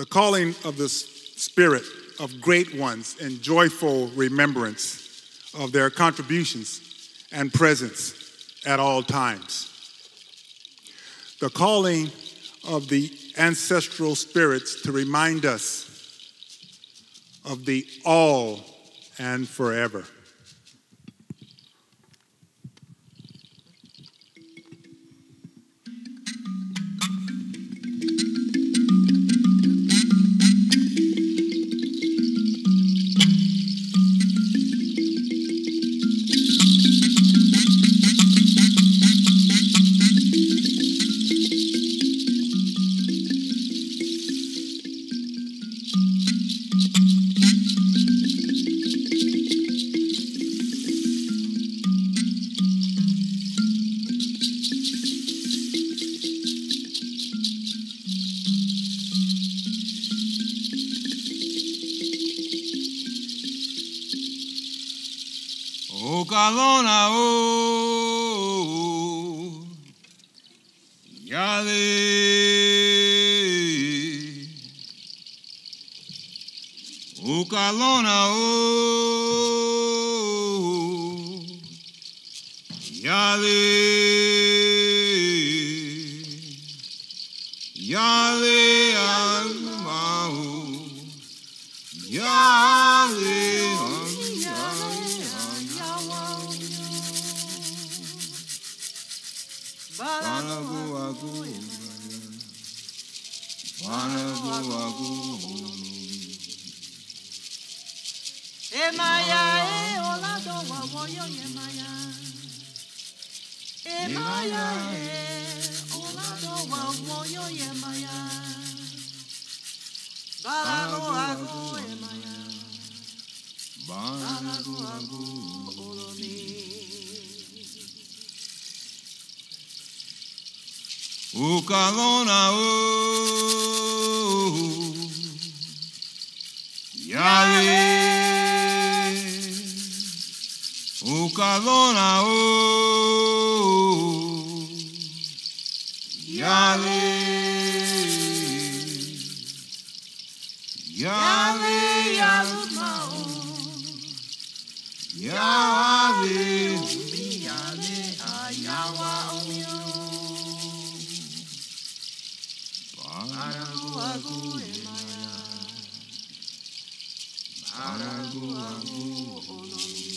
the calling of the Spirit of great ones in joyful remembrance of their contributions and presence at all times. The calling of the ancestral spirits to remind us of the all and forever. O Kalona o Yale O Kalona o Yale Yale Alma o Yale Emaya olado wa woyo emaya. Emaya olado wa woyo emaya. Balago ago emaya. Balago ago olomi. Ukalona o Yale Ukalona o Yale Yale Yaluma o Yale Yale Ayawa o Barago ago emaya Barago ago olomi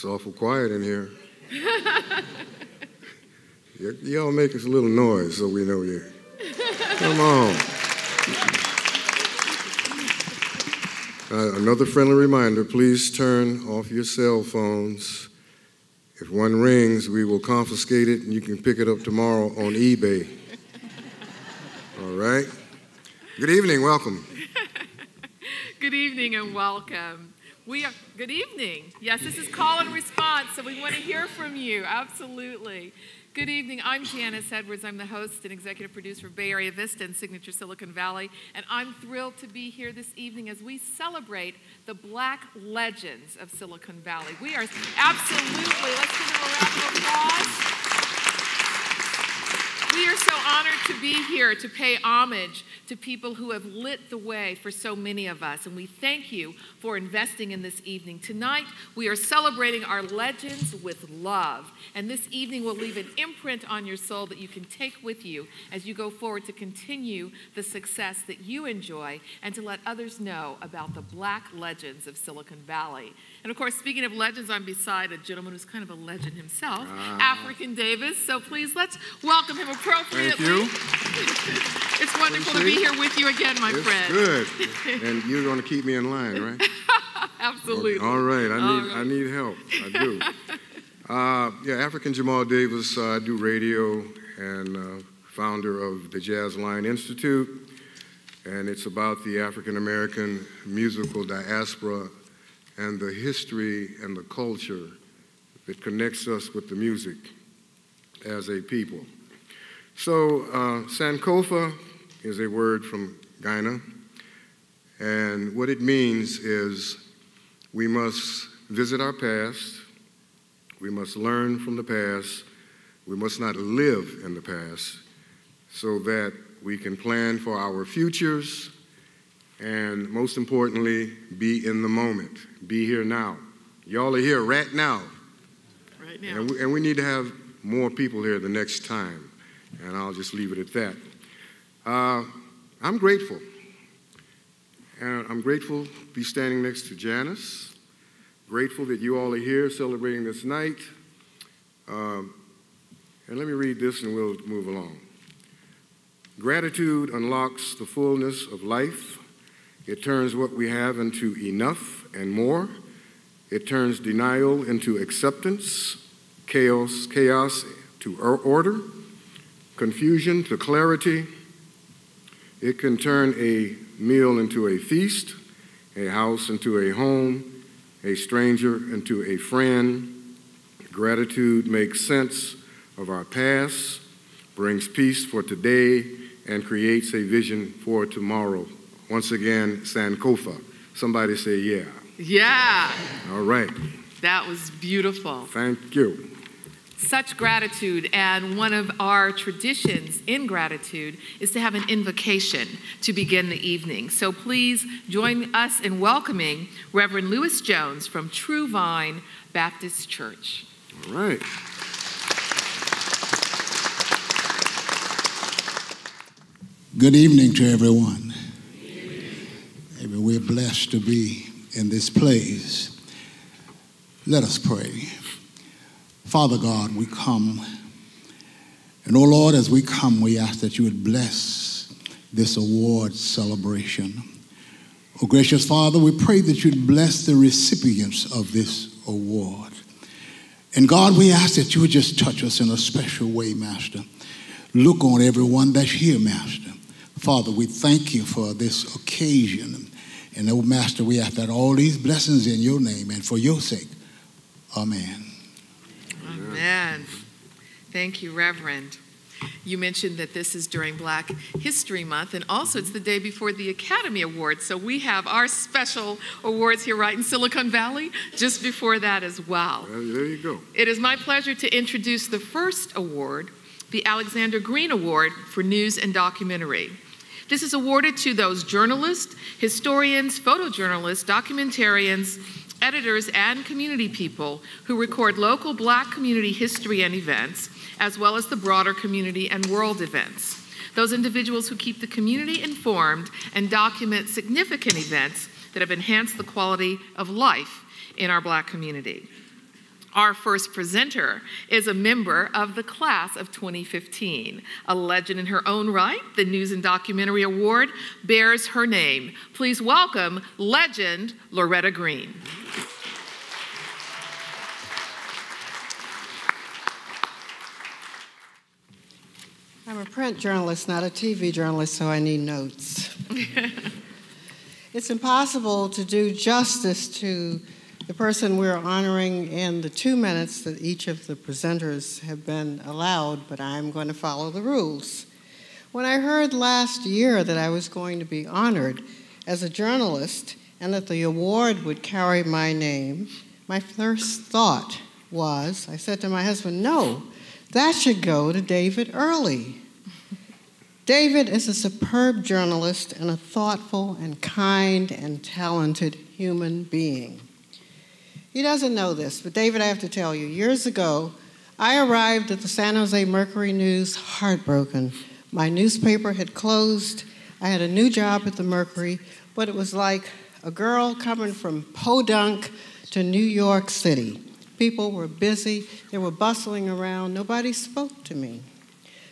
It's awful quiet in here. Y'all make us a little noise so we know you're. Come on. Another friendly reminder, please turn off your cell phones. If one rings, we will confiscate it and you can pick it up tomorrow on eBay. All right? Good evening, welcome. Good evening and welcome. Good evening. Yes, this is call and response, so we want to hear from you. Absolutely. Good evening. I'm Janice Edwards. I'm the host and executive producer of Bay Area Vista and Signature Silicon Valley, and I'm thrilled to be here this evening as we celebrate the Black legends of Silicon Valley. We are absolutely, let's give them a round of applause. We are so honored to be here to pay homage to people who have lit the way for so many of us, and we thank you for investing in this evening. Tonight, we are celebrating our legends with love, and this evening will leave an imprint on your soul that you can take with you as you go forward to continue the success that you enjoy and to let others know about the Black legends of Silicon Valley. And of course, speaking of legends, I'm beside a gentleman who's kind of a legend himself, African Davis, so please let's welcome him appropriately. Thank you. It's wonderful to be here with you again, my friend. Good. And you're going to keep me in line, right? Absolutely. Okay. All right. I need help. I do. African Jamal Davis. I do radio and founder of the Jazz Line Institute. And it's about the African American musical diaspora and the history and the culture that connects us with the music as a people. So Sankofa is a word from Ghana, and what it means is we must visit our past, we must learn from the past, we must not live in the past, so that we can plan for our futures, and most importantly, be in the moment, be here now. Y'all are here right now. Right now. And we need to have more people here the next time. And I'll just leave it at that. I'm grateful. And I'm grateful to be standing next to Janice. Grateful that you all are here celebrating this night. And let me read this and we'll move along. Gratitude unlocks the fullness of life. It turns what we have into enough and more. It turns denial into acceptance, chaos to order, confusion to clarity. It can turn a meal into a feast, a house into a home, a stranger into a friend. Gratitude makes sense of our past, brings peace for today, and creates a vision for tomorrow. Once again, Sankofa. Somebody say yeah. Yeah. All right. That was beautiful. Thank you. Such gratitude, and one of our traditions in gratitude is to have an invocation to begin the evening. So please join us in welcoming Reverend Lewis Jones from True Vine Baptist Church. All right. Good evening to everyone. Amen. We're blessed to be in this place. Let us pray. Father God, we come, and oh Lord, as we come, we ask that you would bless this award celebration. Oh gracious Father, we pray that you'd bless the recipients of this award. And God, we ask that you would just touch us in a special way, Master. Look on everyone that's here, Master. Father, we thank you for this occasion. And oh Master, we ask that all these blessings in your name and for your sake. Amen. Amen. Thank you, Reverend. You mentioned that this is during Black History Month, and also it's the day before the Academy Awards, so we have our special awards here right in Silicon Valley just before that as well. Well, there you go. It is my pleasure to introduce the first award, the Alexander Green Award for News and Documentary. This is awarded to those journalists, historians, photojournalists, documentarians, editors, and community people who record local Black community history and events, as well as the broader community and world events. Those individuals who keep the community informed and document significant events that have enhanced the quality of life in our Black community. Our first presenter is a member of the class of 2015. A legend in her own right, the News and Documentary Award bears her name. Please welcome legend Loretta Green. I'm a print journalist, not a TV journalist, so I need notes. It's impossible to do justice to the person we're honoring in the 2 minutes that each of the presenters have been allowed, but I'm going to follow the rules. When I heard last year that I was going to be honored as a journalist and that the award would carry my name, my first thought was, I said to my husband, no, that should go to David Early. David is a superb journalist and a thoughtful and kind and talented human being. He doesn't know this, but David, I have to tell you, years ago, I arrived at the San Jose Mercury News heartbroken. My newspaper had closed. I had a new job at the Mercury, but it was like a girl coming from Podunk to New York City. People were busy. They were bustling around. Nobody spoke to me.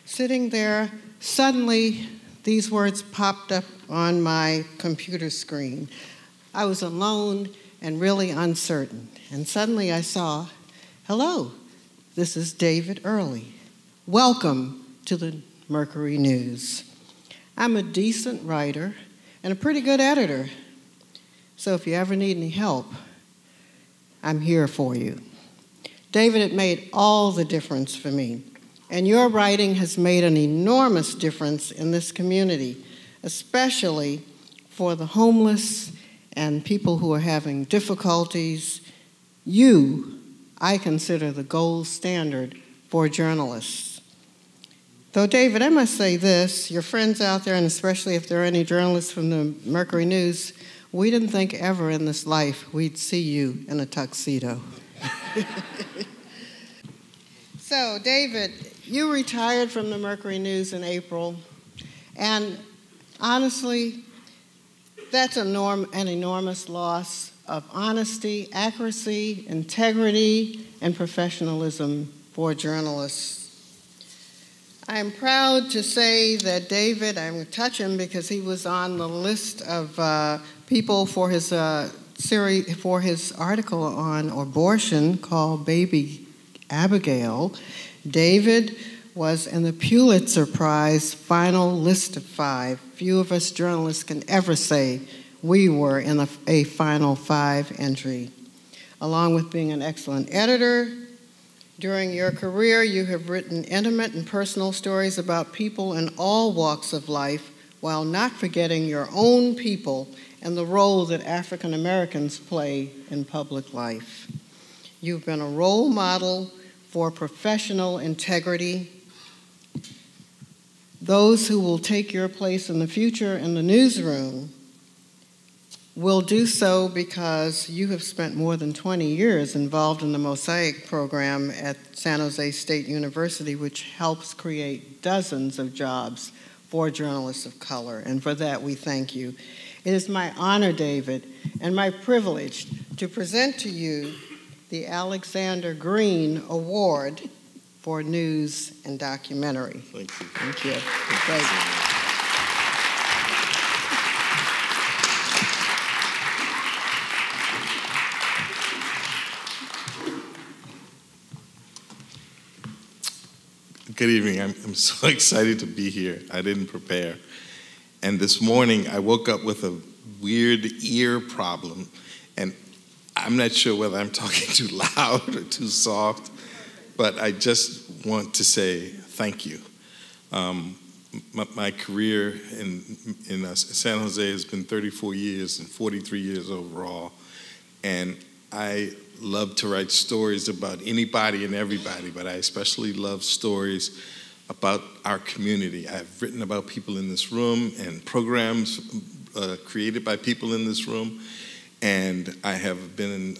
Sitting there, suddenly, these words popped up on my computer screen. I was alone and really uncertain. And suddenly I saw, hello, this is David Early. Welcome to the Mercury News. I'm a decent writer and a pretty good editor. So if you ever need any help, I'm here for you. David, it made all the difference for me. And your writing has made an enormous difference in this community, especially for the homeless and people who are having difficulties. You, I consider the gold standard for journalists. Though, David, I must say this, your friends out there, and especially if there are any journalists from the Mercury News, we didn't think ever in this life we'd see you in a tuxedo. So, David, you retired from the Mercury News in April, and honestly, that's an enormous loss of honesty, accuracy, integrity, and professionalism for journalists. I am proud to say that David, I'm going to touch him because he was on the list of people for his series, for his article on abortion called Baby Abigail. David was in the Pulitzer Prize final list of 5. Few of us journalists can ever say we were in a final 5 entry. Along with being an excellent editor, during your career you have written intimate and personal stories about people in all walks of life while not forgetting your own people and the role that African Americans play in public life. You've been a role model for professional integrity. Those who will take your place in the future in the newsroom will do so because you have spent more than 20 years involved in the Mosaic program at San Jose State University, which helps create dozens of jobs for journalists of color, and for that we thank you. It is my honor, David, and my privilege to present to you the Alexander Green Award for News and Documentary. Thank you. Thank you. Thank you. Good evening. I'm so excited to be here. I didn't prepare. And this morning I woke up with a weird ear problem, and I'm not sure whether I'm talking too loud or too soft, but I just want to say thank you. My career in San Jose has been 34 years and 43 years overall, and I love to write stories about anybody and everybody, but I especially love stories about our community. I've written about people in this room and programs created by people in this room, and I have been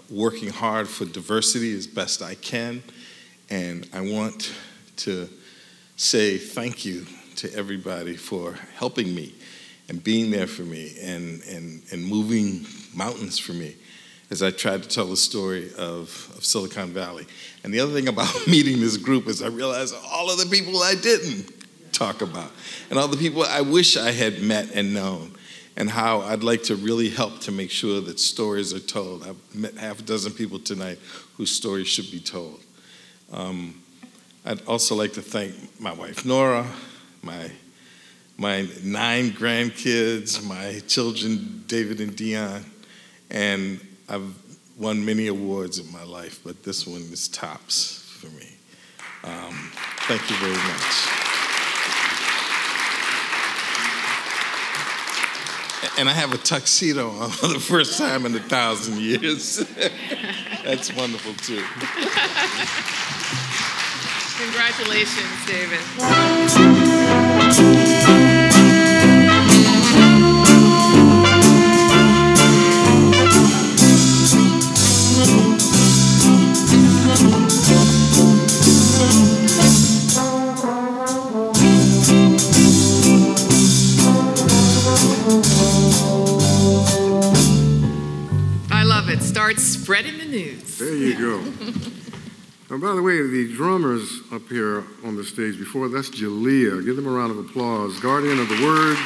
working hard for diversity as best I can, and I want to say thank you to everybody for helping me and being there for me and moving mountains for me, as I tried to tell the story of Silicon Valley. And the other thing about meeting this group is I realized all of the people I didn't talk about, and all the people I wish I had met and known, and how I'd like to really help to make sure that stories are told. I've met half a dozen people tonight whose stories should be told. I'd also like to thank my wife, Nora, my 9 grandkids, my children, David and Dion, and I've won many awards in my life, but this one is tops for me. Thank you very much. And I have a tuxedo on for the first time in 1,000 years. That's wonderful, too. Congratulations, David. I love it. Start spreading the news. There you go. Now, by the way, the drummers up here on the stage before, that's Jalea. Give them a round of applause. Guardian of the Word,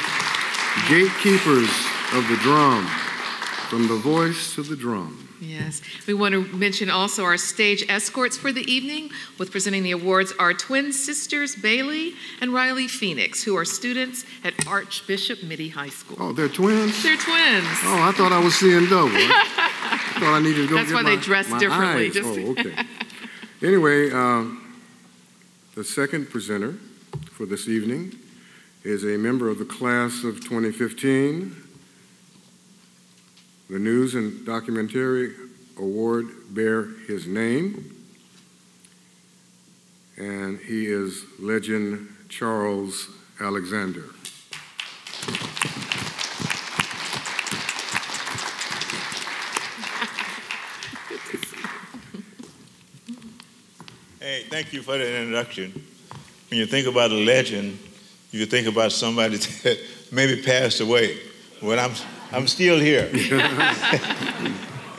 gatekeepers of the drum, from the voice to the drum. Yes. We want to mention also our stage escorts for the evening. With presenting the awards, our twin sisters, Bailey and Riley Phoenix, who are students at Archbishop Mitty High School. Oh, they're twins? They're twins. Oh, I thought I was seeing double. I thought I needed to go That's get why they dress my differently. eyes. Oh, okay. Anyway, the second presenter for this evening is a member of the class of 2015. The News and Documentary Award bear his name, and he is legend Charles Alexander. Hey, thank you for that introduction. When you think about a legend, you think about somebody that maybe passed away. Well, I'm still here.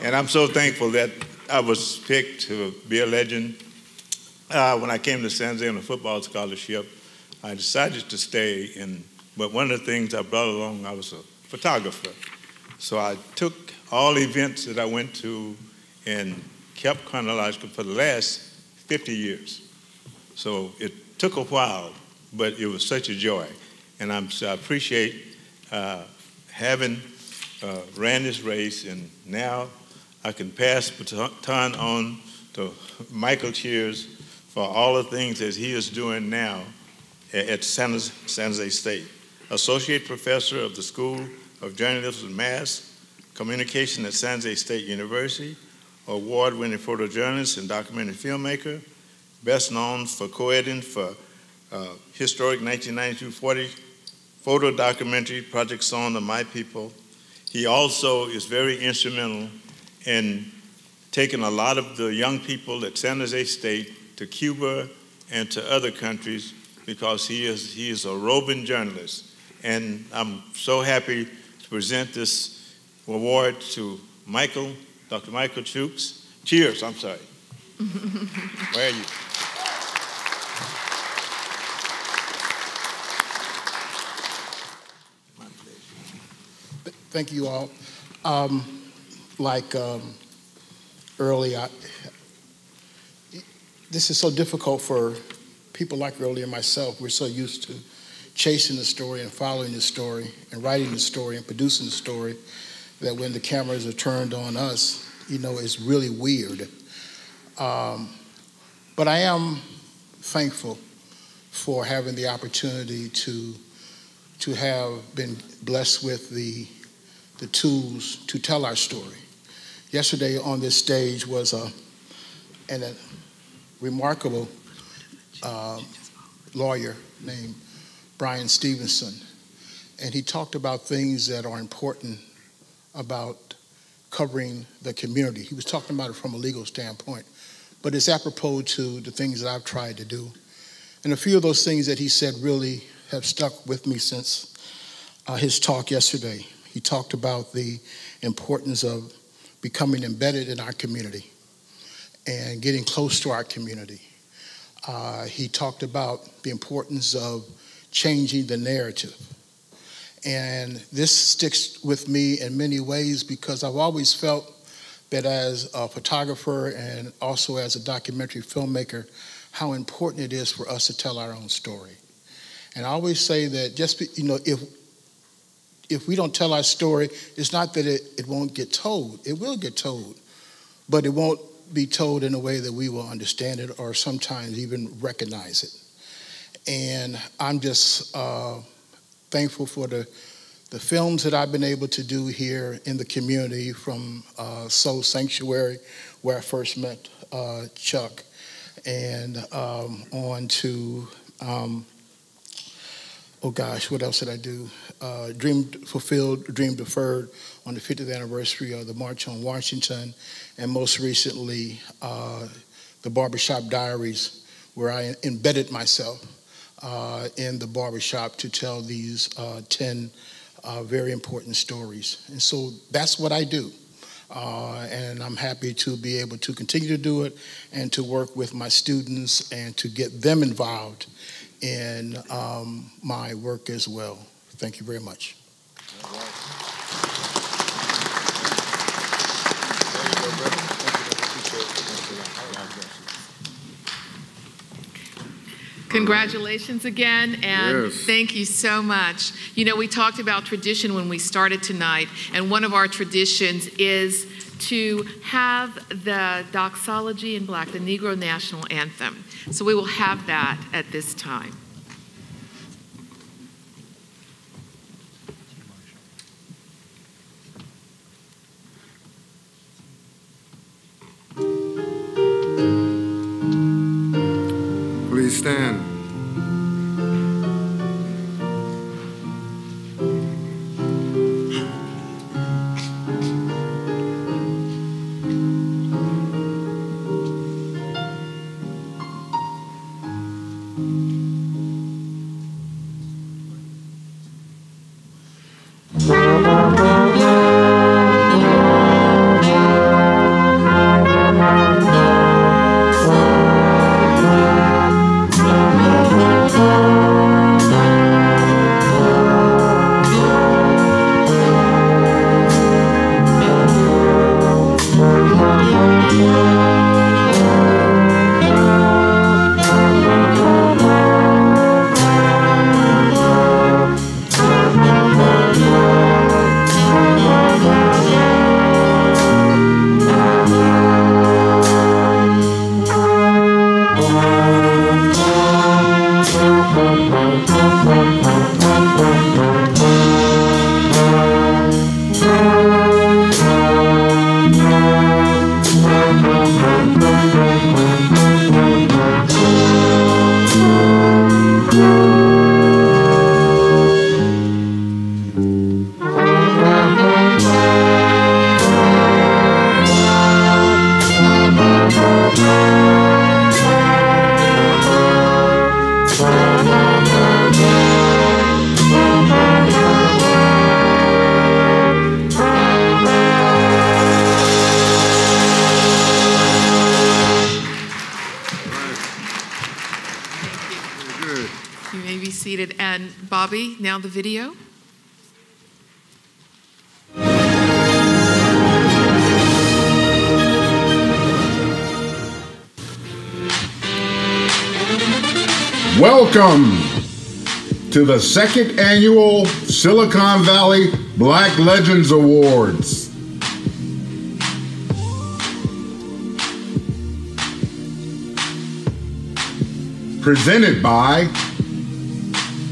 And I'm so thankful that I was picked to be a legend. When I came to San Jose on a football scholarship, I decided to stay, but one of the things I brought along, I was a photographer. So I took all events that I went to and kept chronological for the last 50 years. So it took a while, but it was such a joy. And I appreciate having ran this race, and now I can pass the baton on to Michael Cheers for all the things that he is doing now at San Jose State. Associate Professor of the School of Journalism and Mass Communication at San Jose State University, award-winning photojournalist and documentary filmmaker, best known for co-editing for historic 1992 photo documentary Project Song of My People. He also is very instrumental in taking a lot of the young people at San Jose State to Cuba and to other countries because he is a roving journalist. And I'm so happy to present this award to Michael, Dr. Michael Chooks. Cheers, I'm sorry. Where are you? Thank you all. Early, this is so difficult for people like Early and myself. We're so used to chasing the story and following the story and writing the story and producing the story that when the cameras are turned on us, it's really weird. But I am thankful for having the opportunity to have been blessed with the tools to tell our story. Yesterday on this stage was a remarkable lawyer named Brian Stevenson, and he talked about things that are important about covering the community. He was talking about it from a legal standpoint, but it's apropos to the things that I've tried to do. And a few of those things that he said really have stuck with me since his talk yesterday. He talked about the importance of becoming embedded in our community and getting close to our community. He talked about the importance of changing the narrative. And this sticks with me in many ways because I've always felt that as a photographer and also as a documentary filmmaker, how important it is for us to tell our own story. And I always say that if we don't tell our story, it's not that it won't get told. It will get told, but it won't be told in a way that we will understand it or sometimes even recognize it. And I'm just thankful for the films that I've been able to do here in the community, from Soul Sanctuary, where I first met Chuck, and on to, what else did I do? Dream Fulfilled, Dream Deferred on the 50th anniversary of the March on Washington, and most recently, the Barbershop Diaries, where I embedded myself in the barbershop to tell these 10 very important stories. And so that's what I do. And I'm happy to be able to continue to do it and to work with my students and to get them involved in my work as well. Thank you very much. Congratulations again, and Yes. Thank you so much. You know, we talked about tradition when we started tonight, and one of our traditions is to have the doxology in black, the Negro National Anthem. So we will have that at this time. Please stand. You may be seated. And Bobby, now the video. Welcome to the second annual Silicon Valley Black Legends Awards. Presented by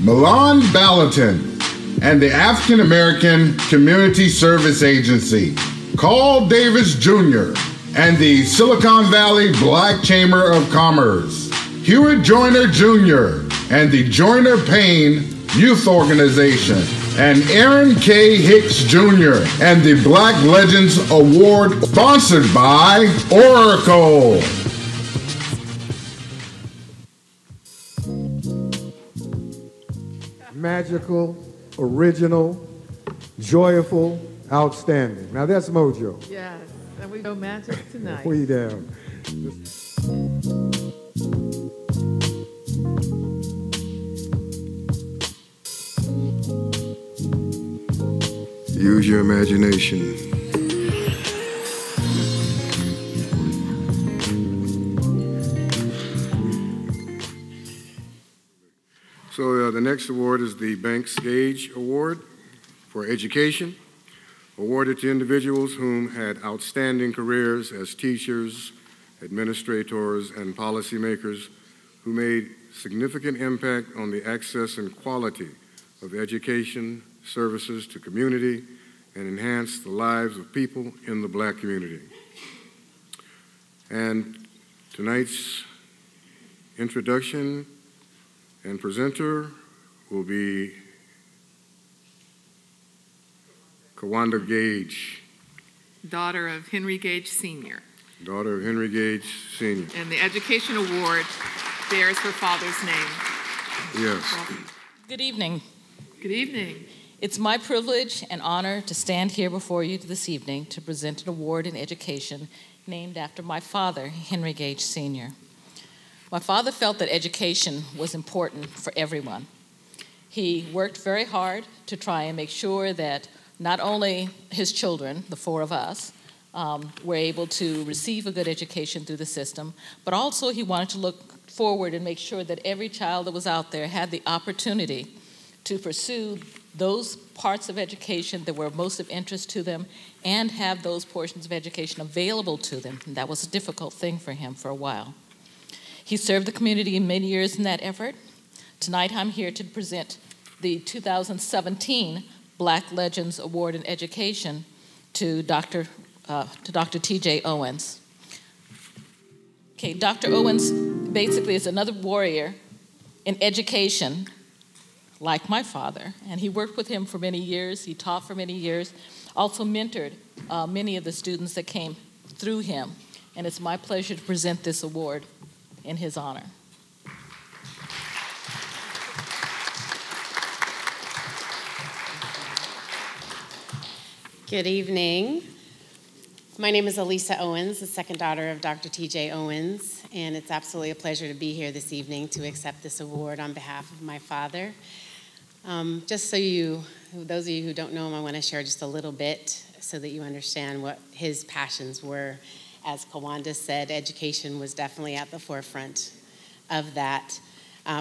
Milan Ballatin and the African American Community Service Agency, Carl Davis Jr., and the Silicon Valley Black Chamber of Commerce, Hewitt Joyner Jr., and the Joyner Payne Youth Organization, and Aaron K. Hicks Jr., and the Black Legends Award, sponsored by Oracle. Magical, original, joyful, outstanding. Now that's mojo. Yes. And we go magic tonight. Way down. Use your imagination. So the next award is the Banks Gage Award for Education, awarded to individuals whom had outstanding careers as teachers, administrators, and policymakers who made significant impact on the access and quality of education services to community and enhanced the lives of people in the Black community. And tonight's introduction and presenter will be Kawanda Gage. Daughter of Henry Gage Sr. Daughter of Henry Gage Sr. And the Education Award bears her father's name. Yes. Welcome. Good evening. Good evening. It's my privilege and honor to stand here before you this evening to present an award in education named after my father, Henry Gage Sr. My father felt that education was important for everyone. He worked very hard to try and make sure that not only his children, the four of us, were able to receive a good education through the system, but also he wanted to look forward and make sure that every child that was out there had the opportunity to pursue those parts of education that were most of interest to them and have those portions of education available to them. And that was a difficult thing for him for a while. He served the community many years in that effort. Tonight I'm here to present the 2017 Black Legends Award in Education to Dr. T.J. Owens. Okay, Dr. Owens basically is another warrior in education like my father, and he worked with him for many years. He taught for many years, also mentored many of the students that came through him, and it's my pleasure to present this award in his honor. Good evening. My name is Elisa Owens, the second daughter of Dr. T.J. Owens, and it's absolutely a pleasure to be here this evening to accept this award on behalf of my father. Just so those of you who don't know him, I want to share just a little bit so that you understand what his passions were. As Kawanda said, education was definitely at the forefront of that.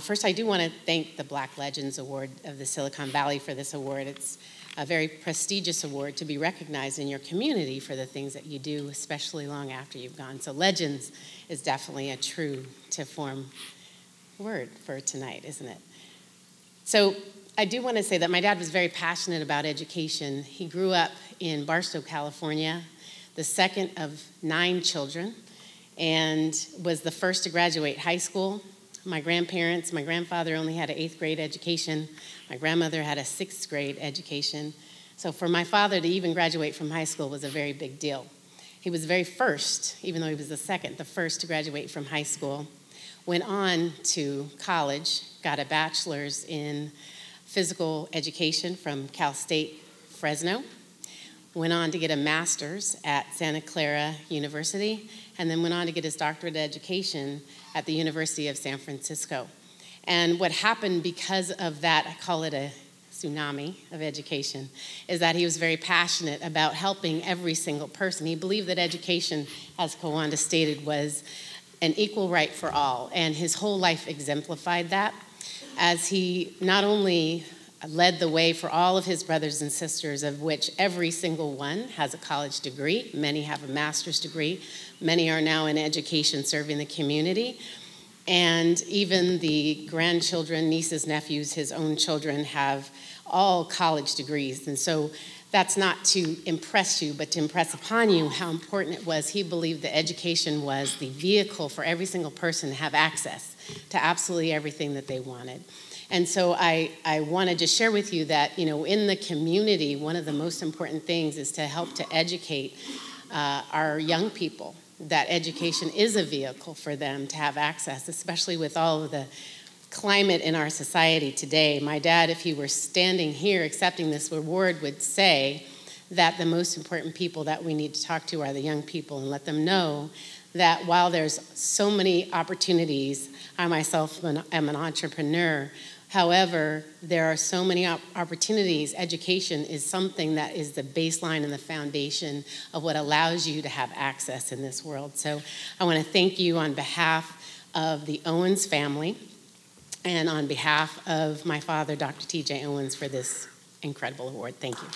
First, I do want to thank the Black Legends Award of the Silicon Valley for this award. It's a very prestigious award to be recognized in your community for the things that you do, especially long after you've gone. So legends is definitely a true to form word for tonight, isn't it? So I do want to say that my dad was very passionate about education. He grew up in Barstow, California, the second of 9 children, and was the first to graduate high school. My grandfather only had an 8th grade education. My grandmother had a 6th grade education. So for my father to even graduate from high school was a very big deal. He was the very first, even though he was the second, the first to graduate from high school. Went on to college, got a bachelor's in physical education from Cal State Fresno. Went on to get a master's at Santa Clara University, and then went on to get his doctorate of education at the University of San Francisco. And what happened because of that, I call it a tsunami of education, is that he was very passionate about helping every single person. He believed that education, as Kawanda stated, was an equal right for all, and his whole life exemplified that, as he not only led the way for all of his brothers and sisters, of which every single one has a college degree. Many have a master's degree. Many are now in education serving the community. And even the grandchildren, nieces, nephews, his own children have all college degrees. And so that's not to impress you, but to impress upon you how important it was. He believed that education was the vehicle for every single person to have access to absolutely everything that they wanted. And so I want to just share with you that, in the community, one of the most important things is to help to educate our young people that education is a vehicle for them to have access, especially with all of the climate in our society today. My dad, if he were standing here accepting this award, would say that the most important people that we need to talk to are the young people, and let them know that while there's so many opportunities, I myself am an entrepreneur. However, there are so many opportunities. Education is something that is the baseline and the foundation of what allows you to have access in this world. So I want to thank you on behalf of the Owens family and on behalf of my father, Dr. T.J. Owens, for this incredible award. Thank you.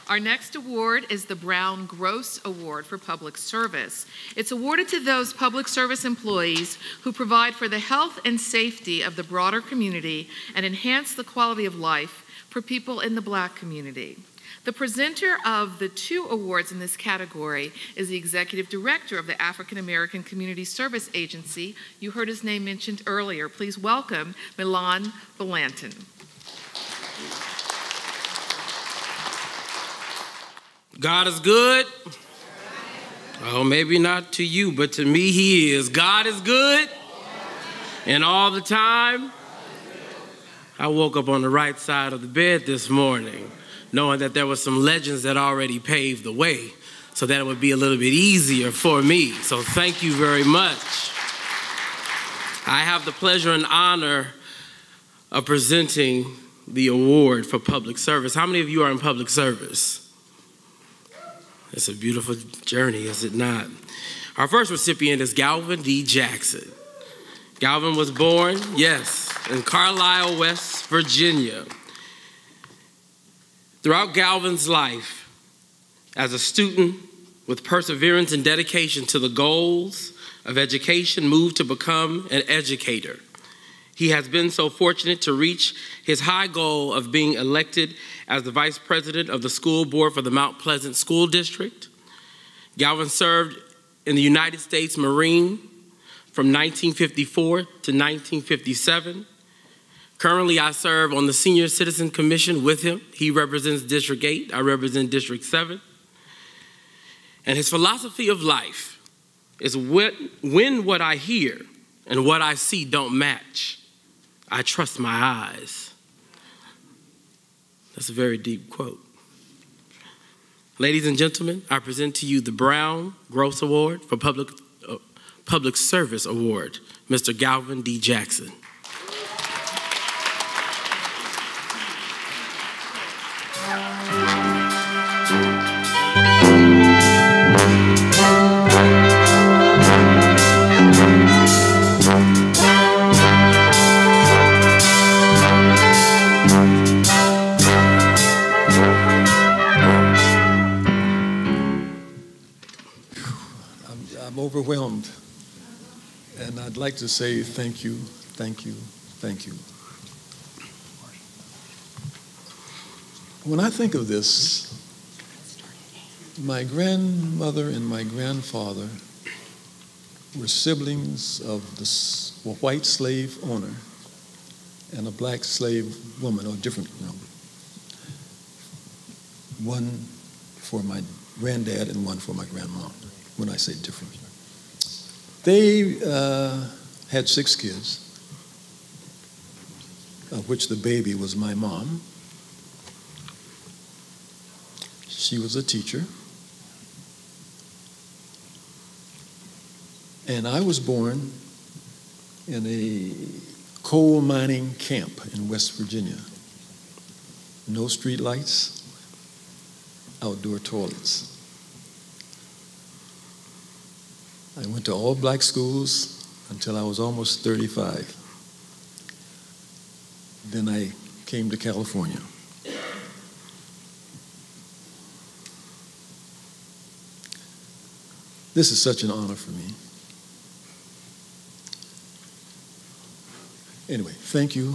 Our next award is the Brown Gross Award for Public Service. It's awarded to those public service employees who provide for the health and safety of the broader community and enhance the quality of life for people in the Black community. The presenter of the 2 awards in this category is the Executive Director of the African American Community Service Agency. You heard his name mentioned earlier. Please welcome Milan Belanton. God is good. Oh, maybe not to you, but to me he is. God is good. And all the time. I woke up on the right side of the bed this morning, knowing that there were some legends that already paved the way, so that it would be a little bit easier for me. So thank you very much. I have the pleasure and honor of presenting the award for public service. How many of you are in public service? It's a beautiful journey, is it not? Our first recipient is Galvin D. Jackson. Galvin was born, yes, in Carlisle, West Virginia. Throughout Galvin's life, as a student with perseverance and dedication to the goals of education, moved to become an educator. He has been so fortunate to reach his high goal of being elected as the vice president of the school board for the Mount Pleasant School District. Galvin served in the United States Marine from 1954 to 1957. Currently, I serve on the Senior Citizen Commission with him. He represents District 8, I represent District 7. And his philosophy of life is when what I hear and what I see don't match, I trust my eyes. That's a very deep quote. Ladies and gentlemen, I present to you the Brown Gross Award for Public Service Award, Mr. Galvin D. Jackson. I'm overwhelmed, and I'd like to say thank you, thank you, thank you. When I think of this, my grandmother and my grandfather were siblings of a white slave owner and a black slave woman, or different, one for my granddad and one for my grandma, when I say different. They had 6 kids, of which the baby was my mom. She was a teacher. And I was born in a coal mining camp in West Virginia. No street lights, outdoor toilets. I went to all black schools until I was almost 35. Then I came to This is such an honor for me. Anyway, thank you,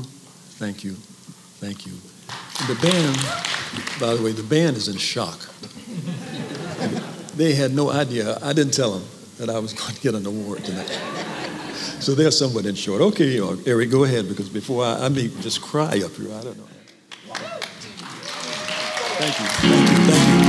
thank you, thank you. The band, by the way, the band is in shock. They had no idea. I didn't tell them that I was going to get an award tonight. So they're somewhat in short. Okay, Eric, go ahead, because before I may just cry up here. I don't know. Thank you, thank you, thank you.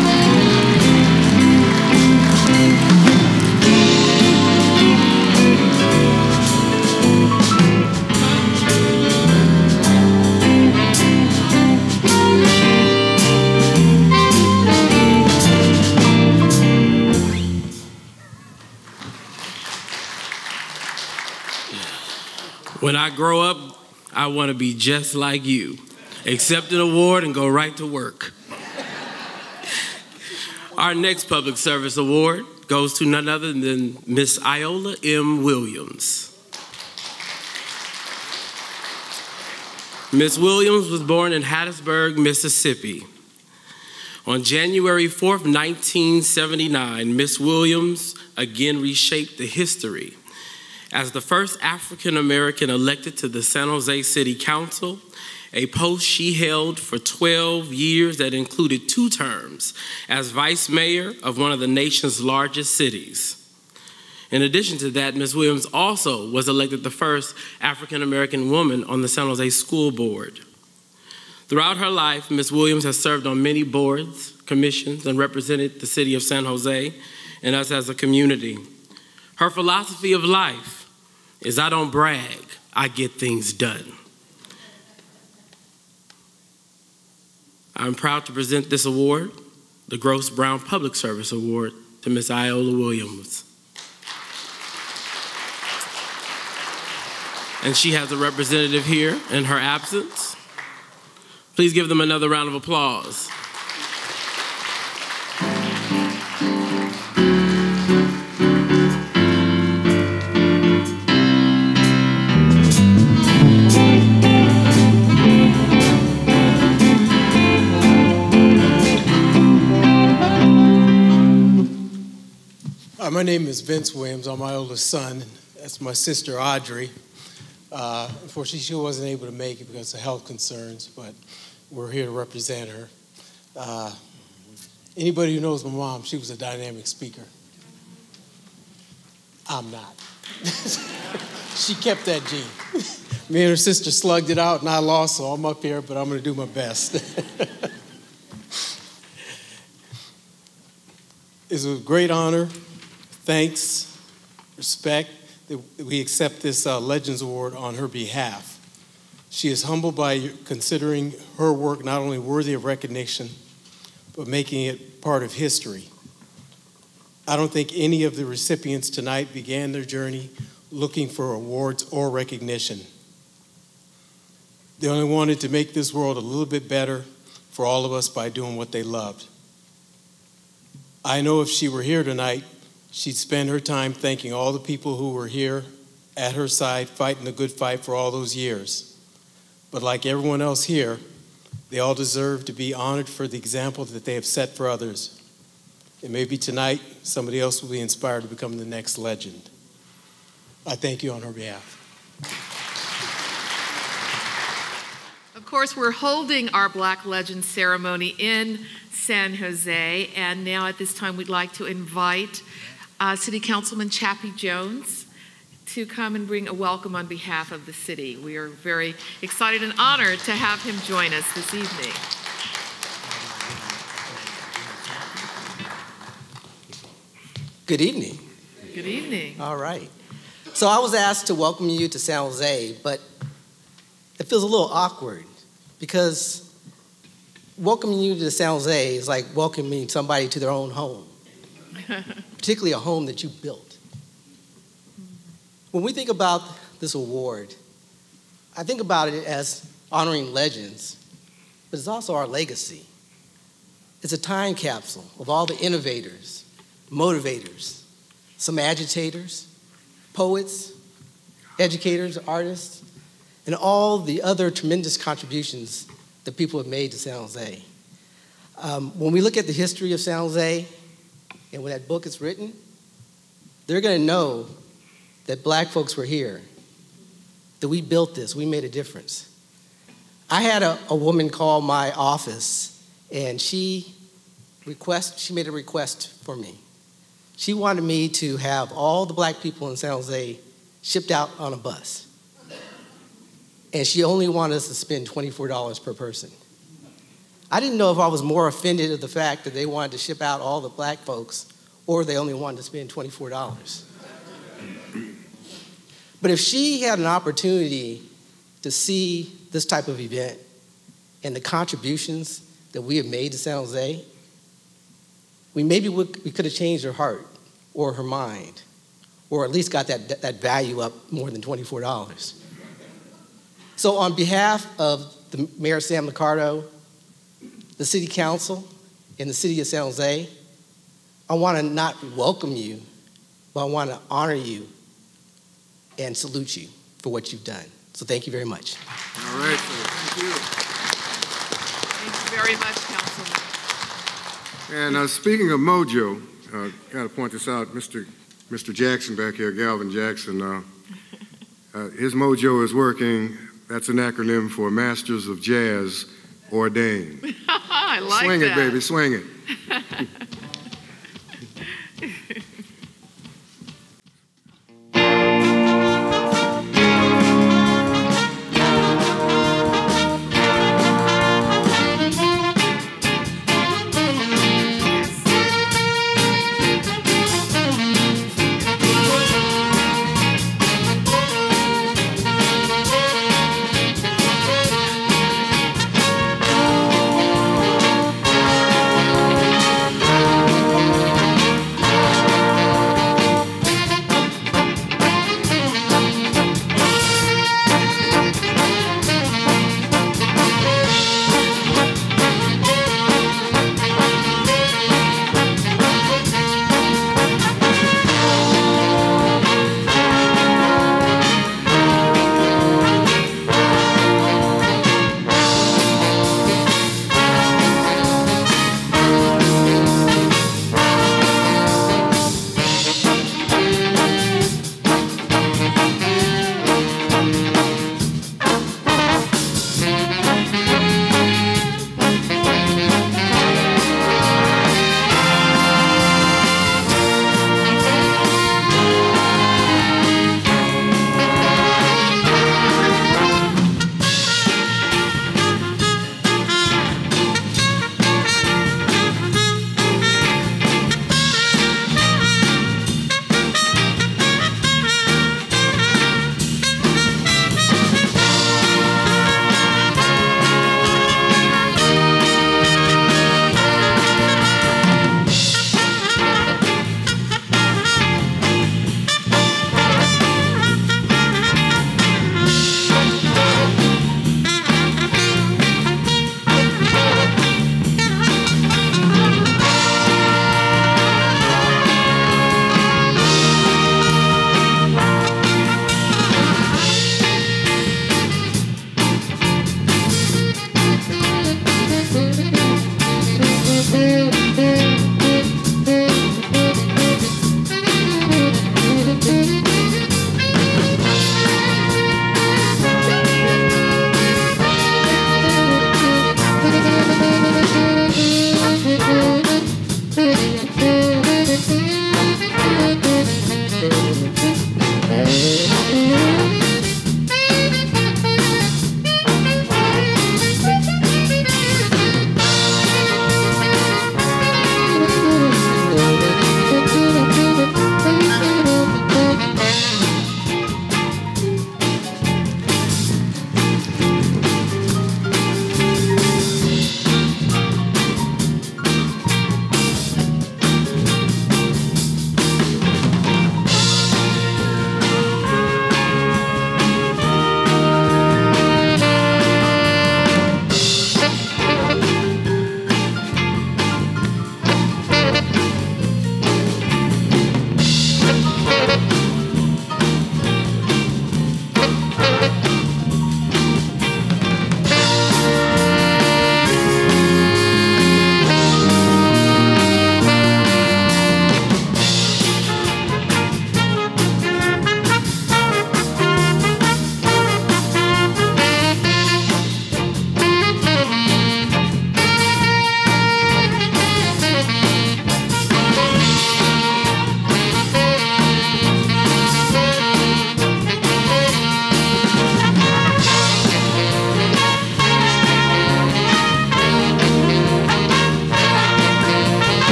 When I grow up, I want to be just like you. Accept an award and go right to work. Our next public service award goes to none other than Miss Iola M. Williams. Miss Williams was born in Hattiesburg, Mississippi. On January 4th, 1979, Miss Williams again reshaped the history as the first African American elected to the San Jose City Council, a post she held for 12 years that included 2 terms as vice mayor of one of the nation's largest cities. In addition to that, Ms. Williams also was elected the first African American woman on the San Jose School Board. Throughout her life, Ms. Williams has served on many boards, commissions, and represented the city of San Jose and us as a community. Her philosophy of life is I don't brag, I get things done. I'm proud to present this award, the Gross Brown Public Service Award, to Ms. Iola Williams. And she has a representative here in her absence. Please give them another round of applause. My name is Vince Williams. I'm my oldest son. That's my sister, Audrey. Unfortunately, she wasn't able to make it because of health concerns, but we're here to represent her. Anybody who knows my mom, she was a dynamic speaker. I'm not. She kept that gene. Me and her sister slugged it out, and I lost, so I'm up here, but I'm going to do my best. It's a great honor. Thanks, respect, that we accept this Legends Award on her behalf. She is humbled by considering her work not only worthy of recognition, but making it part of history. I don't think any of the recipients tonight began their journey looking for awards or recognition. They only wanted to make this world a little bit better for all of us by doing what they loved. I know if she were here tonight, she'd spend her time thanking all the people who were here at her side, fighting the good fight for all those years. But like everyone else here, they all deserve to be honored for the example that they have set for others. And maybe tonight, somebody else will be inspired to become the next legend. I thank you on her behalf. Of course, we're holding our Black Legend ceremony in San Jose, and now at this time we'd like to invite City Councilman Chappie Jones to come and bring a welcome on behalf of the city. We are very excited and honored to have him join us this evening. Good evening. Good evening. All right. So I was asked to welcome you to San Jose, but it feels a little awkward because welcoming you to San Jose is like welcoming somebody to their own home. Particularly a home that you built. When we think about this award, I think about it as honoring legends, but it's also our legacy. It's a time capsule of all the innovators, motivators, some agitators, poets, educators, artists, and all the other tremendous contributions that people have made to San Jose. When we look at the history of San Jose, and when that book is written, they're going to know that black folks were here, that we built this, we made a difference. I had a woman call my office, and she made a request for me. She wanted me to have all the black people in San Jose shipped out on a bus. And she only wanted us to spend $24 per person. I didn't know if I was more offended at the fact that they wanted to ship out all the black folks or they only wanted to spend $24. But if she had an opportunity to see this type of event and the contributions that we have made to San Jose, we could have changed her heart or her mind, or at least got that value up more than $24. So on behalf of the Mayor Sam Liccardo, the City Council, and the City of San Jose, I want to not welcome you, but I want to honor you and salute you for what you've done. So thank you very much. All right, thank you. Thank you very much, Councilman. And speaking of mojo, got to point this out, Mr. Jackson back here, Galvin Jackson, his mojo is working. That's an acronym for Masters of Jazz Ordained. I like swing that. Swing it, baby, swing it.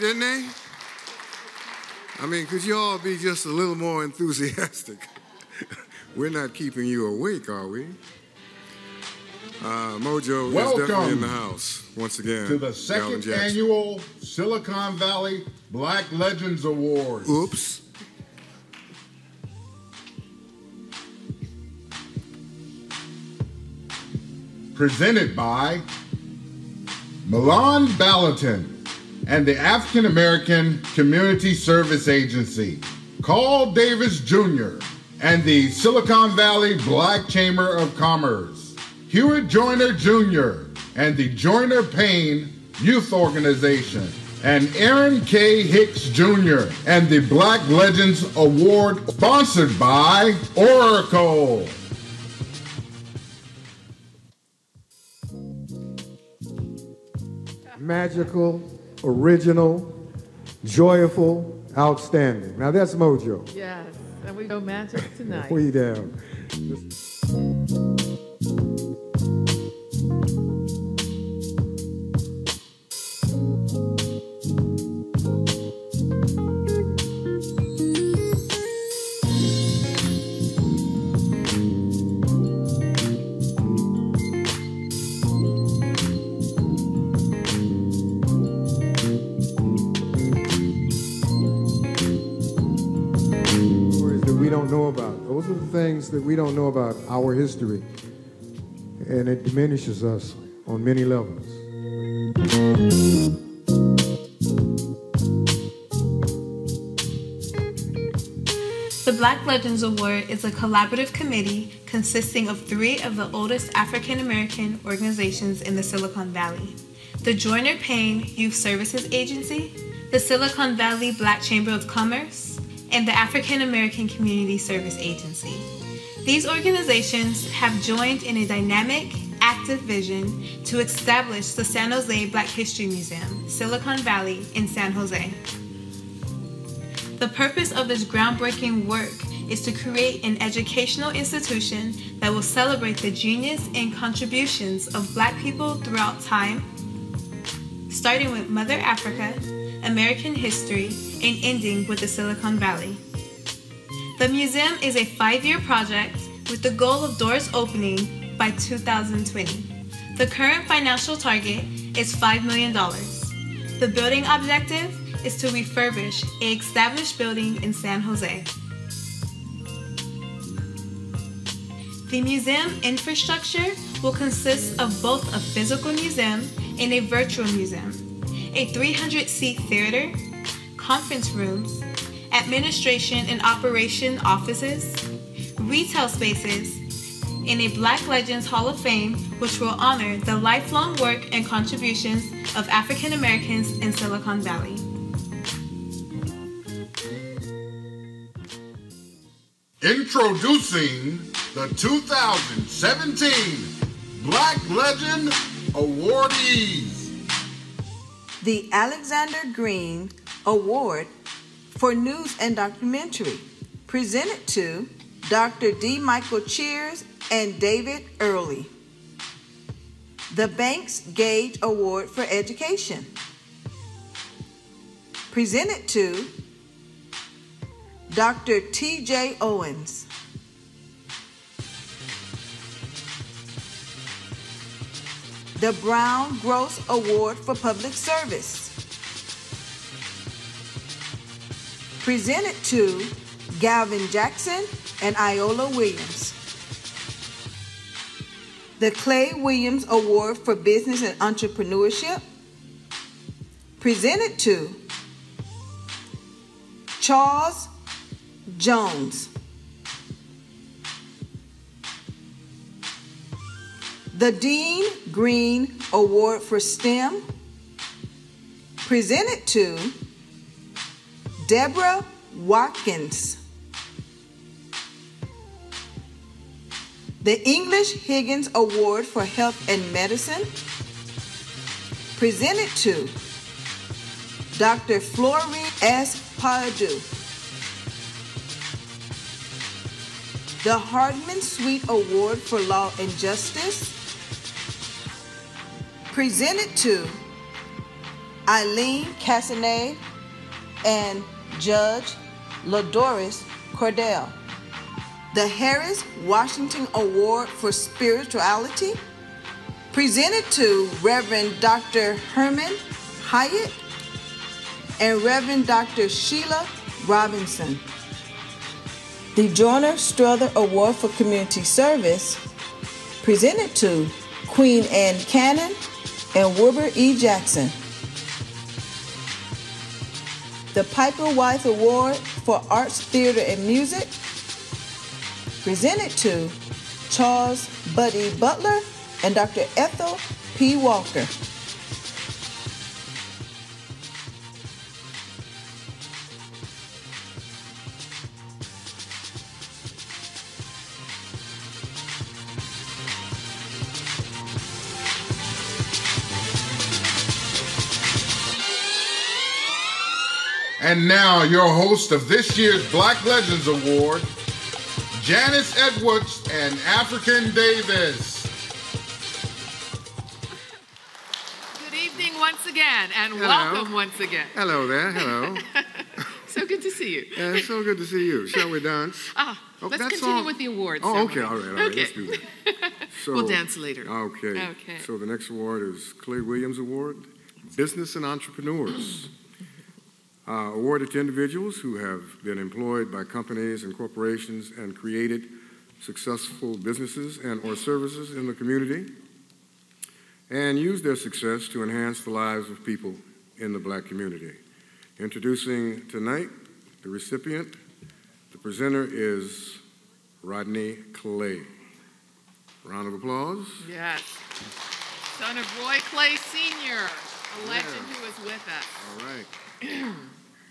didn't they? I mean, could you all be just a little more enthusiastic? We're not keeping you awake, are we? Mojo is definitely in the house once again. To the second annual Silicon Valley Black Legends Awards. Oops. Presented by Milan Ballatin and the African American Community Service Agency, Carl Davis Jr., and the Silicon Valley Black Chamber of Commerce, Hewitt Joyner Jr., and the Joyner Payne Youth Organization, and Aaron K. Hicks Jr., and the Black Legends Award, sponsored by Oracle. Magical, original, joyful, outstanding. Now that's Mojo. Yes, and we go magic tonight. We down. Those are the things that we don't know about our history, and it diminishes us on many levels. The Black Legends Award is a collaborative committee consisting of 3 of the oldest African American organizations in the Silicon Valley: the Joyner Payne Youth Services Agency, the Silicon Valley Black Chamber of Commerce, and the African American Community Service Agency. These organizations have joined in a dynamic, active vision to establish the San Jose Black History Museum, Silicon Valley in San Jose. The purpose of this groundbreaking work is to create an educational institution that will celebrate the genius and contributions of Black people throughout time, starting with Mother Africa, American history, and ending with the Silicon Valley. The museum is a 5-year project with the goal of doors opening by 2020. The current financial target is $5 million. The building objective is to refurbish an established building in San Jose. The museum infrastructure will consist of both a physical museum and a virtual museum, a 300-seat theater, conference rooms, administration and operation offices, retail spaces, and a Black Legends Hall of Fame, which will honor the lifelong work and contributions of African Americans in Silicon Valley. Introducing the 2017 Black Legend Awardees. The Alexander Green Award for News and Documentary, presented to Dr. D. Michael Cheers and David Early. The Banks Gage Award for Education, presented to Dr. T.J. Owens. The Brown Gross Award for Public Service, presented to Galvin Jackson and Iola Williams. The Clay Williams Award for Business and Entrepreneurship, presented to Charles Jones. The Dean Green Award for STEM, presented to Deborah Watkins. The English Higgins Award for Health and Medicine, presented to Dr. Florine S. Pardue. The Hardman Sweet Award for Law and Justice, presented to Eileen Cassinet and Judge Ladoris Cordell. The Harris Washington Award for Spirituality, presented to Reverend Dr. Herman Hyatt and Reverend Dr. Sheila Robinson. The Joyner Strother Award for Community Service, presented to Queen Anne Cannon and Wilbur E. Jackson. The Piper Wythe Award for Arts, Theater, and Music, presented to Charles Buddy Butler and Dr. Ethel P. Walker. And now, your host of this year's Black Legends Award, Janice Edwards and African Davis. Good evening once again, and Hello. welcome once again. Hello there, hello. So good to see you. Yeah, it's so good to see you. Shall we dance? Let's that continue song- with the awards. Oh, okay, ceremony. all right, Okay. let's do that. So, We'll dance later. Okay. Okay. So the next award is Clay Williams Award, Business and Entrepreneurs. Awarded to individuals who have been employed by companies and corporations and created successful businesses and or services in the community and used their success to enhance the lives of people in the Black community. Introducing tonight the recipient, the presenter is Rodney Clay. Round of applause. Yes. Son of Roy Clay Sr., a legend who is with us. All right.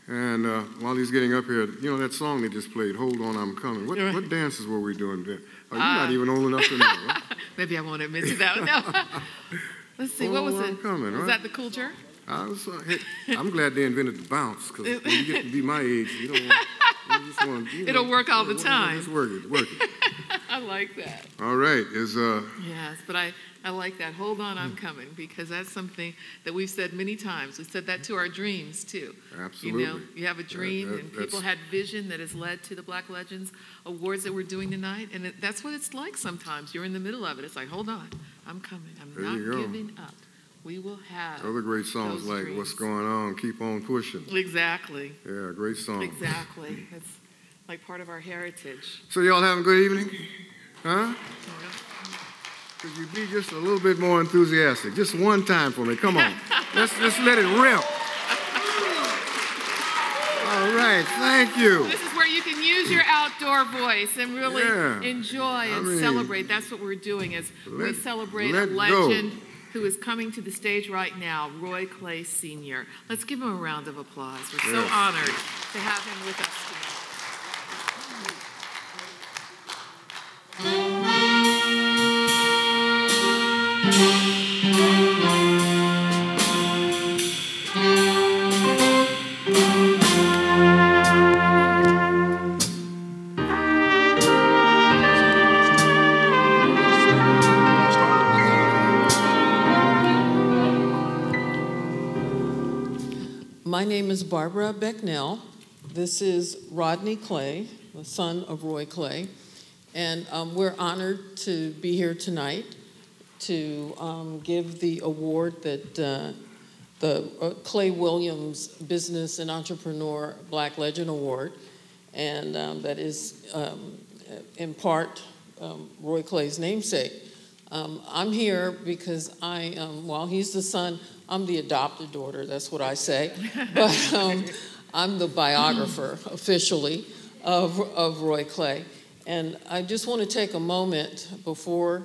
And while he's getting up here, you know that song they just played, Hold On, I'm Coming. What dances were we doing there? Oh, you're not even old enough to know. Huh? Maybe I won't admit to that. No. Let's see, what was Oh, it? I'm coming, Was right? that the culture? I'm glad they invented the bounce, because when you get to be my age, you don't want, you just want, you know, It'll work all the time. Just work it. I like that. All right, Yes, but I like that. Hold on, I'm coming, because that's something that we've said many times. We've said that to our dreams, too. Absolutely. You know, you have a dream, and people had vision that has led to the Black Legends Awards that we're doing tonight, and that's what it's like sometimes. You're in the middle of it. It's like, hold on, I'm coming. I'm There not you go. giving up. We will have other great songs those like dreams. What's Going On, Keep On Pushing. Exactly. Yeah, great song. Exactly. It's like part of our heritage. So y'all having a good evening? Huh? Could you be just a little bit more enthusiastic? Just one time for me. Come on. Let's just let it rip. All right. Thank you. This is where you can use your outdoor voice and really enjoy and celebrate. That's what we're doing is we celebrate a legend who is coming to the stage right now, Roy Clay Sr. Let's give him a round of applause. We're so honored to have him with us My name is Barbara Becknell. This is Rodney Clay, the son of Roy Clay. And we're honored to be here tonight to give the award that the Clay Williams Business and Entrepreneur Black Legend Award. And that is in part Roy Clay's namesake. I'm here because while he's the son, I'm the adopted daughter, that's what I say. But I'm the biographer, officially, of Roy Clay. And I just want to take a moment before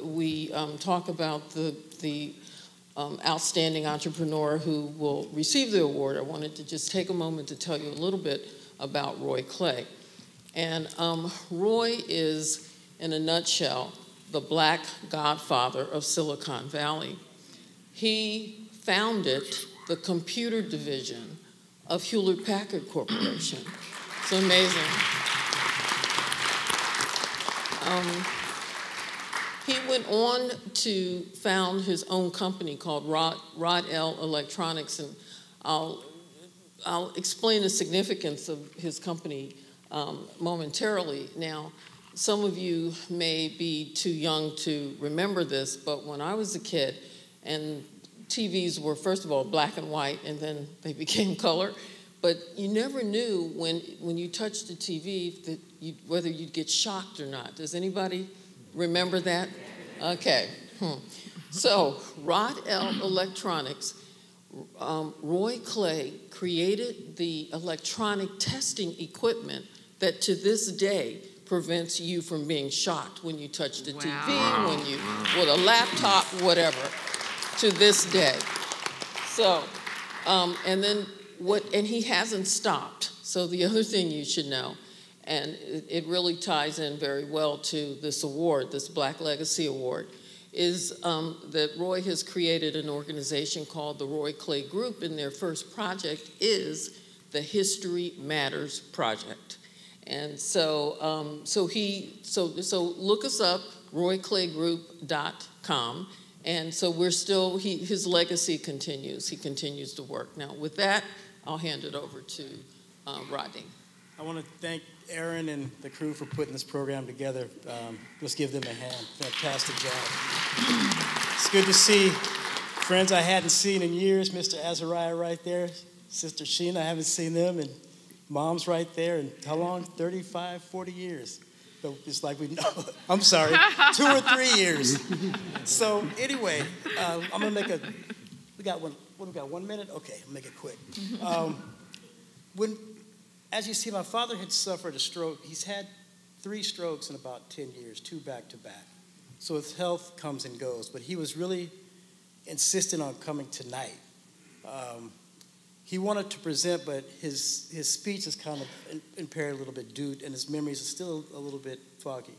we talk about the outstanding entrepreneur who will receive the award. I wanted to just take a moment to tell you a little bit about Roy Clay. And Roy is, in a nutshell, the Black godfather of Silicon Valley. He founded the computer division of Hewlett-Packard Corporation. It's amazing. He went on to found his own company called Rod L Electronics, and I'll explain the significance of his company momentarily. Now, some of you may be too young to remember this, but when I was a kid, and TVs were, first of all, black and white, and then they became color, but you never knew when you touched the TV that whether you'd get shocked or not. Does anybody remember that? Okay. So, Rod L Electronics, Roy Clay created the electronic testing equipment that to this day prevents you from being shocked when you touch the TV, when you, with a laptop, whatever, to this day. So, and then and he hasn't stopped. So the other thing you should know, and it really ties in very well to this award, this Black Legacy Award, is that Roy has created an organization called the Roy Clay Group, and their first project is the History Matters Project. And so, so look us up, royclaygroup.com. And so we're still, his legacy continues. He continues to work. Now, with that, I'll hand it over to Rodney. I want to thank Aaron and the crew for putting this program together. Let's give them a hand. Fantastic job. It's good to see friends I hadn't seen in years. Mr. Azariah right there, Sister Sheena, I haven't seen them, and Mom's right there. And how long? 35, 40 years. So it's like we know. I'm sorry, 2 or 3 years. So anyway, I'm gonna make we got 1 minute? Okay, I'll make it quick. As you see, my father had suffered a stroke. He's had 3 strokes in about 10 years, 2 back to back. So his health comes and goes, but he was really insistent on coming tonight. He wanted to present, but his speech is kind of impaired a little bit, and his memories are still a little bit foggy.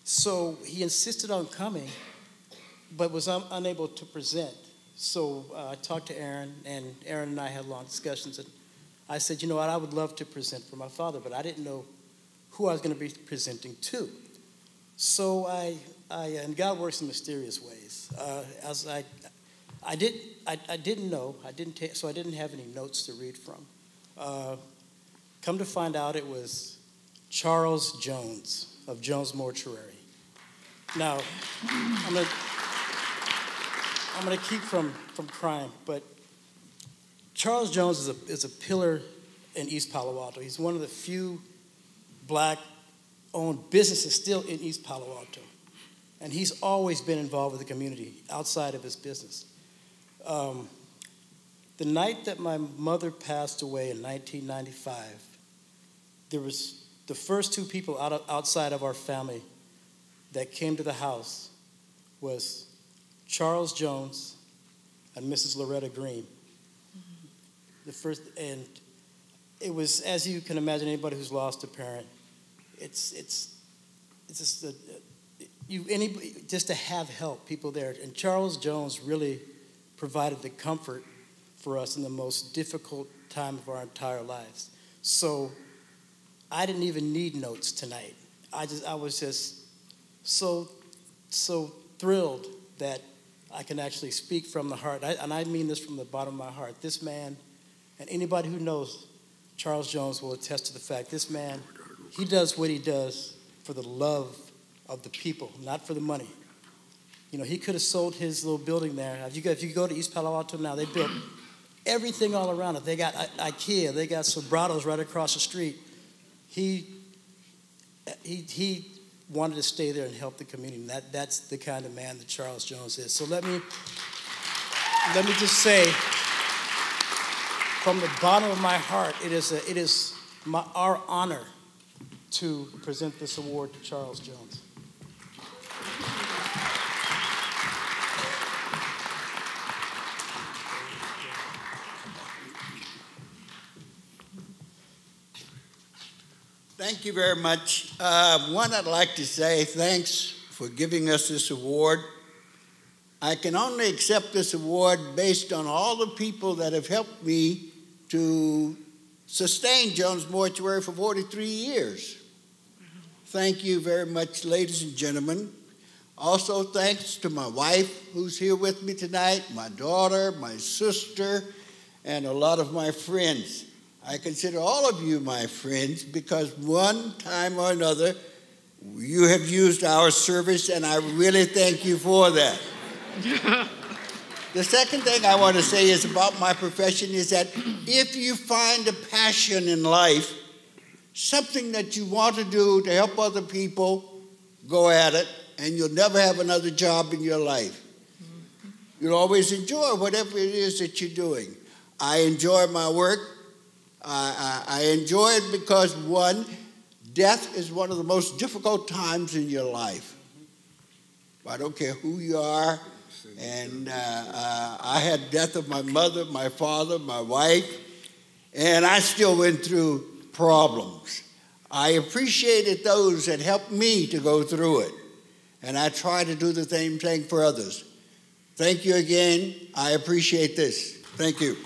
So he insisted on coming, but was unable to present. So I talked to Aaron, and Aaron and I had long discussions, and I said, you know what, I would love to present for my father, but I didn't know who I was going to be presenting to. So and God works in mysterious ways. I didn't know. So I didn't have any notes to read from. Come to find out, it was Charles Jones of Jones Mortuary. Now, I'm gonna keep from crying, but Charles Jones is a pillar in East Palo Alto. He's one of the few Black-owned businesses still in East Palo Alto, and he's always been involved with the community outside of his business. The night that my mother passed away in 1995, there was the first 2 people outside of our family that came to the house was Charles Jones and Mrs. Loretta Green. The first, and it was, as you can imagine, anybody who's lost a parent, it's just just to have help, people there. And Charles Jones really provided the comfort for us in the most difficult time of our entire lives. So I didn't even need notes tonight. I was just so thrilled that I can actually speak from the heart. And I mean this from the bottom of my heart. This man, and anybody who knows Charles Jones will attest to the fact, this man, he does what he does for the love of the people, not for the money. You know, he could have sold his little building there. If you go to East Palo Alto now, they built everything all around it. They got IKEA, they got Sobrados right across the street. He wanted to stay there and help the community. And that's the kind of man that Charles Jones is. So let me just say, from the bottom of my heart, it is our honor to present this award to Charles Jones. Thank you very much. One, I'd like to say thanks for giving us this award. I can only accept this award based on all the people that have helped me to sustain Jones Mortuary for 43 years. Thank you very much, ladies and gentlemen. Also, thanks to my wife who's here with me tonight, my daughter, my sister, and a lot of my friends. I consider all of you my friends because one time or another, you have used our service, and I really thank you for that. The second thing I want to say is about my profession is that if you find a passion in life, something that you want to do to help other people, go at it, and you'll never have another job in your life. You'll always enjoy whatever it is that you're doing. I enjoy my work. I enjoy it because, one, death is one of the most difficult times in your life. I don't care who you are. And I had death of my mother, my father, my wife, and I still went through problems. I appreciated those that helped me to go through it, and I try to do the same thing for others. Thank you again. I appreciate this. Thank you.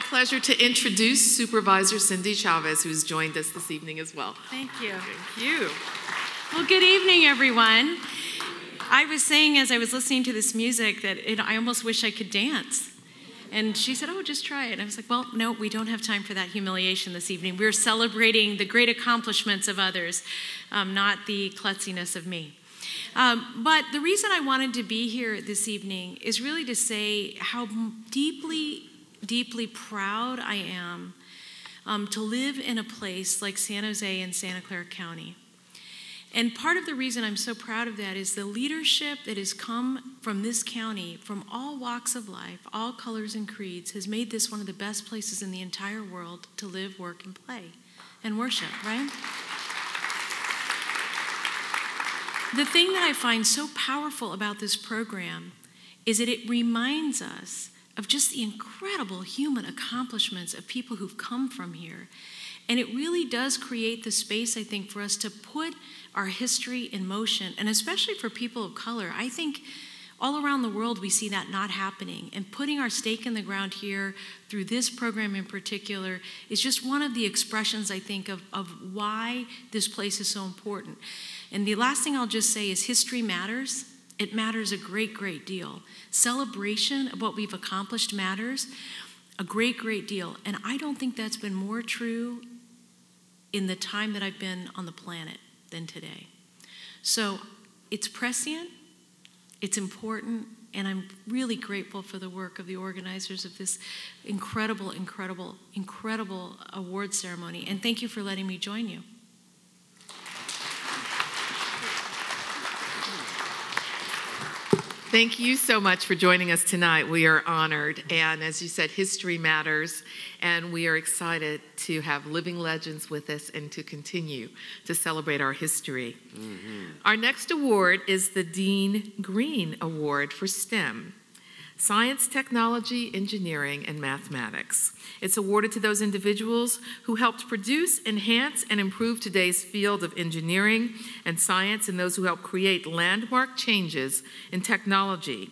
Pleasure to introduce Supervisor Cindy Chavez, who's joined us this evening as well. Thank you. Thank you. Well, good evening, everyone. I was saying as I was listening to this music that I almost wish I could dance. And she said, oh, just try it. And I was like, well, no, we don't have time for that humiliation this evening. We're celebrating the great accomplishments of others, not the klutziness of me. But the reason I wanted to be here this evening is really to say how deeply proud I am to live in a place like San Jose and Santa Clara County. And part of the reason I'm so proud of that is the leadership that has come from this county, from all walks of life, all colors and creeds, has made this one of the best places in the entire world to live, work, and play, and worship, right? The thing that I find so powerful about this program is that it reminds us of just the incredible human accomplishments of people who've come from here. And it really does create the space, I think, for us to put our history in motion, and especially for people of color. I think all around the world we see that not happening, and putting our stake in the ground here through this program in particular is just one of the expressions, I think, of why this place is so important. And the last thing I'll just say is history matters. It matters a great, great deal. Celebration of what we've accomplished matters a great, great deal. And I don't think that's been more true in the time that I've been on the planet than today. So it's prescient, it's important, and I'm really grateful for the work of the organizers of this incredible, incredible, incredible award ceremony. And thank you for letting me join you. Thank you so much for joining us tonight. We are honored, and as you said, history matters, and we are excited to have living legends with us and to continue to celebrate our history. Our next award is the Dean Green Award for STEM, Science, Technology, Engineering, and Mathematics. It's awarded to those individuals who helped produce, enhance, and improve today's field of engineering and science, and those who helped create landmark changes in technology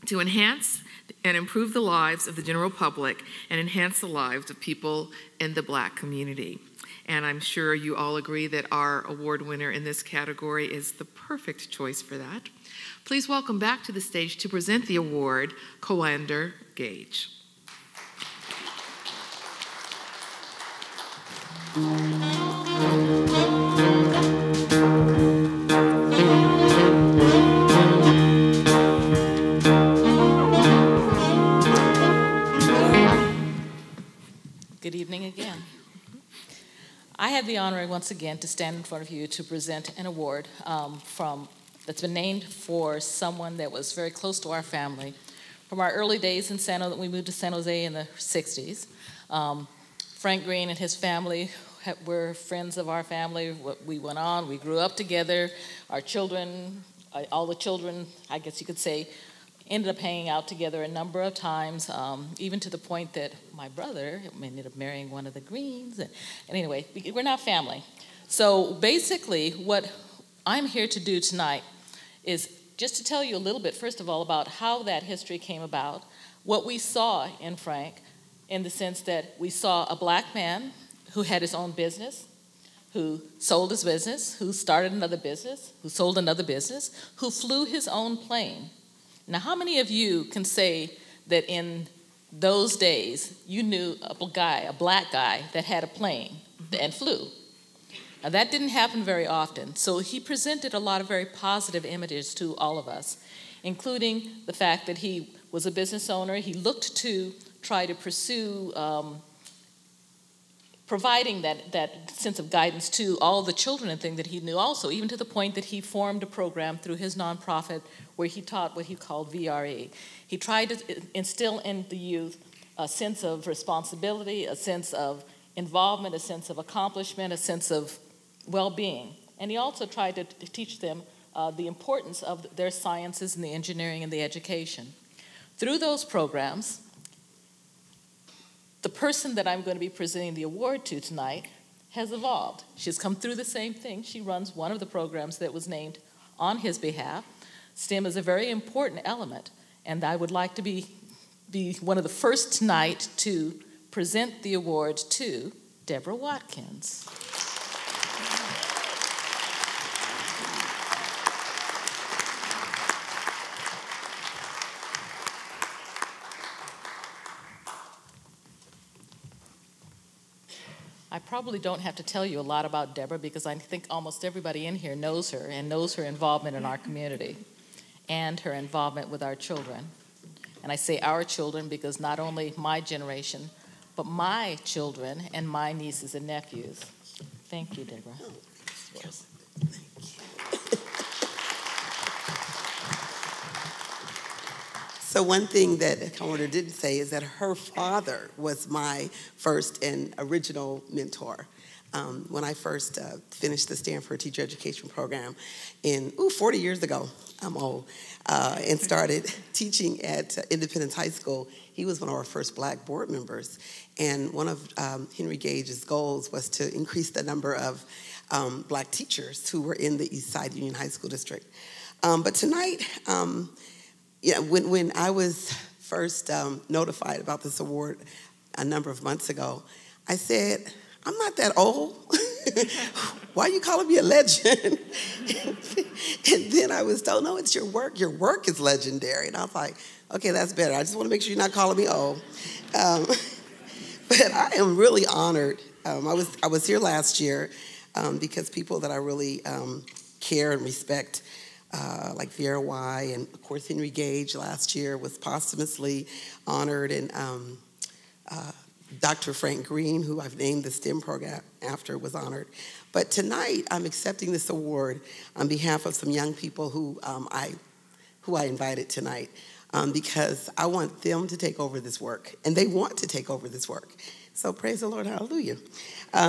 to enhance and improve the lives of the general public and enhance the lives of people in the Black community. And I'm sure you all agree that our award winner in this category is the perfect choice for that. Please welcome back to the stage to present the award, Coander Gage. I have the honor once again to stand in front of you to present an award that's been named for someone that was very close to our family. From our early days in San Jose, we moved to San Jose in the 60s. Frank Green and his family were friends of our family. We went on, we grew up together. Our children, all the children, I guess you could say, ended up hanging out together a number of times, even to the point that my brother ended up marrying one of the Greens. And anyway, we're now family. So basically, what I'm here to do tonight is just to tell you a little bit, first of all, about how that history came about, what we saw in Frank, in the sense that we saw a black man who had his own business, who sold his business, who started another business, who sold another business, who flew his own plane. Now, how many of you can say that in those days you knew a black guy that had a plane and flew? Now, that didn't happen very often. So he presented a lot of very positive images to all of us, including the fact that he was a business owner. He looked to try to pursue providing that sense of guidance to all the children and things that he knew also, even to the point that he formed a program through his nonprofit where he taught what he called VRE. He tried to instill in the youth a sense of responsibility, a sense of involvement, a sense of accomplishment, a sense of well-being. And he also tried to teach them the importance of their sciences and the engineering and the education. Through those programs, the person that I'm going to be presenting the award to tonight has evolved. She's come through the same thing. She runs one of the programs that was named on his behalf. STEM is a very important element, and I would like to be one of the first tonight to present the award to Deborah Watkins. I probably don't have to tell you a lot about Deborah because I think almost everybody in here knows her and knows her involvement in our community and her involvement with our children. And I say our children because not only my generation, but my children and my nieces and nephews. Thank you, Deborah. Yes. So one thing that Coworker didn't say is that her father was my first and original mentor. When I first finished the Stanford Teacher Education Program 40 years ago, I'm old, and started teaching at Independence High School, he was one of our first black board members. And one of Henry Gage's goals was to increase the number of black teachers who were in the East Side Union High School District. But tonight, when I was first notified about this award a number of months ago, I said, I'm not that old. Why are you calling me a legend? And then I was told, no, it's your work. Your work is legendary. And I was like, okay, that's better. I just want to make sure you're not calling me old. But I am really honored. I was here last year because people that I really care and respect, like Vera Y, and of course Henry Gage last year was posthumously honored, and Dr. Frank Green, who I've named the STEM program after, was honored. But tonight I'm accepting this award on behalf of some young people who I invited tonight because I want them to take over this work, and they want to take over this work. So praise the Lord, hallelujah.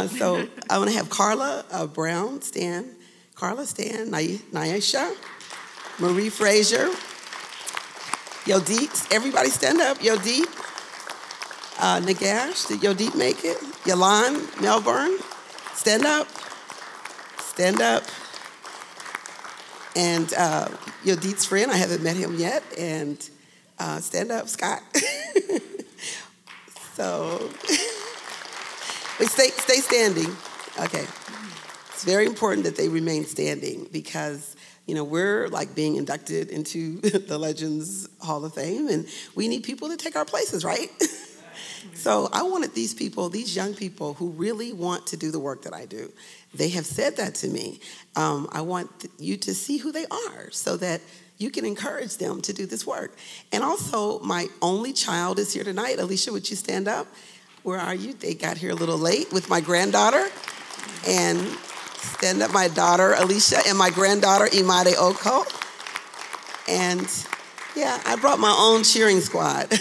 So I want to have Carla Brown stand. Carla stand, Nyesha, Marie Frazier, Yodit, everybody stand up, Yodit, Nagash, did Yodit make it? Yalan, Melbourne, stand up, and Yodit's friend, I haven't met him yet, and stand up, Scott. So, wait, stay standing, okay. It's very important that they remain standing because, we're like being inducted into the Legends Hall of Fame, and we need people to take our places, right? So I wanted these people, these young people who really want to do the work that I do. They have said that to me. I want you to see who they are so that you can encourage them to do this work. And also, my only child is here tonight. Alicia, would you stand up? Where are you? They got here a little late with my granddaughter. And stand up my daughter, Alicia, and my granddaughter, Imade Oko. And yeah, I brought my own cheering squad.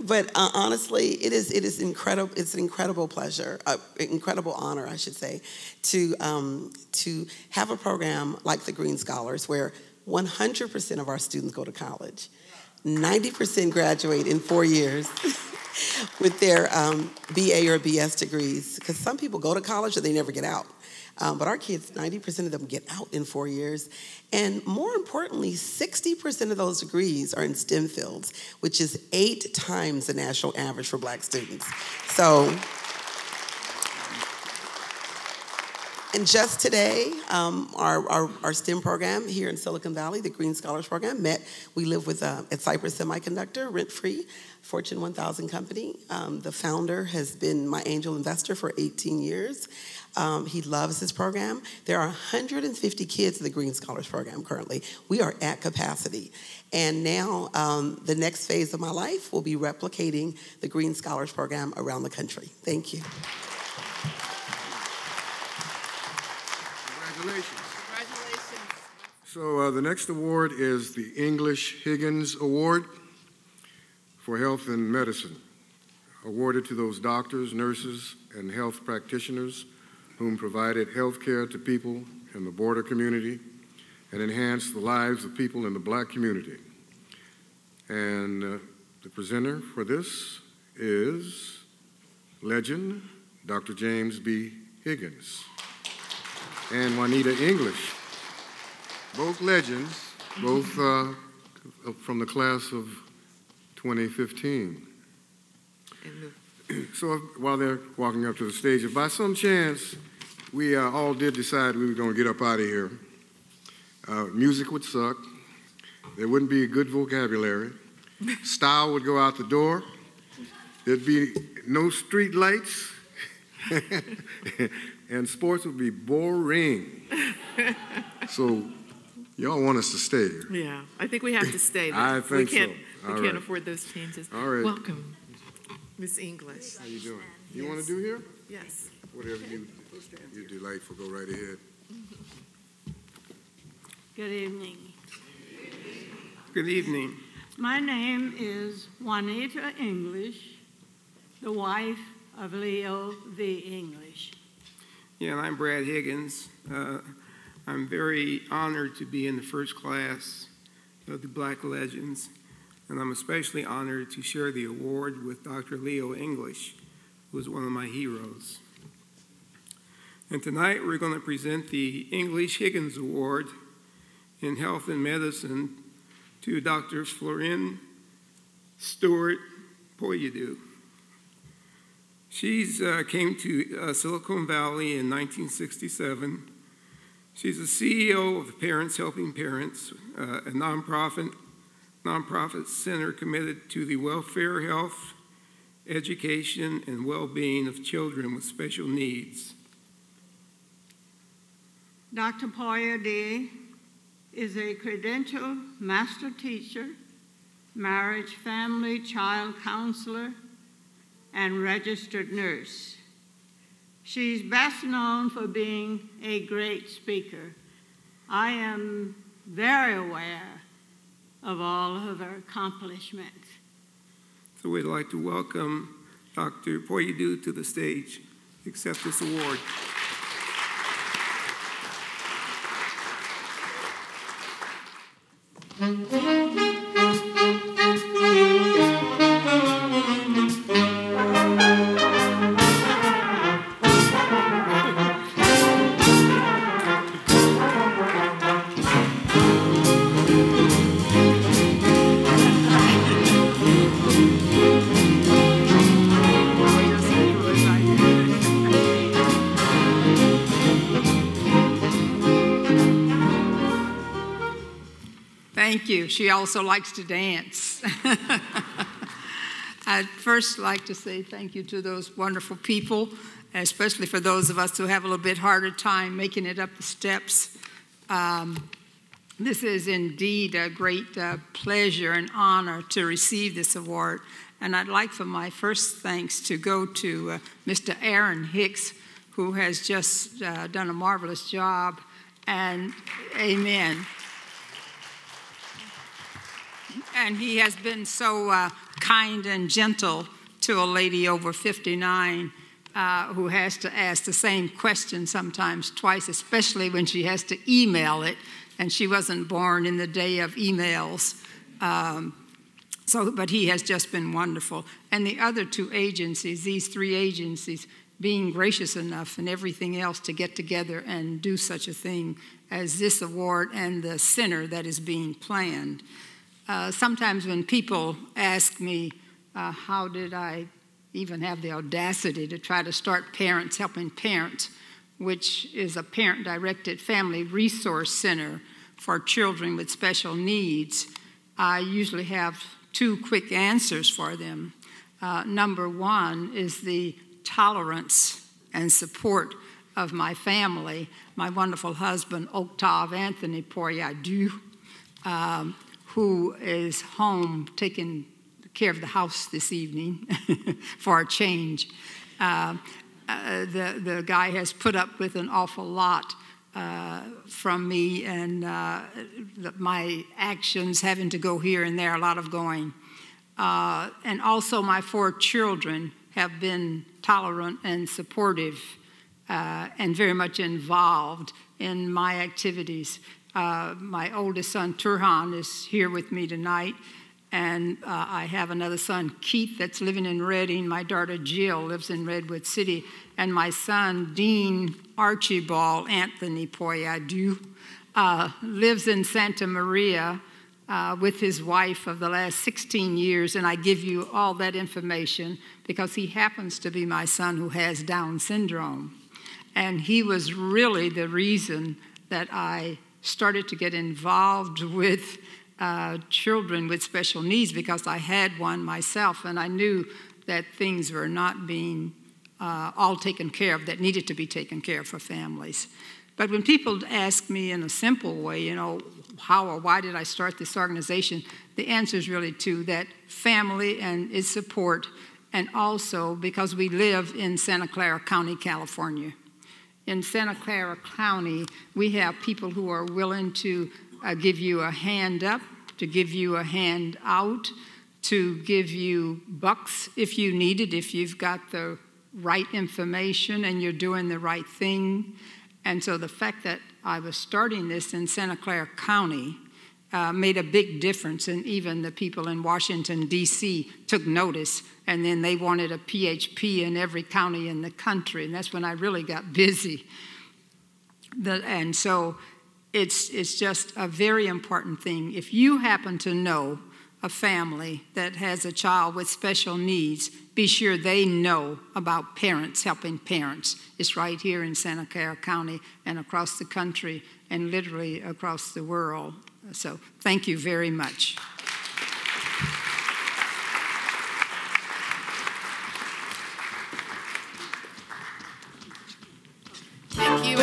But honestly, it is incredible. It's an incredible pleasure, incredible honor, I should say, to have a program like the Green Scholars, where 100% of our students go to college, 90% graduate in 4 years with their BA or BS degrees. Because some people go to college and they never get out. But our kids, 90% of them get out in 4 years. And more importantly, 60% of those degrees are in STEM fields, which is 8 times the national average for Black students. So, and just today, our STEM program here in Silicon Valley, the Green Scholars Program, met. We live with at Cypress Semiconductor, rent-free, Fortune 1000 company. The founder has been my angel investor for 18 years. He loves this program. There are 150 kids in the Green Scholars Program currently. We are at capacity. And now the next phase of my life will be replicating the Green Scholars Program around the country. Thank you. Congratulations. Congratulations. So the next award is the English Higgins Award for Health and Medicine, awarded to those doctors, nurses, and health practitioners whom provided health care to people in the border community and enhanced the lives of people in the Black community. And the presenter for this is legend Dr. James B. Higgins and Juanita English, both legends, both from the class of 2015. So while they're walking up to the stage, if by some chance we all did decide we were going to get up out of here, music would suck, there wouldn't be a good vocabulary, style would go out the door, there'd be no street lights, and sports would be boring. So y'all want us to stay here. Yeah, I think we have to stay there. I think so. We can't afford those changes. All right. Welcome, Miss English. How you doing? You want to do here? Yes. Whatever you're delightful, go right ahead. Good evening. Good evening. My name is Juanita English, the wife of Leo V. English. Yeah, and I'm Brad Higgins. I'm very honored to be in the first class of the Black Legends, and I'm especially honored to share the award with Dr. Leo English, who is one of my heroes. And tonight we're going to present the English Higgins Award in Health and Medicine to Dr. Florine Stewart Poyadu. She's came to Silicon Valley in 1967. She's the CEO of the Parents Helping Parents, a nonprofit center committed to the welfare, health, education, and well-being of children with special needs. Dr. Poyadu is a credentialed master teacher, marriage, family, child counselor, and registered nurse. She's best known for being a great speaker. I am very aware of all of her accomplishments. So we'd like to welcome Dr. Poyadu to the stage to accept this award. Thank you. She also likes to dance. I'd first like to say thank you to those wonderful people, especially for those of us who have a little bit harder time making it up the steps. This is indeed a great pleasure and honor to receive this award. And I'd like for my first thanks to go to Mr. Aaron Hicks, who has just done a marvelous job, and amen. And he has been so kind and gentle to a lady over 59 who has to ask the same question sometimes twice, especially when she has to email it, and she wasn't born in the day of emails. But he has just been wonderful. And the other two agencies, these three agencies, being gracious enough and everything else to get together and do such a thing as this award and the center that is being planned. Sometimes when people ask me, how did I even have the audacity to try to start Parents Helping Parents, which is a parent-directed family resource center for children with special needs, I usually have two quick answers for them. Number one is the tolerance and support of my family, my wonderful husband, Octave Anthony Poirier, who is home taking care of the house this evening for a change. The guy has put up with an awful lot from me and my actions having to go here and there, a lot of going. And also my 4 children have been tolerant and supportive and very much involved in my activities. My oldest son, Turhan, is here with me tonight, and I have another son, Keith, that's living in Reading. My daughter, Jill, lives in Redwood City, and my son, Dean Archibald Anthony Poirier, lives in Santa Maria with his wife of the last 16 years, and I give you all that information because he happens to be my son who has Down syndrome. And he was really the reason that I started to get involved with children with special needs, because I had one myself, and I knew that things were not being all taken care of that needed to be taken care of for families. But when people ask me in a simple way, you know, how or why did I start this organization, the answer is really to that family and its support, and also because we live in Santa Clara County, California. In Santa Clara County, we have people who are willing to give you a hand up, to give you a hand out, to give you bucks if you need it, if you've got the right information and you're doing the right thing. And so the fact that I was starting this in Santa Clara County made a big difference, and even the people in Washington, D.C. took notice, and then they wanted a PHP in every county in the country, and that's when I really got busy. And so it's just a very important thing. If you happen to know a family that has a child with special needs, be sure they know about Parents Helping Parents. It's right here in Santa Clara County and across the country and literally across the world. So thank you very much. Thank you.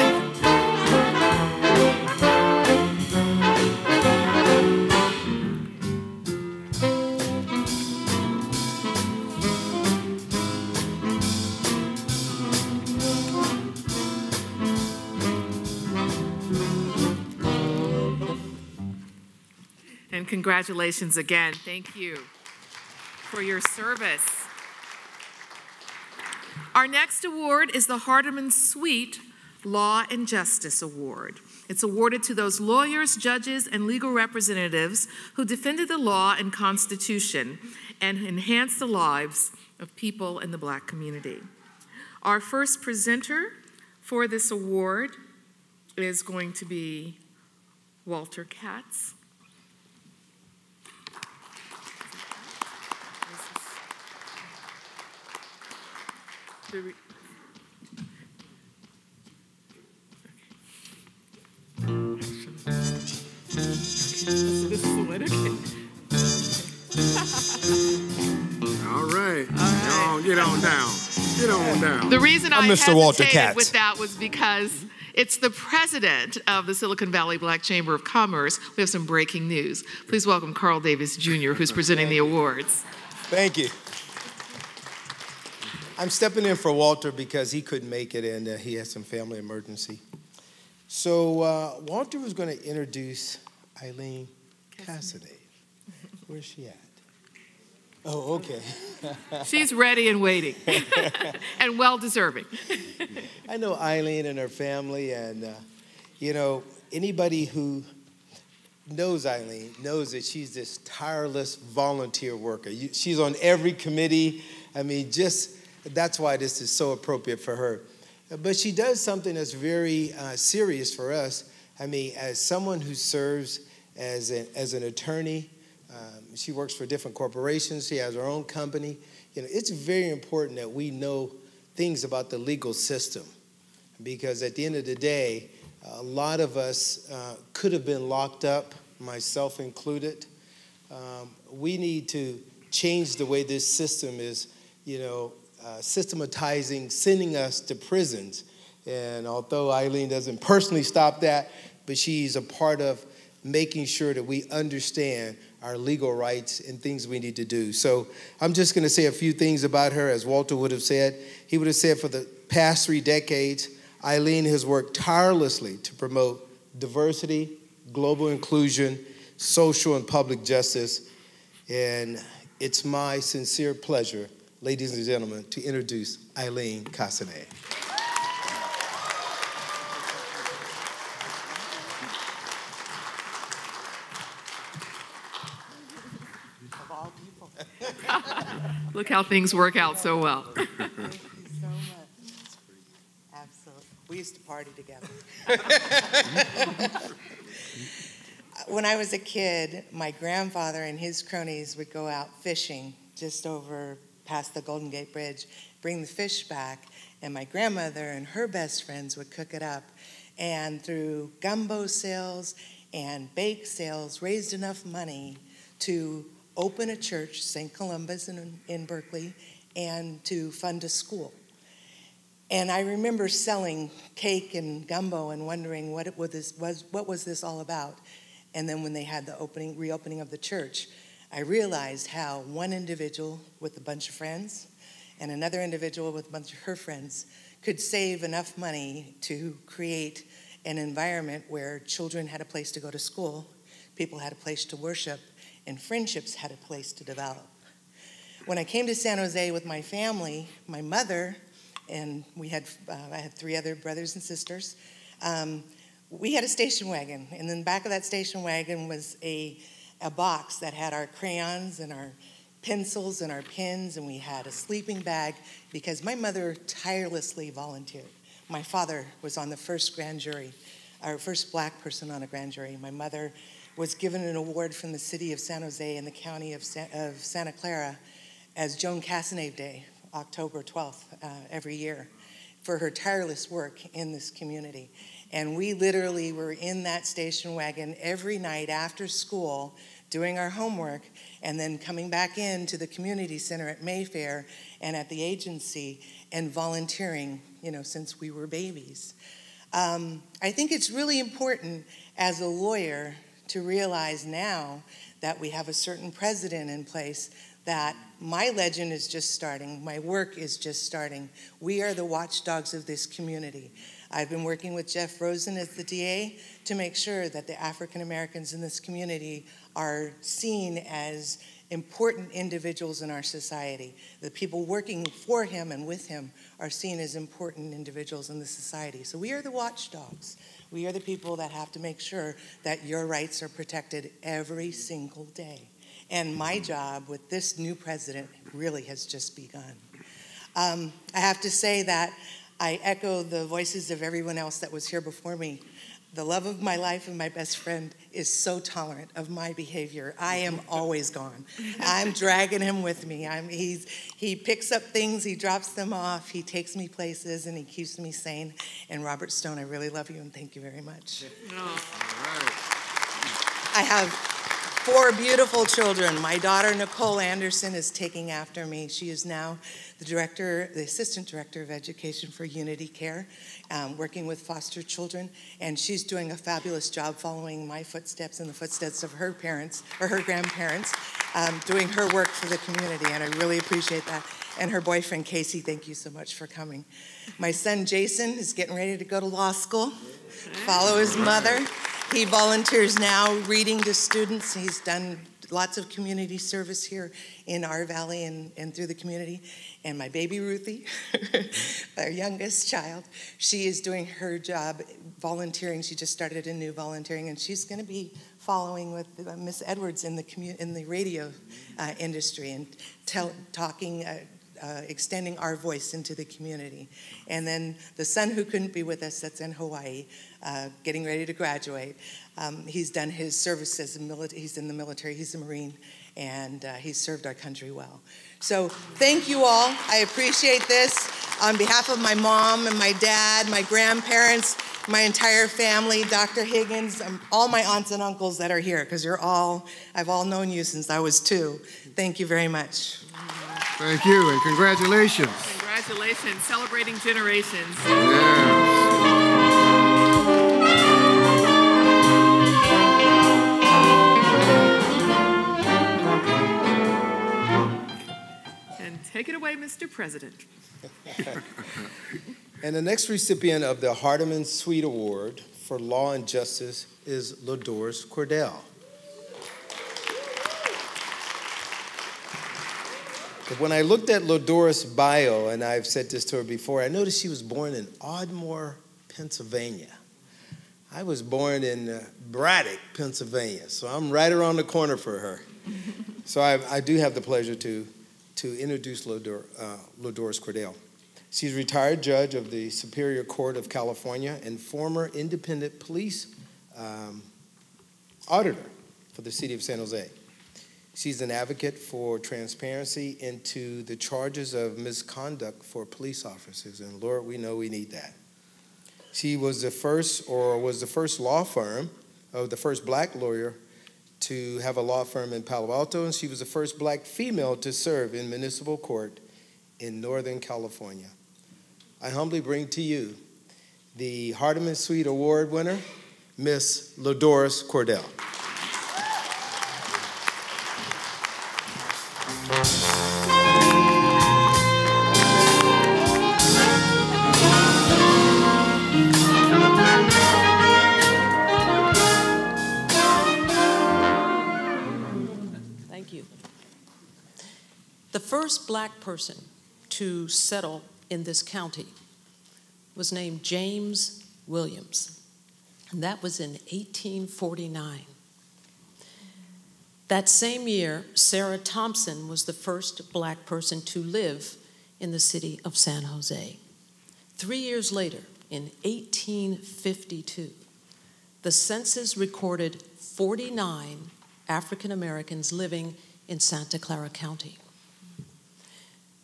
And congratulations again. Thank you for your service. Our next award is the Hardeman Sweet Law and Justice Award. It's awarded to those lawyers, judges, and legal representatives who defended the law and Constitution and enhanced the lives of people in the Black community. Our first presenter for this award is going to be Walter Katz. This is the winner. All right. Get on down. Get on down. The reason I Mr. Walter hesitated Katz. with that was because it's the president of the Silicon Valley Black Chamber of Commerce. We have some breaking news. Please welcome Carl Davis Jr., who's presenting the awards. Thank you. I'm stepping in for Walter because he couldn't make it and he had some family emergency. So Walter was going to introduce Eileen Cassidy. Where's she at? Oh, okay. She's ready and waiting, and well-deserving. I know Eileen and her family, and, you know, anybody who knows Eileen knows that she's this tireless volunteer worker. She's on every committee. I mean, that's why this is so appropriate for her. But she does something that's very serious for us. I mean, as someone who serves as an attorney, she works for different corporations. She has her own company. You know, it's very important that we know things about the legal system, because at the end of the day, a lot of us could have been locked up, myself included. We need to change the way this system is, you know, systematizing, sending us to prisons. And although Eileen doesn't personally stop that, but she's a part of making sure that we understand our legal rights and things we need to do. So I'm just going to say a few things about her. As Walter would have said, he would have said for the past 3 decades, Eileen has worked tirelessly to promote diversity, global inclusion, social and public justice. And it's my sincere pleasure, ladies and gentlemen, to introduce Eileen Cassidy. Look how things work out so well. Thank you so much. Absolutely. We used to party together. When I was a kid, my grandfather and his cronies would go out fishing just over past the Golden Gate Bridge, bring the fish back, and my grandmother and her best friends would cook it up. And through gumbo sales and bake sales, raised enough money to open a church, St. Columba's in Berkeley, and to fund a school. And I remember selling cake and gumbo and wondering what was this all about. And then when they had the reopening of the church, I realized how one individual with a bunch of friends and another individual with a bunch of her friends could save enough money to create an environment where children had a place to go to school, people had a place to worship, and friendships had a place to develop. When I came to San Jose with my family, my mother, and I had 3 other brothers and sisters, we had a station wagon, and in the back of that station wagon was a box that had our crayons and our pencils and our pens, and we had a sleeping bag because my mother tirelessly volunteered. My father was on the first grand jury, our first black person on a grand jury. My mother was given an award from the city of San Jose and the county of Santa Clara as Joan Casanave Day, October 12th, every year, for her tireless work in this community. And we literally were in that station wagon every night after school doing our homework and then coming back into the community center at Mayfair and at the agency and volunteering, you know, since we were babies. I think it's really important as a lawyer to realize now that we have a certain president in place that my legend is just starting, my work is just starting. We are the watchdogs of this community. I've been working with Jeff Rosen as the DA to make sure that the African Americans in this community are seen as important individuals in our society. The people working for him and with him are seen as important individuals in the society. So we are the watchdogs. We are the people that have to make sure that your rights are protected every single day. And my job with this new president really has just begun. I have to say that I echo the voices of everyone else that was here before me. The love of my life and my best friend is so tolerant of my behavior. I am always gone. I'm dragging him with me. He picks up things, he drops them off, he takes me places, and he keeps me sane. And Robert Stone, I really love you and thank you very much. I have 4 beautiful children. My daughter, Nicole Anderson, is taking after me. She is now the assistant director of education for Unity Care, working with foster children, and she's doing a fabulous job following my footsteps and the footsteps of her parents, or her grandparents, doing her work for the community, and I really appreciate that. and her boyfriend, Casey. Thank you so much for coming. My son, Jason, is getting ready to go to law school, follow his mother. He volunteers now reading to students. He's done lots of community service here in our valley and through the community. And my baby Ruthie, our youngest child, she is doing her job volunteering. She just started a new volunteering, and she's going to be following with Miss Edwards in the radio industry and talking, extending our voice into the community. And then the son who couldn't be with us, that's in Hawaii, getting ready to graduate. He's done his service as a military. He's in the military. He's a Marine, and he's served our country well. So thank you all. I appreciate this. On behalf of my mom and my dad, my grandparents, my entire family, Dr. Higgins, all my aunts and uncles that are here, because I've all known you since I was 2. Thank you very much. Thank you, and congratulations. Congratulations, celebrating generations. Yes. Take it away, Mr. President. And the next recipient of the Hardeman Sweet Award for Law and Justice is LaDoris Cordell. But when I looked at LaDoris' bio, and I've said this to her before, I noticed she was born in Ardmore, Pennsylvania. I was born in Braddock, Pennsylvania, so I'm right around the corner for her. So I do have the pleasure to introduce LaDoris Cordell. She's a retired judge of the Superior Court of California and former independent police auditor for the city of San Jose. She's an advocate for transparency into the charges of misconduct for police officers, and Lord, we know we need that. She was the first law firm, the first black lawyer to have a law firm in Palo Alto, and she was the first black female to serve in municipal court in Northern California. I humbly bring to you the Hardeman Sweet Award winner, Miss LaDoris Cordell. The first black person to settle in this county was named James Williams, and that was in 1849. That same year, Sarah Thompson was the first black person to live in the city of San Jose. 3 years later, in 1852, the census recorded 49 African Americans living in Santa Clara County.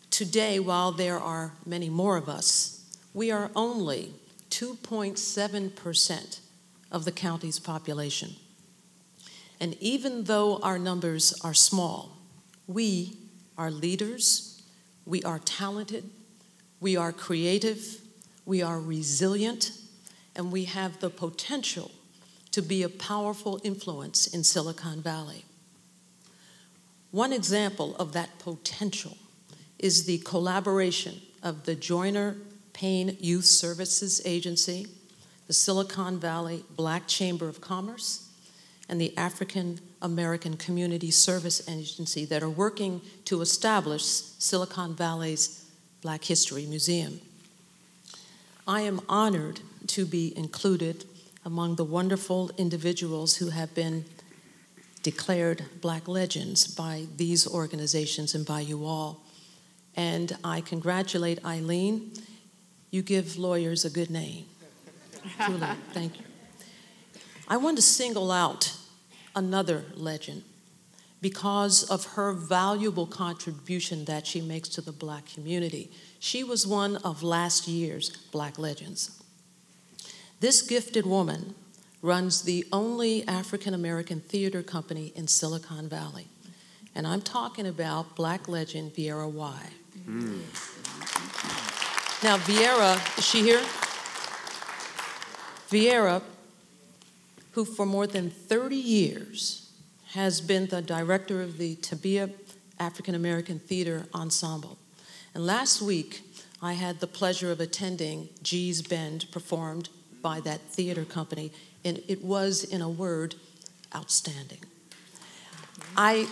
Today, while there are many more of us, we are only 2.7% of the county's population. And even though our numbers are small, we are leaders, we are talented, we are creative, we are resilient, and we have the potential to be a powerful influence in Silicon Valley. One example of that potential is the collaboration of the Joyner Payne Youth Services Agency, the Silicon Valley Black Chamber of Commerce, and the African American Community Service Agency that are working to establish Silicon Valley's Black History Museum. I am honored to be included among the wonderful individuals who have been declared Black legends by these organizations and by you all. And I congratulate Eileen. You give lawyers a good name. Truly, thank you. I want to single out another legend because of her valuable contribution that she makes to the Black community. She was one of last year's Black legends. This gifted woman runs the only African American theater company in Silicon Valley. And I'm talking about Black legend Viera Y. Now, Viera, is she here? Viera, who for more than 30 years has been the director of the Tabia African American Theater Ensemble. And last week, I had the pleasure of attending G's Bend performed by that theater company, and it was, in a word, outstanding. I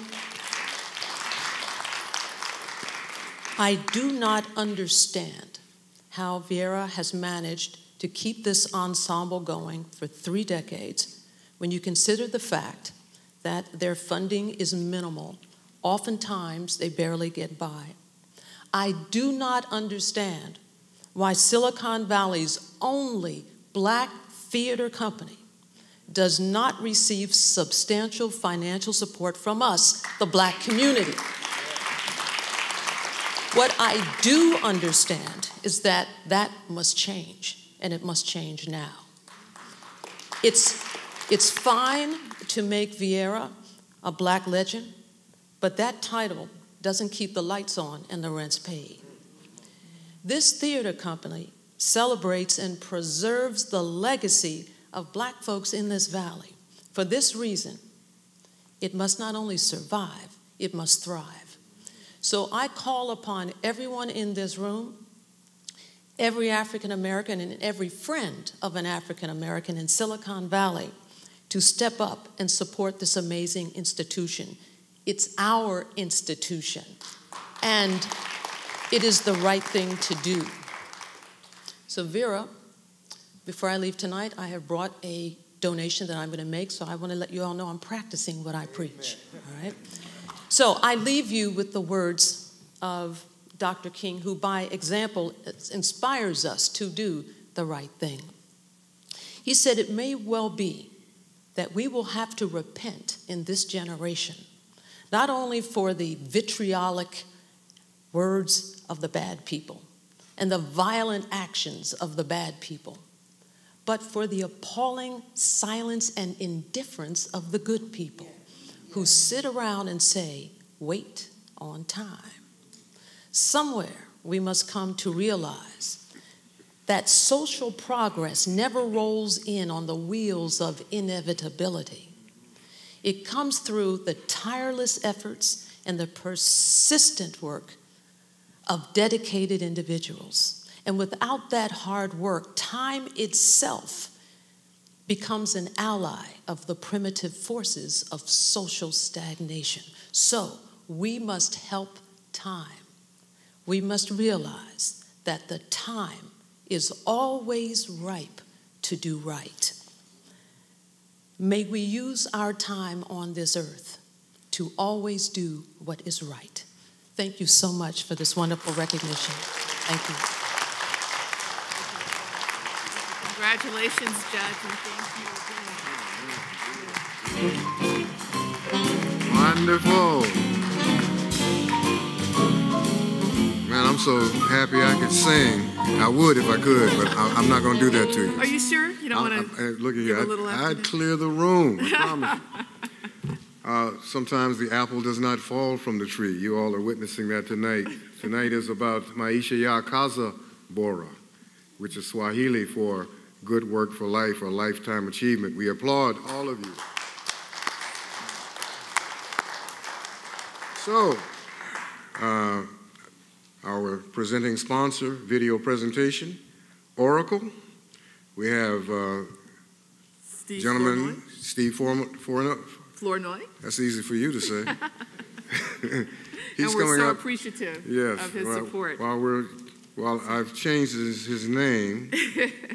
do not understand how Vieira has managed to keep this ensemble going for 3 decades when you consider the fact that their funding is minimal. Oftentimes, they barely get by. I do not understand why Silicon Valley's only Black theater company does not receive substantial financial support from us, the Black community. What I do understand is that that must change, and it must change now. It's fine to make Vieira a Black legend, but that title doesn't keep the lights on and the rents paid. This theater company celebrates and preserves the legacy of Black folks in this valley. For this reason, it must not only survive, it must thrive. So I call upon everyone in this room, every African American and every friend of an African American in Silicon Valley to step up and support this amazing institution. It's our institution, and it is the right thing to do. So Vera, before I leave tonight, I have brought a donation that I'm going to make, so I want to let you all know I'm practicing what I preach, all right? So I leave you with the words of Dr. King, who by example inspires us to do the right thing. He said, it may well be that we will have to repent in this generation, not only for the vitriolic words of the bad people and the violent actions of the bad people, but for the appalling silence and indifference of the good people who sit around and say, wait on time. Somewhere we must come to realize that social progress never rolls in on the wheels of inevitability. It comes through the tireless efforts and the persistent work of dedicated individuals. And without that hard work, time itself becomes an ally of the primitive forces of social stagnation. So we must help time. We must realize that the time is always ripe to do right. May we use our time on this earth to always do what is right. Thank you so much for this wonderful recognition. Thank you. Congratulations, Judge, and thank you. Wonderful. Man, I'm so happy I could sing. I would if I could, but I'm not going to do that to you. Are you sure? You don't want to look at here. I'd clear the room, I promise you. Sometimes the apple does not fall from the tree. You all are witnessing that tonight. Tonight is about Maisha ya Kaza Bora, which is Swahili for good work for life or lifetime achievement. We applaud all of you. So, our presenting sponsor, video presentation, Oracle. We have gentleman Steve Flournoy. That's easy for you to say. He's and we're so appreciative of his support. While I've changed his name,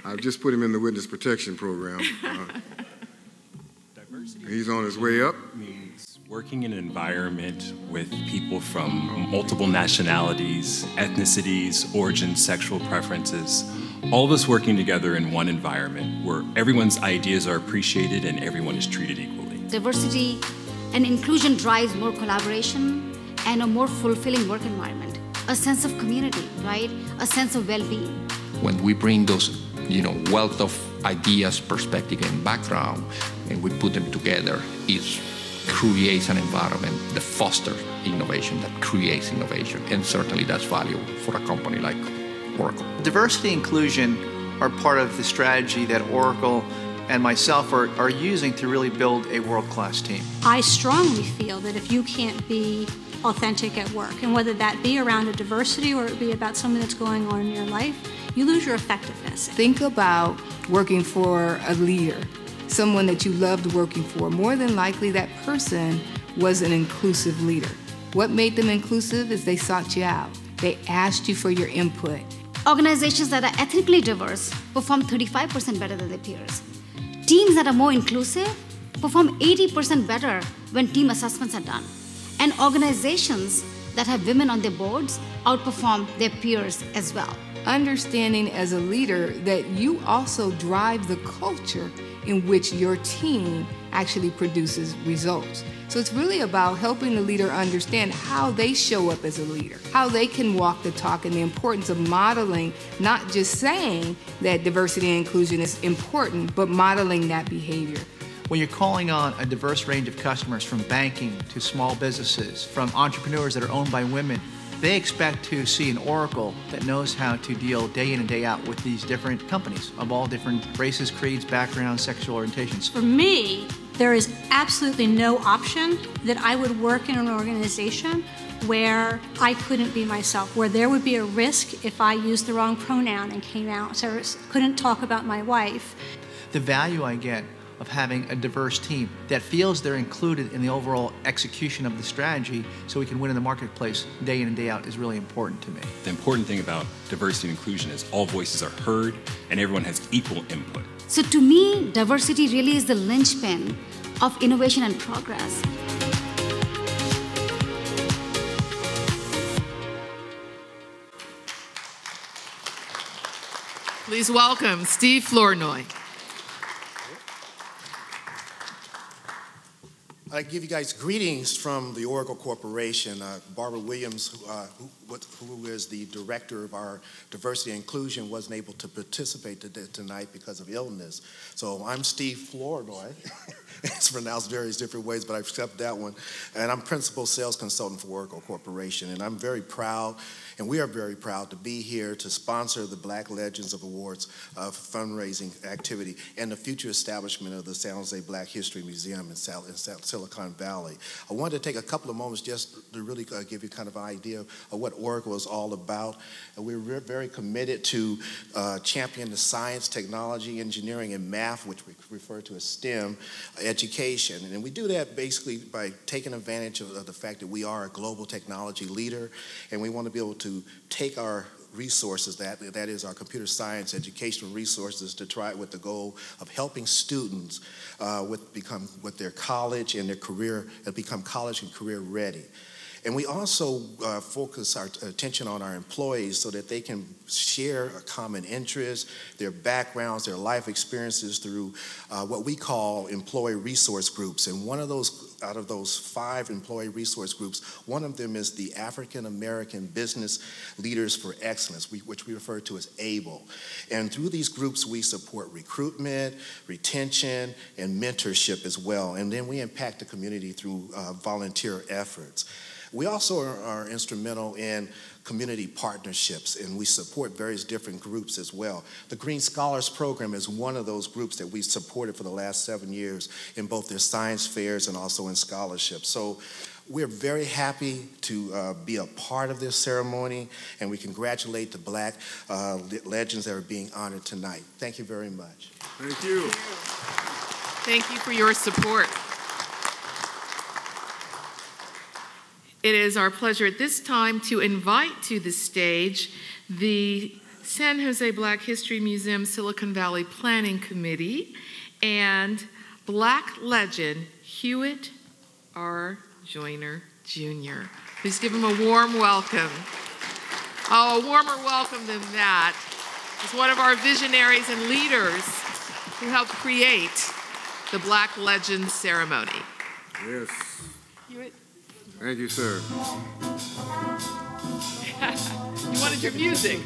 I've just put him in the witness protection program. He's on his way up. Means working in an environment with people from multiple nationalities, ethnicities, origins, sexual preferences, all of us working together in one environment where everyone's ideas are appreciated and everyone is treated equally. Diversity and inclusion drives more collaboration and a more fulfilling work environment, a sense of community, right? A sense of well-being. When we bring those, wealth of ideas, perspective, and background, and we put them together, it creates an environment that fosters innovation, that creates innovation, and certainly that's valuable for a company like Oracle. Diversity and inclusion are part of the strategy that Oracle and myself are using to really build a world-class team. I strongly feel that if you can't be authentic at work, and whether that be around a diversity or it be about something that's going on in your life, you lose your effectiveness. Think about working for a leader, someone that you loved working for. More than likely that person was an inclusive leader. What made them inclusive is they sought you out. They asked you for your input. Organizations that are ethnically diverse perform 35% better than their peers. Teams that are more inclusive perform 80% better when team assessments are done. And organizations that have women on their boards outperform their peers as well. Understanding as a leader that you also drive the culture in which your team actually produces results. So it's really about helping the leader understand how they show up as a leader, how they can walk the talk, and the importance of modeling, not just saying that diversity and inclusion is important, but modeling that behavior. When you're calling on a diverse range of customers, from banking to small businesses, from entrepreneurs that are owned by women, they expect to see an Oracle that knows how to deal day in and day out with these different companies of all different races, creeds, backgrounds, sexual orientations. For me, there is absolutely no option that I would work in an organization where I couldn't be myself, where there would be a risk if I used the wrong pronoun and came out, so I couldn't talk about my wife. The value I get of having a diverse team that feels they're included in the overall execution of the strategy so we can win in the marketplace day in and day out is really important to me. The important thing about diversity and inclusion is all voices are heard and everyone has equal input. So to me, diversity really is the linchpin of innovation and progress. Please welcome Steve Flournoy. I'd like to give you guys greetings from the Oracle Corporation. Barbara Williams, who is the director of our diversity and inclusion, wasn't able to participate tonight because of illness. So I'm Steve Flournoy. It's pronounced various different ways, but I accept that one. And I'm principal sales consultant for Oracle Corporation. And I'm very proud, and we are very proud to be here to sponsor the Black Legends of Awards fundraising activity and the future establishment of the San Jose Black History Museum in Silicon Valley. I wanted to take a couple of moments just to really give you kind of an idea of what Oracle is all about. And we're very committed to champion the science, technology, engineering, and math, which we refer to as STEM, education. And we do that basically by taking advantage of the fact that we are a global technology leader, and we want to be able to take our resources, that is our computer science educational resources, to try it with the goal of helping students with their college and their career, become college and career ready. And we also focus our attention on our employees so that they can share a common interest, their backgrounds, their life experiences through what we call employee resource groups. And one of those, out of those 5 employee resource groups, one of them is the African American Business Leaders for Excellence, which we refer to as ABLE. And through these groups, we support recruitment, retention, and mentorship as well. And then we impact the community through volunteer efforts. We also are instrumental in community partnerships, and we support various different groups as well. The Green Scholars Program is one of those groups that we've supported for the last 7 years in both their science fairs and also in scholarships. So we're very happy to be a part of this ceremony, and we congratulate the Black legends that are being honored tonight. Thank you very much. Thank you. Thank you for your support. It is our pleasure at this time to invite to the stage the San Jose Black History Museum Silicon Valley Planning Committee and Black legend Hewitt R. Joyner, Jr. Please give him a warm welcome. Oh, a warmer welcome than that. He's one of our visionaries and leaders who helped create the Black Legends ceremony. Yes. Hewitt. Thank you, sir. You wanted your music.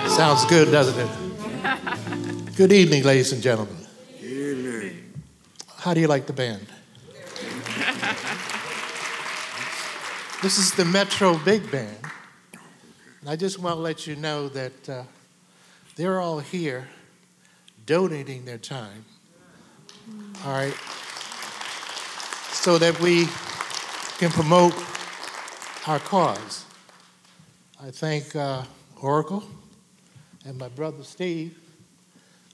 Sounds good, doesn't it? Good evening, ladies and gentlemen. Evening. How do you like the band? This is the Metro Big Band I just want to let you know that they're all here donating their time, all right, so that we can promote our cause. I thank Oracle and my brother Steve,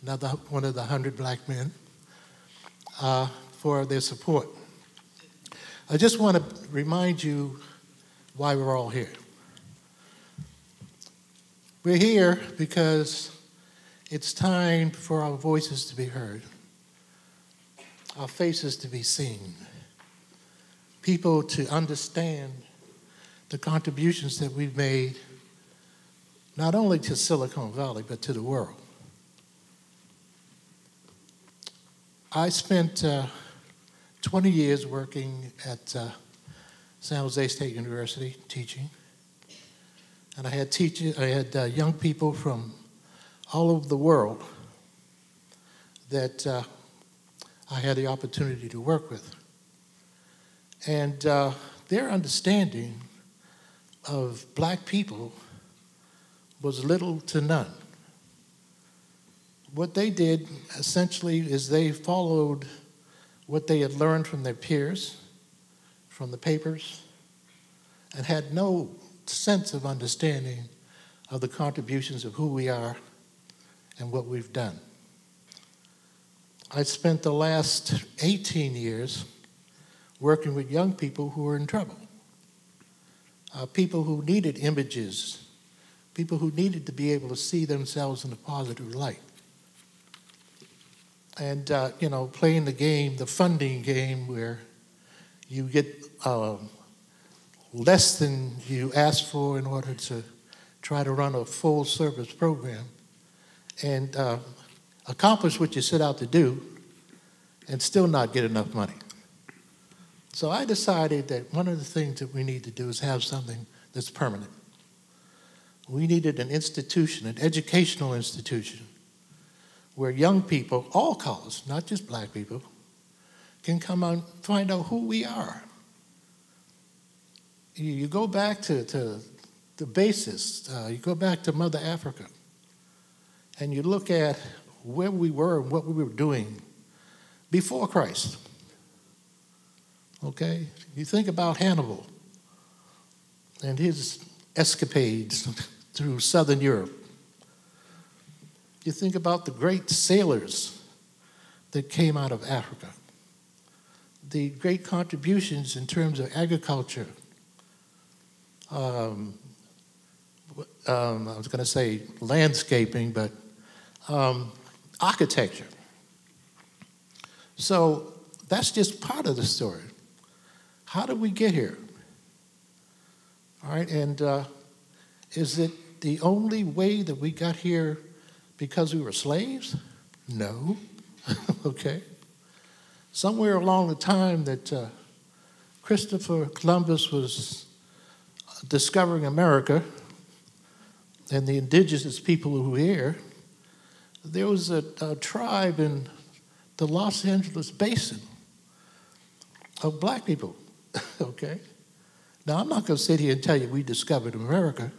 another one of the 100 black men, for their support. I just want to remind you why we're all here. We're here because it's time for our voices to be heard, our faces to be seen, people to understand the contributions that we've made, not only to Silicon Valley, but to the world. I spent 20 years working at San Jose State University teaching, and I had young people from all over the world that I had the opportunity to work with. And their understanding of black people was little to none. What they did essentially is they followed what they had learned from their peers, from the papers, and had no sense of understanding of the contributions of who we are and what we've done. I spent the last 18 years working with young people who were in trouble, people who needed images, people who needed to be able to see themselves in a positive light. And, playing the game, the funding game, where you get less than you ask for in order to try to run a full service program and accomplish what you set out to do and still not get enough money. So I decided that one of the things that we need to do is have something that's permanent. We needed an institution, an educational institution, where young people, all colors, not just black people, can come out and find out who we are. You go back to the basis, you go back to Mother Africa, and you look at where we were and what we were doing before Christ. Okay? You think about Hannibal and his escapades through southern Europe. You think about the great sailors that came out of Africa, the great contributions in terms of agriculture. I was going to say landscaping, but architecture. So that's just part of the story. How did we get here? All right, and is it the only way that we got here because we were slaves? No. Okay. Somewhere along the time that Christopher Columbus was discovering America and the indigenous people who were here, there was a tribe in the Los Angeles basin of black people. Okay. Now, I'm not going to sit here and tell you we discovered America,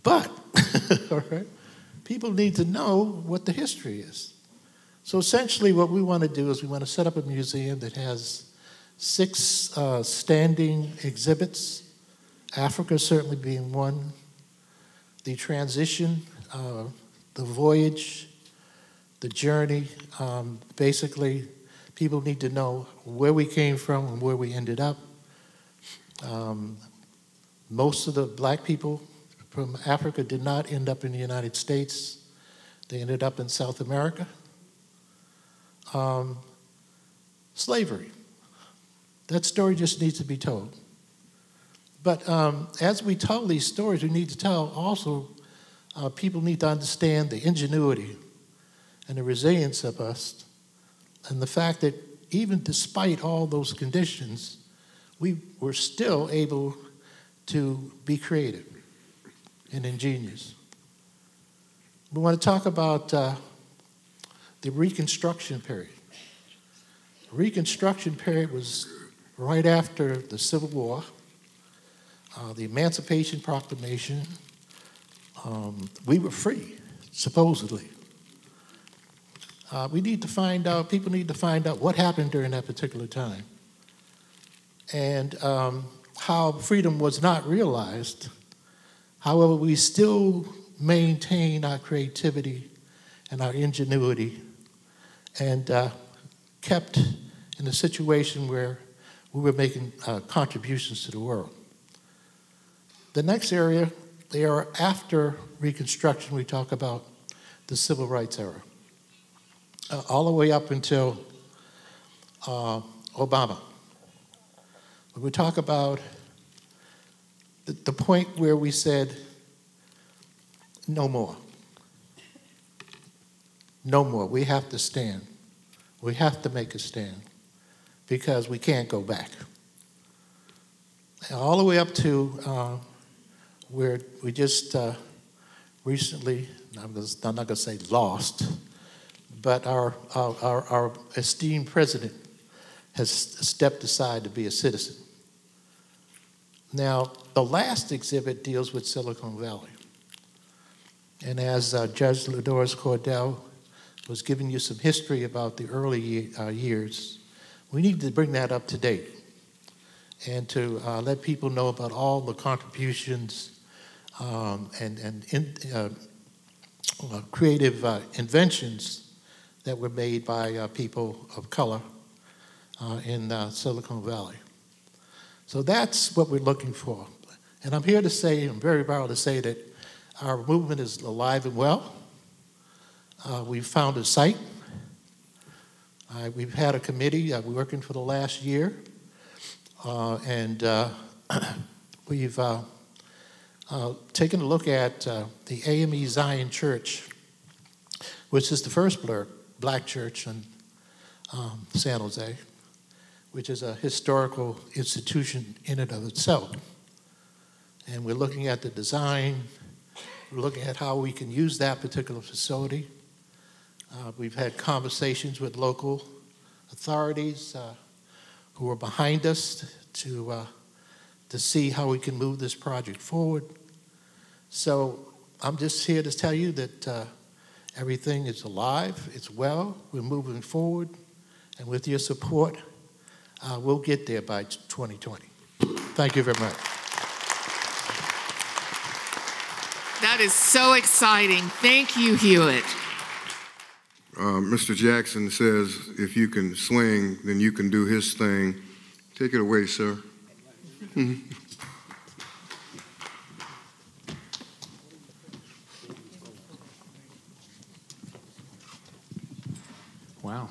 but all right, people need to know what the history is. So essentially what we want to do is we want to set up a museum that has 6 standing exhibits, Africa certainly being one, the transition, the voyage, the journey. Basically, people need to know where we came from and where we ended up. Most of the black people from Africa did not end up in the United States. They ended up in South America. Slavery. That story just needs to be told. But as we tell these stories, we need to tell also, people need to understand the ingenuity and the resilience of us, and the fact that even despite all those conditions, we were still able to be creative and ingenious. We want to talk about the Reconstruction period. The Reconstruction period was right after the Civil War, the Emancipation Proclamation, we were free, supposedly. We need to find out, people need to find out what happened during that particular time and how freedom was not realized. However, we still maintain our creativity and our ingenuity and kept in a situation where we were making contributions to the world. The next area, they are after Reconstruction, we talk about the Civil Rights era. All the way up until Obama. But we talk about the point where we said, no more. No more. We have to stand. We have to make a stand because we can't go back. All the way up to where we just recently, I'm not going to say lost, but our esteemed president has stepped aside to be a citizen. Now, the last exhibit deals with Silicon Valley. And as Judge Ladoris Cordell was giving you some history about the early years, we need to bring that up to date and to let people know about all the contributions and creative inventions that were made by people of color in Silicon Valley. So that's what we're looking for. And I'm here to say, I'm very proud to say that our movement is alive and well. We've found a site. We've had a committee working for the last year. And we've taken a look at the AME Zion Church, which is the first black church in San Jose, which is a historical institution in and of itself. And we're looking at the design, we're looking at how we can use that particular facility. We've had conversations with local authorities who are behind us to see how we can move this project forward. So I'm just here to tell you that everything is alive, it's well, we're moving forward, and with your support, we'll get there by 2020. Thank you very much. That is so exciting. Thank you, Hewitt. Mr. Jackson says, if you can swing, then you can do his thing. Take it away, sir. Wow.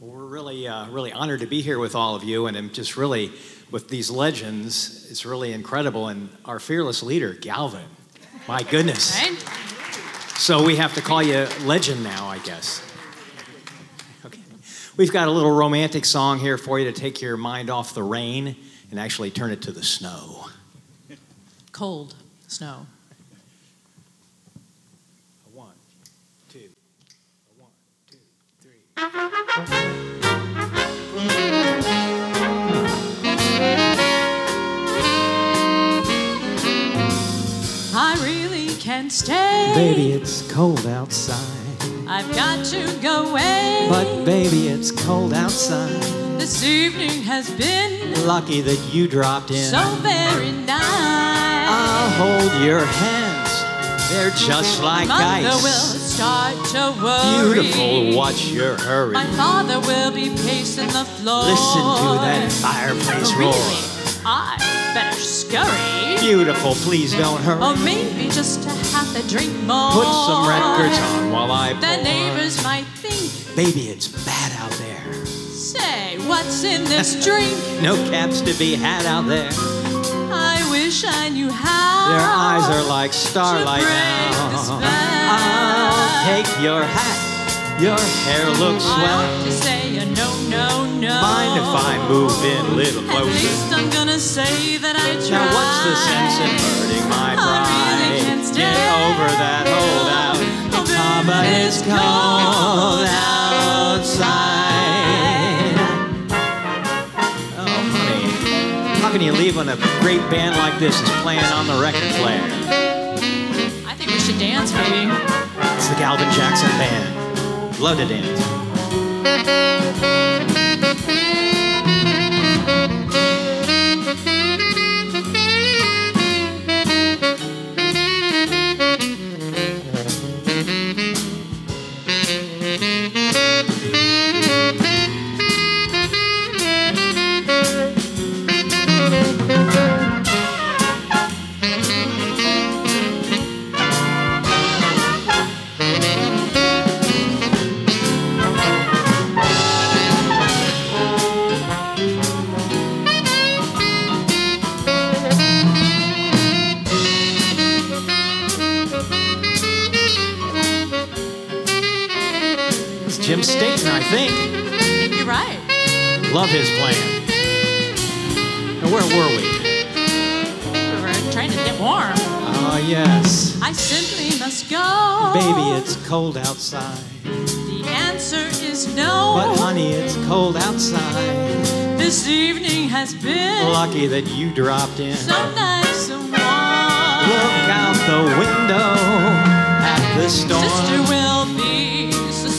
Well, we're really, really honored to be here with all of you, and I'm just really, with these legends, it's really incredible. And our fearless leader, Galvin, my goodness. Right? So we have to call you legend now, I guess. Okay. We've got a little romantic song here for you to take your mind off the rain and actually turn it to the snow. Cold snow. A 1, 2, a 1, 2, 3. I really can't stay. Baby, it's cold outside. I've got to go away. But baby, it's cold outside. This evening has been Lucky that you dropped in. so very nice. I'll hold your hands. They're just like Mother ice. will start to worry. Beautiful, what's your hurry? My father will be pacing the floor. Listen to that fireplace roar. Really, I better scurry. Beautiful, please don't hurry. Or maybe just to have a drink more. Put some records on while I The pour. neighbors might think, Baby, it's bad out there. say, what's in this drink? No caps to be had out there. I wish I knew how. Their eyes are like starlight now. I'll take your hat. Your hair looks I swell. ought to say a no, no, no. Mind if I move in a little At closer? least I'm gonna say that I tried. Now what's the sense in hurting my pride? Get over that holdout. But it's cold outside. Oh, honey, how can you leave when a great band like this is playing on the record player? should dance, baby. It's the Galvin Jackson Band. Love to dance. Jim Staten, I think. I think you're right. Love his playing. And where were we? We were trying to get warm. Ah, yes. I simply must go. Baby, it's cold outside. The answer is no. But honey, it's cold outside. This evening has been Lucky that you dropped in. so nice and warm. Look out the window at the storm. Sister will be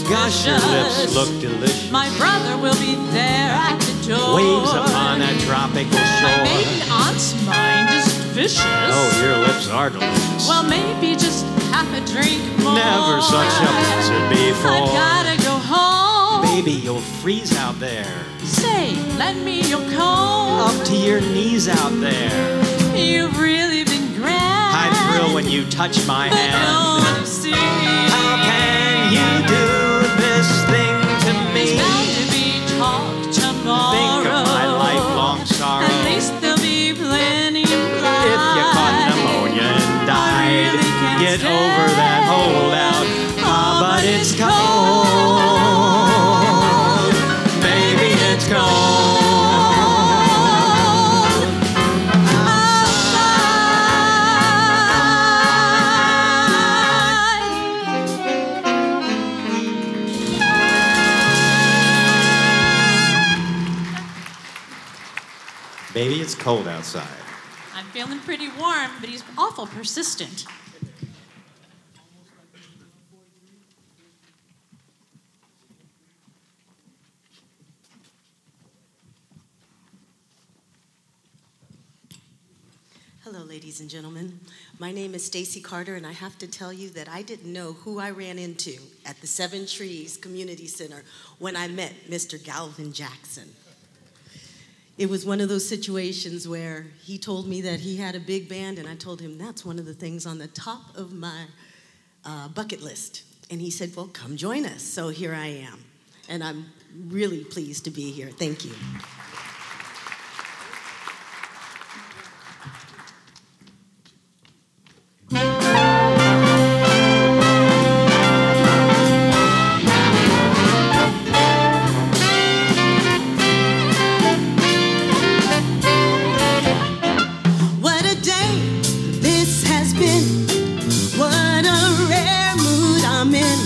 Gosh, your lips suspicious. look delicious. My brother will be there at the door. Waves upon a tropical My shore. maiden aunt's mind is vicious. Oh, your lips are delicious. Well, maybe just half a drink more. Never such a blizzard before. I've gotta go home. Baby, you'll freeze out there. Say, lend me your coat. Up to your knees out there. You've really been grand. I thrill when you touch my But hand. no one sees. How can you do this thing to me? It's bound to be talk tomorrow. Think of my lifelong sorrow. At least there'll be plenty implied. If you caught pneumonia and died, really can't get stand. over that holdout. Ah, but it's cold. Baby, it's cold. Baby, it's cold outside. I'm feeling pretty warm, but he's awful persistent. Hello, ladies and gentlemen. My name is Stacy Carter, and I have to tell you that I didn't know who I ran into at the Seven Trees Community Center when I met Mr. Galvin Jackson. It was one of those situations where he told me that he had a big band, and I told him that's one of the things on the top of my bucket list. And he said, well, come join us. So here I am. And I'm really pleased to be here. Thank you. What a day this has been. What a rare mood I'm in.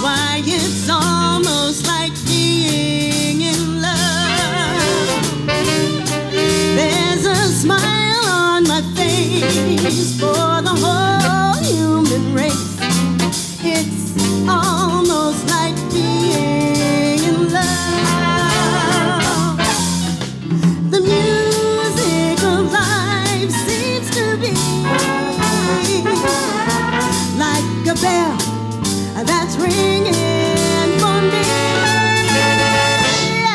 Why, it's almost like being in love. There's a smile on my face for the whole human race. It's almost like being in love. The music of life seems to be like a bell that's ringing for me.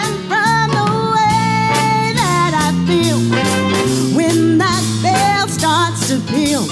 And from the way that I feel when that bell starts to peal,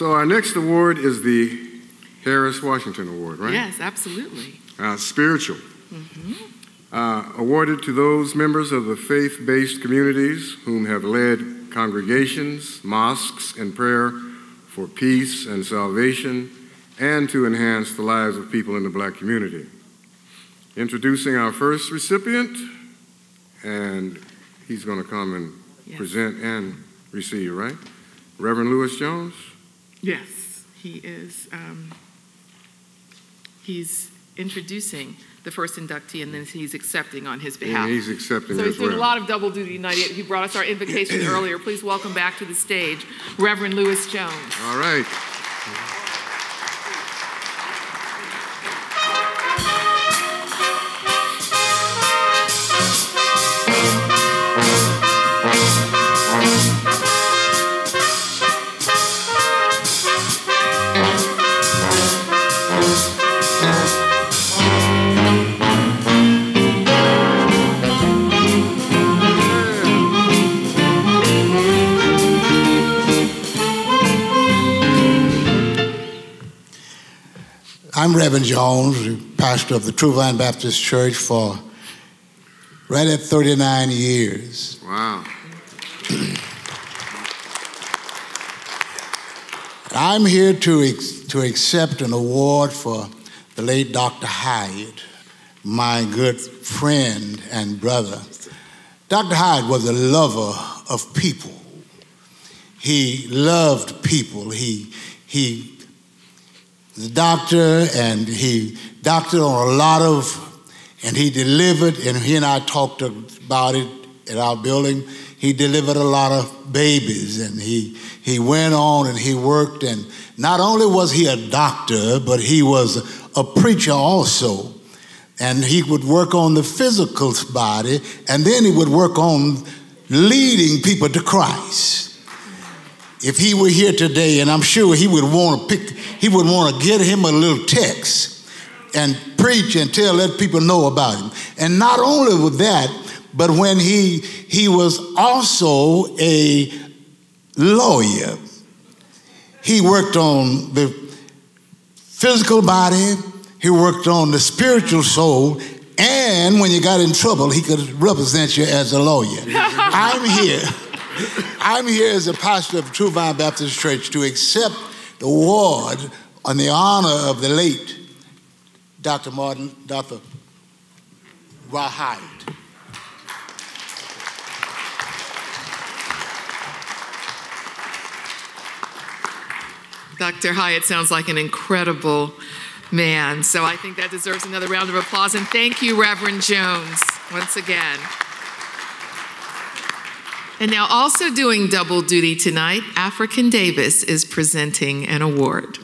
So our next award is the Harris Washington Award, right? Yes, absolutely. Spiritual. Awarded to those members of the faith-based communities whom have led congregations, mosques, and prayer for peace and salvation, and to enhance the lives of people in the Black community. Introducing our first recipient, and he's going to come and present and receive, right? Reverend Lewis Jones? Yes, he is. He's introducing the first inductee, and then he's accepting on his behalf. And he's accepting so as he's doing well. a lot of double duty tonight. He brought us our invocation earlier. Please welcome back to the stage Reverend Lewis Jones. All right. I'm Reverend Jones, pastor of the True Vine Baptist Church for right at 39 years. Wow. I'm here to accept an award for the late Dr. Hyde, my good friend and brother. Dr. Hyde was a lover of people. He loved people. He was a doctor, and he doctored on a lot of, and he delivered, and he and I talked about it at our building. He delivered a lot of babies, and he went on and he worked, and not only was he a doctor, but he was a preacher also. And he would work on the physical body, and then he would work on leading people to Christ. If he were here today, and I'm sure he would want to get him a little text and preach and let people know about him. And not only with that, but when he was also a lawyer. He worked on the physical body, he worked on the spiritual soul, and when you got in trouble, he could represent you as a lawyer. I'm here as a pastor of True Vine Baptist Church to accept the award on the honor of the late Dr. Hyde. Dr. Hyatt sounds like an incredible man, so I think that deserves another round of applause. And thank you, Reverend Jones, once again. And now also doing double duty tonight, African Davis is presenting an award.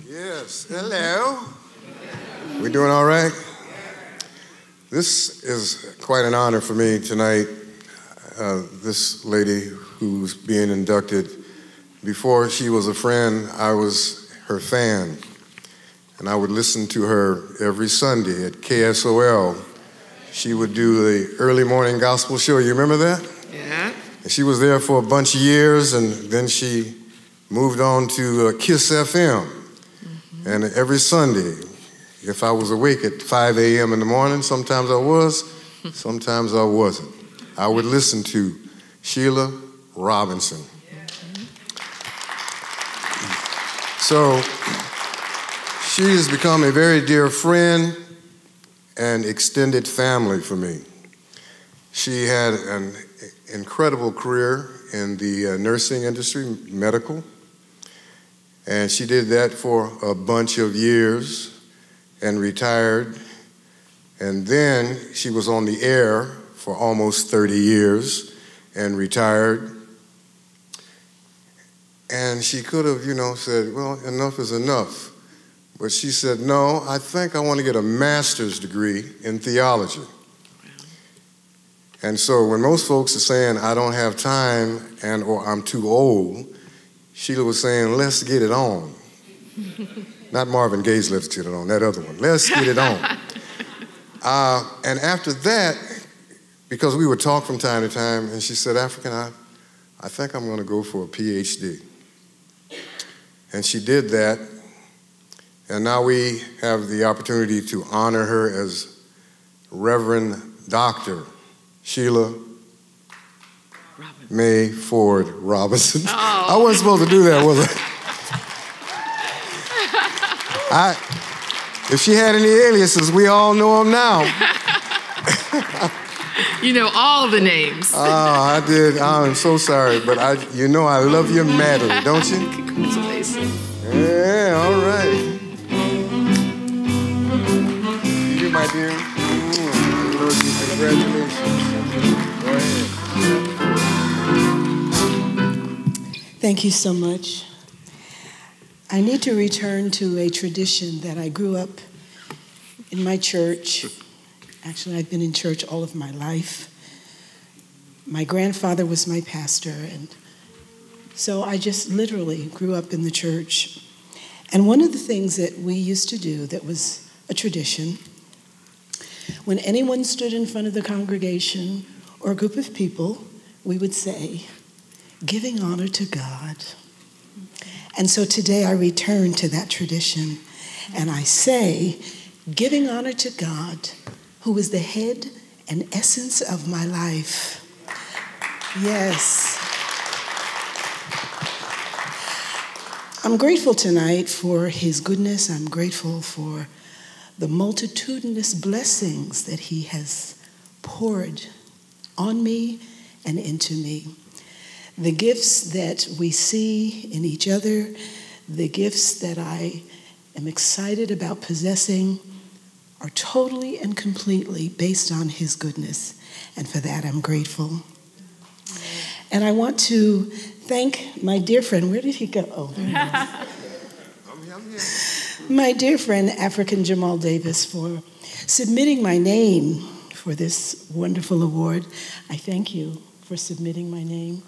Yes, hello. We doing all right? This is quite an honor for me tonight. This lady who's being inducted, before she was a friend, I was her fan. And I would listen to her every Sunday at KSOL. She would do the early morning gospel show. You remember that? Yeah. And she was there for a bunch of years, and then she moved on to KISS FM. Mm-hmm. And every Sunday, if I was awake at 5 a.m. in the morning, sometimes I was, sometimes I wasn't, I would listen to Sheila Robinson. So she has become a very dear friend and extended family for me. She had an incredible career in the nursing industry, medical, and she did that for a bunch of years and retired. And then she was on the air for almost 30 years and retired. And she could have, said, well, enough is enough. But she said, no, I think I want to get a master's degree in theology. And so when most folks are saying, I don't have time or I'm too old, Sheila was saying, let's get it on. Not Marvin Gaye's Let's Get It On, that other one. Let's get it on. And after that, because we would talk from time to time, and she said, African, I think I'm going to go for a PhD. and she did that. And now we have the opportunity to honor her as Reverend Dr. Sheila May Ford Robinson. Oh. I wasn't supposed to do that, was I? If she had any aliases, we all know them now. You know all the names. Oh, I did. I'm so sorry, but I love you madly, don't you? Congratulations. Yeah, all right. You, my dear. I love you. Congratulations. Go ahead. Thank you so much. I need to return to a tradition that I grew up in my church. Actually, I've been in church all of my life. My grandfather was my pastor, and so I just literally grew up in the church. And one of the things that we used to do that was a tradition, when anyone stood in front of the congregation or a group of people, we would say, "Giving honor to God." And so today I return to that tradition, and I say, "Giving honor to God, who is the head and essence of my life." Yes. I'm grateful tonight for his goodness. I'm grateful for the multitudinous blessings that he has poured on me and into me. The gifts that we see in each other, the gifts that I am excited about possessing, are totally and completely based on his goodness. And for that, I'm grateful. And I want to thank my dear friend. Where did he go? Oh, there he goes. My dear friend, African Jamal Davis, for submitting my name for this wonderful award. I thank you for submitting my name.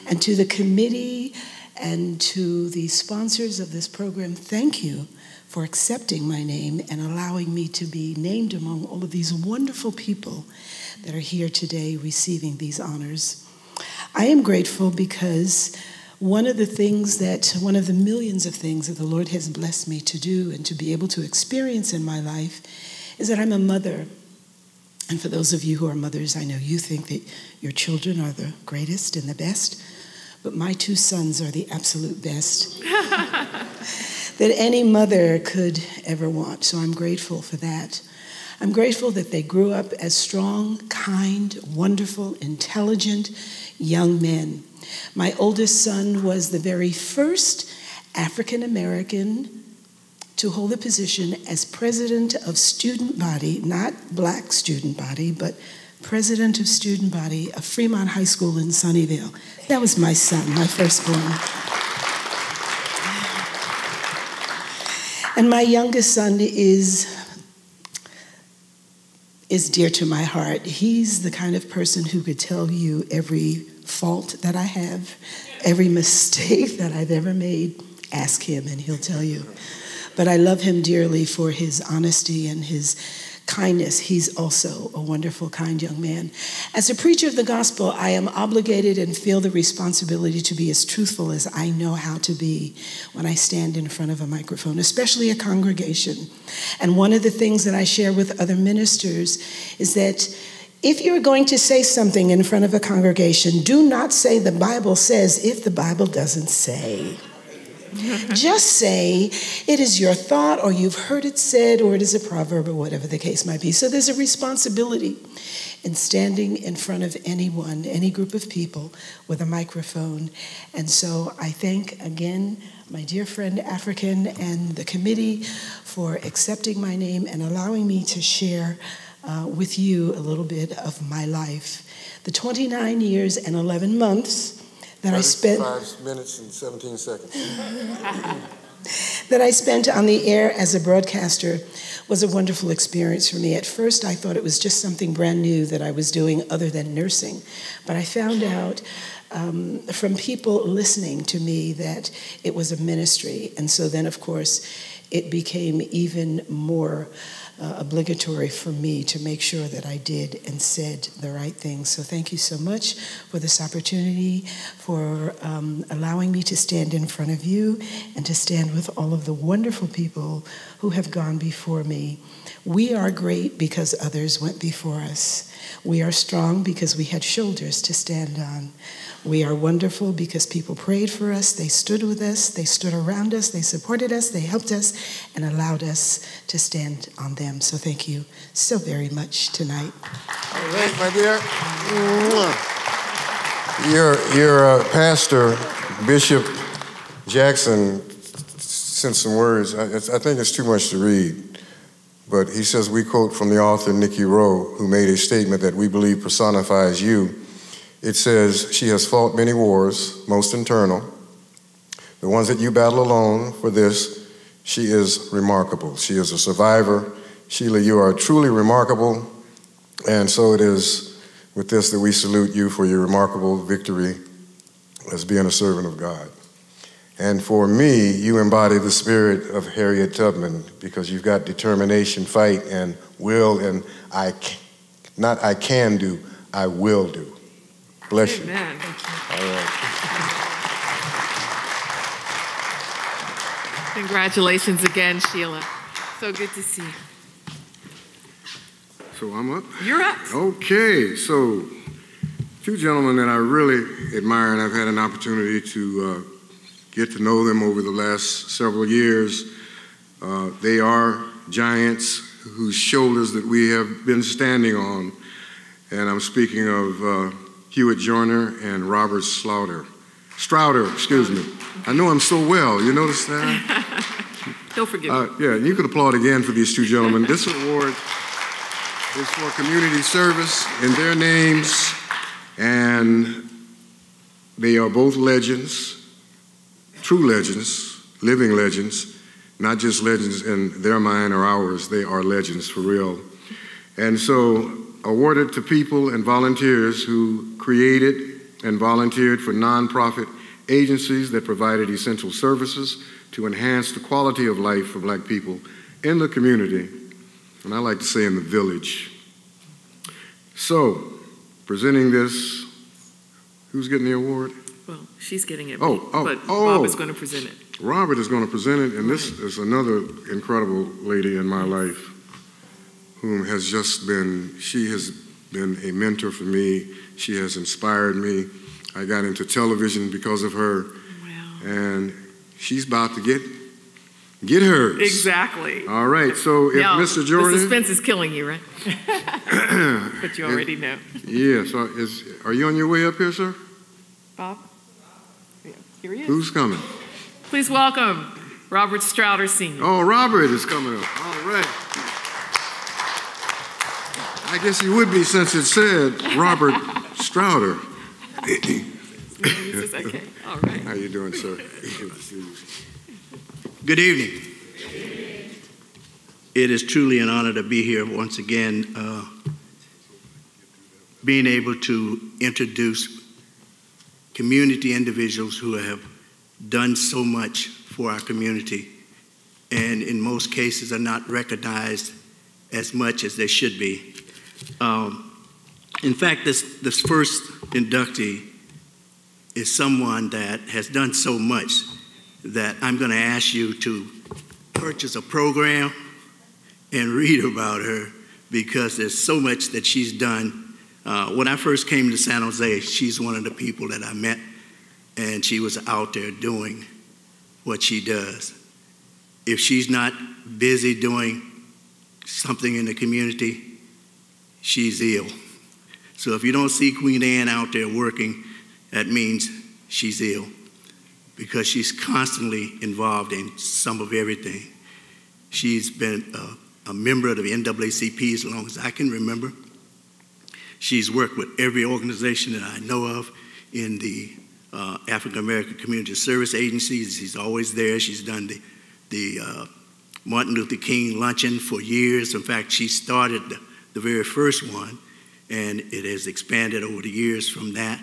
And to the committee and to the sponsors of this program, thank you for accepting my name and allowing me to be named among all of these wonderful people that are here today receiving these honors. I am grateful because one of the millions of things that the Lord has blessed me to do and to be able to experience in my life is that I'm a mother. And for those of you who are mothers, I know you think that your children are the greatest and the best, but my two sons are the absolute best that any mother could ever want. So I'm grateful for that. I'm grateful that they grew up as strong, kind, wonderful, intelligent young men. My oldest son was the very first African American to hold a position as president of student body, not black student body, but president of student body of Fremont High School in Sunnyvale. That was my son, my firstborn. And my youngest son is dear to my heart. He's the kind of person who could tell you every fault that I have, every mistake that I've ever made. Ask him and he'll tell you. But I love him dearly for his honesty and his kindness. He's also a wonderful, kind young man. As a preacher of the gospel, I am obligated and feel the responsibility to be as truthful as I know how to be when I stand in front of a microphone, especially a congregation. And one of the things that I share with other ministers is that if you're going to say something in front of a congregation, do not say the Bible says if the Bible doesn't say. Just say it is your thought, or you've heard it said, or it is a proverb, or whatever the case might be. So there's a responsibility in standing in front of anyone, any group of people with a microphone. And so I thank again my dear friend African and the committee for accepting my name and allowing me to share with you a little bit of my life. The 29 years and 11 months that I spent 5 minutes and 17 seconds. that I spent on the air as a broadcaster was a wonderful experience for me. At first, I thought it was just something brand new that I was doing other than nursing. But I found out from people listening to me that it was a ministry. And so then, of course, it became even more obligatory for me to make sure that I did and said the right things. So thank you so much for this opportunity, for allowing me to stand in front of you and to stand with all of the wonderful people who have gone before me. We are great because others went before us. We are strong because we had shoulders to stand on. We are wonderful because people prayed for us, they stood with us, they stood around us, they supported us, they helped us, and allowed us to stand on them. So thank you so very much tonight. All right, my dear. Your pastor, Bishop Jackson, sent some words. I think it's too much to read. But he says, we quote from the author Nikki Rowe, who made a statement that we believe personifies you. It says, she has fought many wars, most internal. The ones that you battle alone. For this, she is remarkable. She is a survivor. Sheila, you are truly remarkable. And so it is with this that we salute you for your remarkable victory as being a servant of God. And for me, you embody the spirit of Harriet Tubman because you've got determination, fight, and will, and I can do, I will do. Bless you. Amen. Thank you. All right. Congratulations again, Sheila. So good to see you. So I'm up? You're up. Okay, so two gentlemen that I really admire, and I've had an opportunity to get to know them over the last several years. They are giants whose shoulders that we have been standing on, and I'm speaking of Hewitt Joyner and Robert Strouder, excuse me. I know him so well, you notice that? He'll forgive me. Yeah, you could applaud again for these two gentlemen. This award is for community service in their names, and they are both legends, true legends, living legends, not just legends in their mind or ours, they are legends for real. And so, awarded to people and volunteers who created and volunteered for nonprofit agencies that provided essential services to enhance the quality of life for Black people in the community, and I like to say in the village. So, presenting this, who's getting the award? Well, she's getting it, but Bob is going to present it. Robert is going to present it, and this is another incredible lady in my life whom has just been, she has been a mentor for me. She has inspired me. I got into television because of her. Wow. And she's about to get hers. Exactly. All right, so if now, Mr. Jordan. The suspense is killing you, right? But you already know. Yeah, so are you on your way up here, sir? Bob? Yeah, here he is. Who's coming? Please welcome Robert Strouder Sr. Oh, Robert is coming up. All right. I guess he would be since it said Robert Strouder. Okay. All right. How you doing, sir? Good evening. It is truly an honor to be here once again, being able to introduce community individuals who have done so much for our community and in most cases are not recognized as much as they should be. In fact, this first inductee is someone that has done so much that I'm going to ask you to purchase a program and read about her because there's so much that she's done. When I first came to San Jose, she's one of the people that I met, and she was out there doing what she does. If she's not busy doing something in the community, she's ill. So if you don't see Queen Anne out there working, that means she's ill because she's constantly involved in some of everything. She's been a member of the NAACP as long as I can remember. She's worked with every organization that I know of in the African American Community Service Agencies. She's always there. She's done the Martin Luther King luncheon for years. In fact, she started the very first one, and it has expanded over the years from that.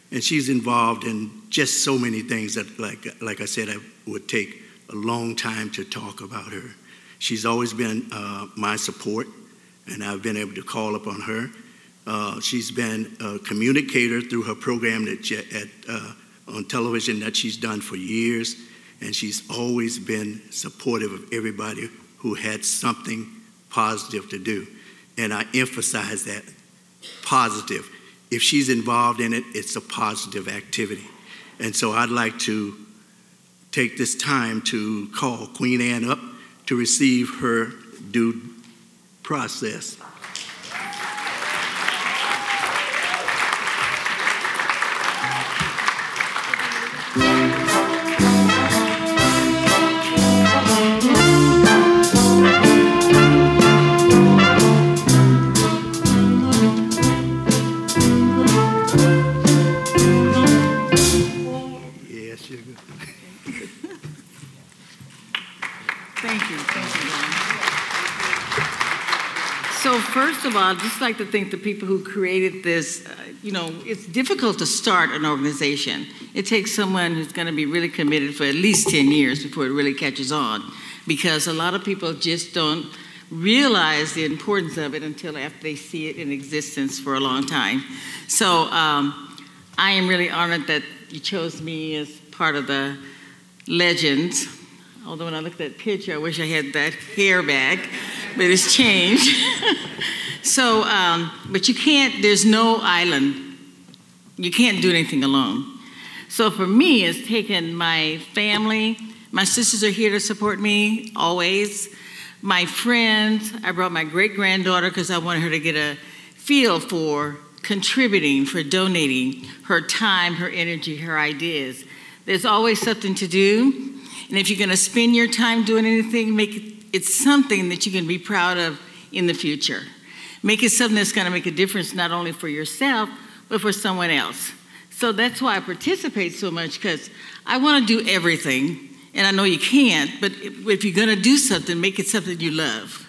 And she's involved in just so many things that, like I said, I would take a long time to talk about her. She's always been my support, and I've been able to call upon her. She's been a communicator through her program on television that she's done for years, and she's always been supportive of everybody who had something positive to do. And I emphasize that, positive. If she's involved in it, it's a positive activity. And so I'd like to take this time to call Queen Anne up to receive her due process. So first of all, I'd just like to thank the people who created this. It's difficult to start an organization. It takes someone who's going to be really committed for at least 10 years before it really catches on, because a lot of people just don't realize the importance of it until after they see it in existence for a long time. So I am really honored that you chose me as part of the legends. Although when I look at that picture, I wish I had that hair back, but it's changed. So, but you can't, there's no island. You can't do anything alone. So for me, it's taken my family. My sisters are here to support me, always. My friends, I brought my great-granddaughter because I wanted her to get a feel for contributing, for donating her time, her energy, her ideas. There's always something to do. And if you're going to spend your time doing anything, make it something that you can be proud of in the future. Make it something that's going to make a difference not only for yourself, but for someone else. So that's why I participate so much, because I want to do everything. And I know you can't, but if you're going to do something, make it something you love.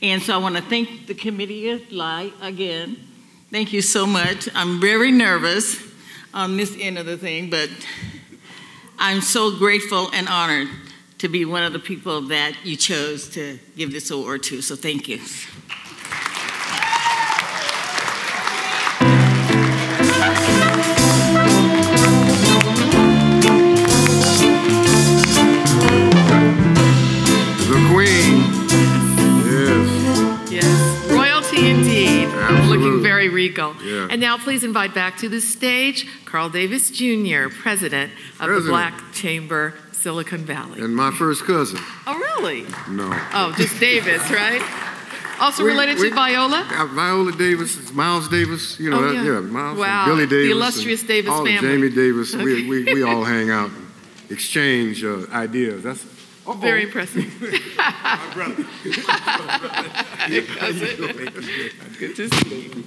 And so I want to thank the committee again. Thank you so much. I'm very nervous on this end of the thing, but I'm so grateful and honored to be one of the people that you chose to give this award to, so thank you. The Queen. Yes. Yes, royalty indeed. Absolutely. Looking very regal. Yeah. And now please invite back to the stage Carl Davis Jr., President of the Black Chamber, Silicon Valley. And my first cousin. Oh, really? No. Oh, just Davis, right? Also related to Viola? Viola Davis, Miles Davis, Miles, Wow. and Billy Davis. The illustrious Davis all family. Jamie Davis. Okay. We all hang out, exchange ideas. That's very impressive. My brother. Good to see you.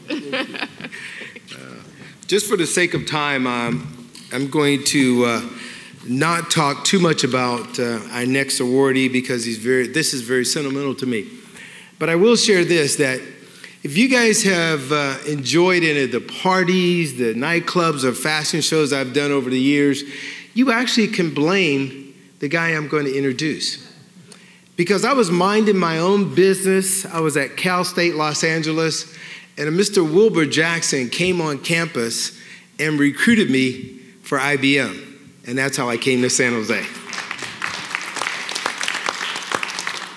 Just for the sake of time, I'm going to not talk too much about our next awardee because this is very sentimental to me. But I will share this, that if you guys have enjoyed any of the parties, the nightclubs, or fashion shows I've done over the years, you actually can blame the guy I'm going to introduce. Because I was minding my own business. I was at Cal State Los Angeles, and a Mr. Wilbur Jackson came on campus and recruited me for IBM. And that's how I came to San Jose.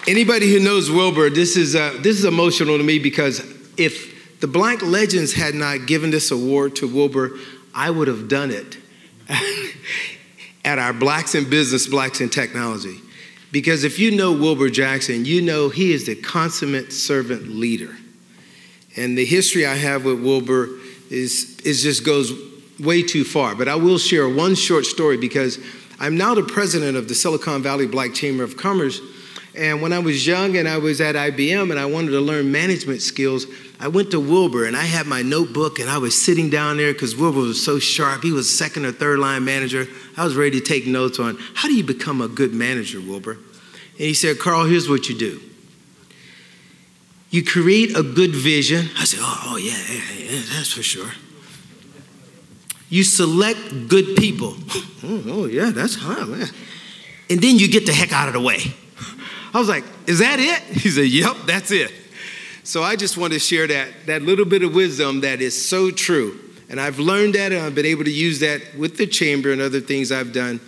Anybody who knows Wilbur, this is emotional to me, because if the Black Legends had not given this award to Wilbur, I would have done it at our Blacks in Business, Blacks in Technology. Because if you know Wilbur Jackson, you know he is the consummate servant leader. And the history I have with Wilbur just goes way too far. But I will share one short story, because I'm now the president of the Silicon Valley Black Chamber of Commerce. And when I was young and I was at IBM and I wanted to learn management skills, I went to Wilbur and I had my notebook and I was sitting down there because Wilbur was so sharp. He was second or third line manager. I was ready to take notes on how do you become a good manager, Wilbur? And he said, Carl, here's what you do. You create a good vision. I said, oh yeah, that's for sure. You select good people. Oh yeah, that's hard, man. And then you get the heck out of the way. I was like, is that it? He said, yep, that's it. So I just want to share that little bit of wisdom that is so true. And I've learned that, and I've been able to use that with the chamber and other things I've done.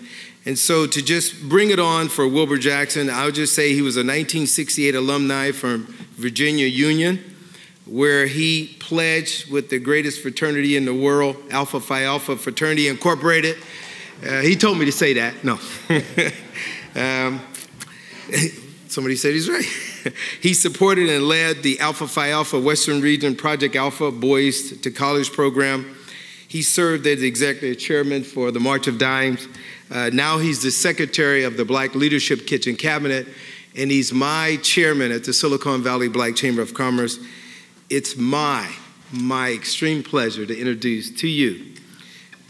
And so to just bring it on for Wilbur Jackson, I'll just say he was a 1968 alumni from Virginia Union, where he pledged with the greatest fraternity in the world, Alpha Phi Alpha Fraternity Incorporated. He told me to say that. No. Somebody said he's right. He supported and led the Alpha Phi Alpha Western Region Project Alpha Boys to College program. He served as executive chairman for the March of Dimes. Now he's the secretary of the Black Leadership Kitchen Cabinet, and he's my chairman at the Silicon Valley Black Chamber of Commerce. It's my extreme pleasure to introduce to you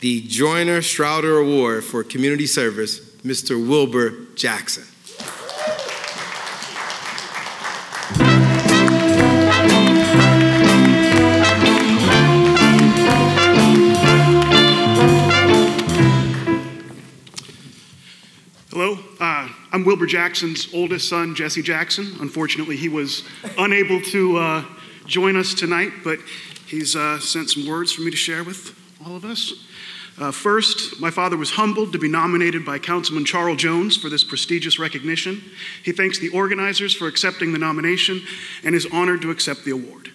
the Joyner Strouder Award for Community Service, Mr. Wilbur Jackson. Hello, I'm Wilbur Jackson's oldest son, Jesse Jackson. Unfortunately, he was unable to join us tonight, but he's sent some words for me to share with all of us. First, my father was humbled to be nominated by Councilman Charles Jones for this prestigious recognition. He thanks the organizers for accepting the nomination and is honored to accept the award.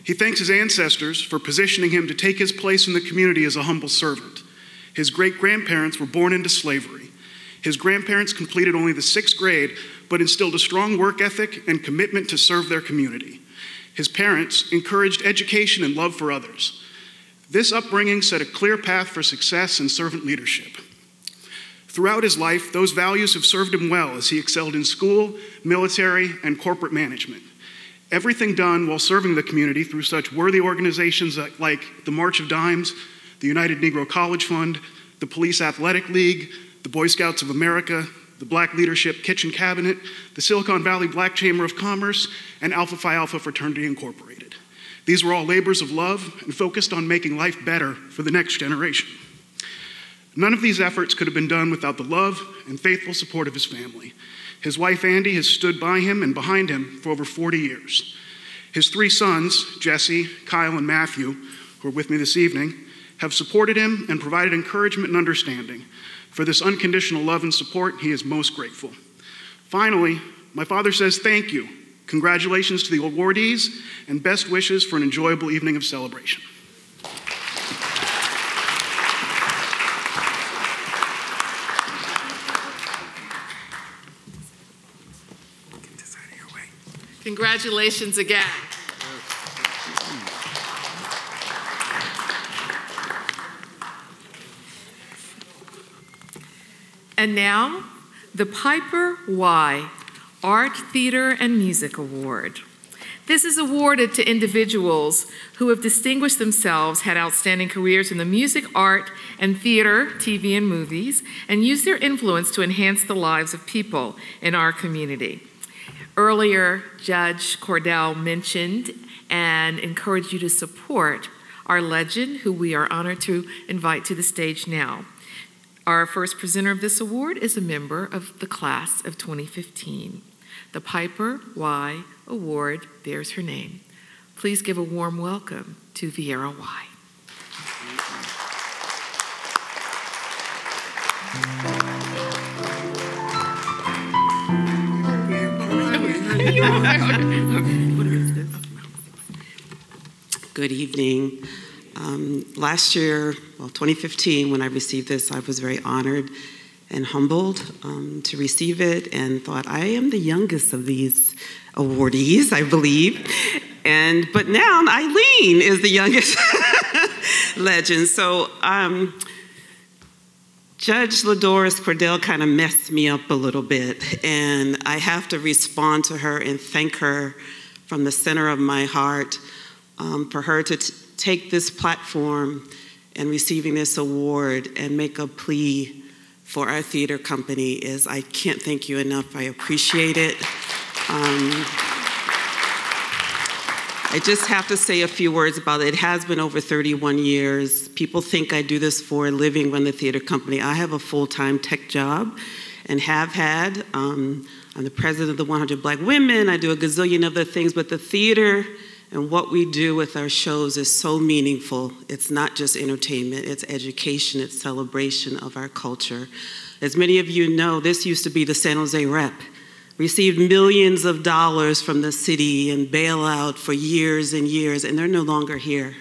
He thanks his ancestors for positioning him to take his place in the community as a humble servant. His great-grandparents were born into slavery. His grandparents completed only the 6th grade, but instilled a strong work ethic and commitment to serve their community. His parents encouraged education and love for others. This upbringing set a clear path for success and servant leadership. Throughout his life, those values have served him well as he excelled in school, military, and corporate management. Everything done while serving the community through such worthy organizations like the March of Dimes, the United Negro College Fund, the Police Athletic League, the Boy Scouts of America, the Black Leadership Kitchen Cabinet, the Silicon Valley Black Chamber of Commerce, and Alpha Phi Alpha Fraternity Incorporated. These were all labors of love and focused on making life better for the next generation. None of these efforts could have been done without the love and faithful support of his family. His wife, Andy, has stood by him and behind him for over 40 years. His 3 sons, Jesse, Kyle, and Matthew, who are with me this evening, have supported him and provided encouragement and understanding. For this unconditional love and support, he is most grateful. Finally, my father says thank you. Congratulations to the awardees and best wishes for an enjoyable evening of celebration. Congratulations again. And now, the Piper Y Art, Theater, and Music Award. This is awarded to individuals who have distinguished themselves, had outstanding careers in the music, art, and theater, TV, and movies, and used their influence to enhance the lives of people in our community. Earlier, Judge Cordell mentioned and encouraged you to support our legend, who we are honored to invite to the stage now. Our first presenter of this award is a member of the class of 2015. The Piper Y Award bears her name. Please give a warm welcome to Viera Y. Good evening. Last year, 2015, when I received this, I was very honored and humbled to receive it, and thought, I am the youngest of these awardees, I believe. But now Eileen is the youngest legend. So Judge Ladoris Cordell kind of messed me up a little bit, and I have to respond to her and thank her from the center of my heart for her to take this platform and receiving this award and make a plea for our theater company. Is I can't thank you enough. I appreciate it. I just have to say a few words about it. It has been over 31 years. People think I do this for a living, run the theater company. I have a full-time tech job and have had I'm the president of the 100 Black Women. I do a gazillion other things, but the theater and what we do with our shows is so meaningful. It's not just entertainment, it's education, it's celebration of our culture. As many of you know, this used to be the San Jose Rep. Received millions of dollars from the city and bailout for years and years, and they're no longer here.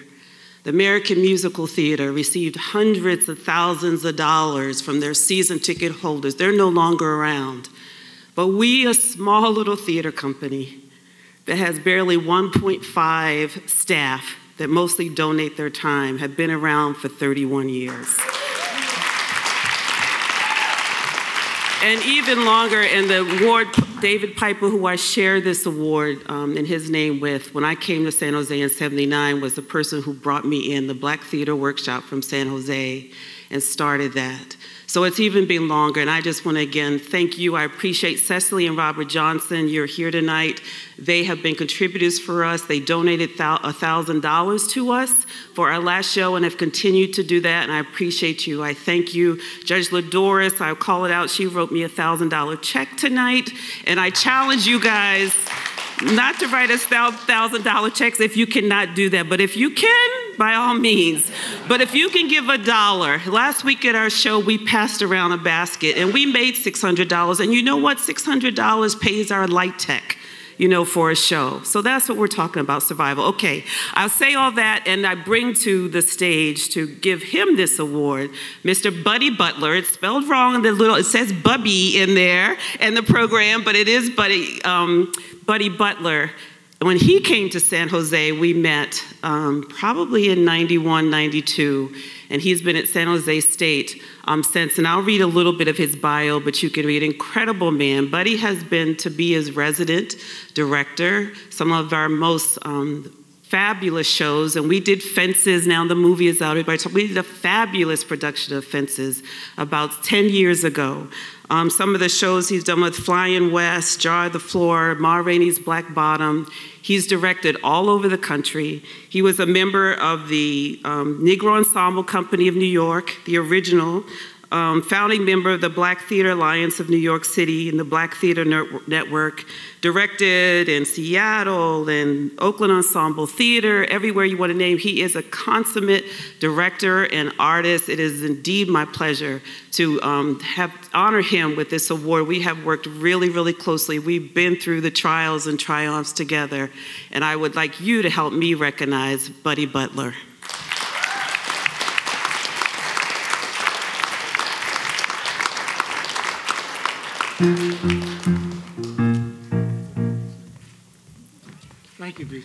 The American Musical Theater received hundreds of thousands of dollars from their season ticket holders. They're no longer around. But we, a small little theater company that has barely 1.5 staff that mostly donate their time, have been around for 31 years. And even longer, and the award, David Piper, who I share this award in his name with, when I came to San Jose in '79, was the person who brought me in the Black Theater Workshop from San Jose and started that. So it's even been longer, and I just want to again thank you. I appreciate Cecily and Robert Johnson. You're here tonight. They have been contributors for us. They donated $1,000 to us for our last show and have continued to do that, and I appreciate you. I thank you. Judge Ladoris, I'll call it out, she wrote me a $1,000 check tonight, and I challenge you guys not to write us $1,000 checks if you cannot do that, but if you can, by all means. But if you can give $1, last week at our show, we passed around a basket and we made $600. And you know what? $600 pays our light tech, for a show. So that's what we're talking about, survival. Okay, I'll say all that and I bring to the stage to give him this award, Mr. Buddy Butler. It's spelled wrong, it says Bubby in there in the program, but it is Buddy Butler. When he came to San Jose, we met probably in '91, '92, and he's been at San Jose State since. And I'll read a little bit of his bio, but you can read. Incredible man. Buddy has been to be his resident director, some of our most fabulous shows, and we did Fences. Now the movie is out. We did a fabulous production of Fences about 10 years ago. Some of the shows he's done with Flying West, Jar the Floor, Ma Rainey's Black Bottom. He's directed all over the country. He was a member of the Negro Ensemble Company of New York, the original, founding member of the Black Theater Alliance of New York City and the Black Theater Network, directed in Seattle and Oakland Ensemble Theater, everywhere you want to name. He is a consummate director and artist. It is indeed my pleasure to honor him with this award. We have worked really, really closely. We've been through the trials and triumphs together, and I would like you to help me recognize Buddy Butler. Thank you, Bree.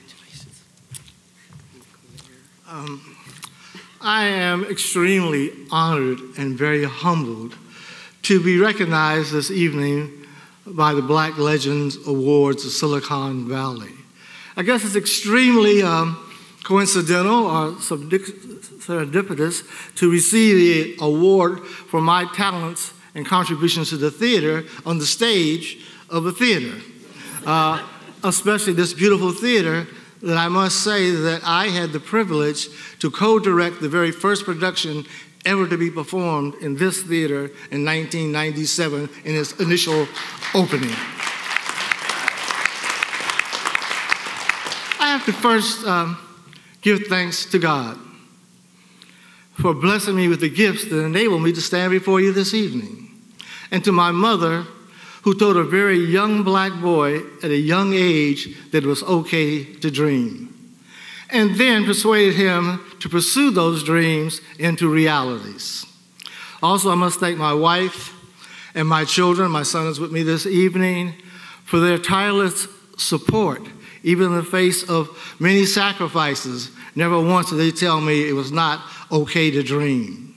I am extremely honored and very humbled to be recognized this evening by the Black Legends Awards of Silicon Valley. I guess it's extremely coincidental or serendipitous to receive the award for my talents and contributions to the theater on the stage of a theater. Especially this beautiful theater that I must say that I had the privilege to co-direct the very first production ever to be performed in this theater in 1997 in its initial opening. I have to first give thanks to God for blessing me with the gifts that enable me to stand before you this evening, and to my mother, who told a very young Black boy at a young age that it was okay to dream, and then persuaded him to pursue those dreams into realities. Also, I must thank my wife and my children, my son is with me this evening, for their tireless support, even in the face of many sacrifices. Never once did they tell me it was not okay to dream.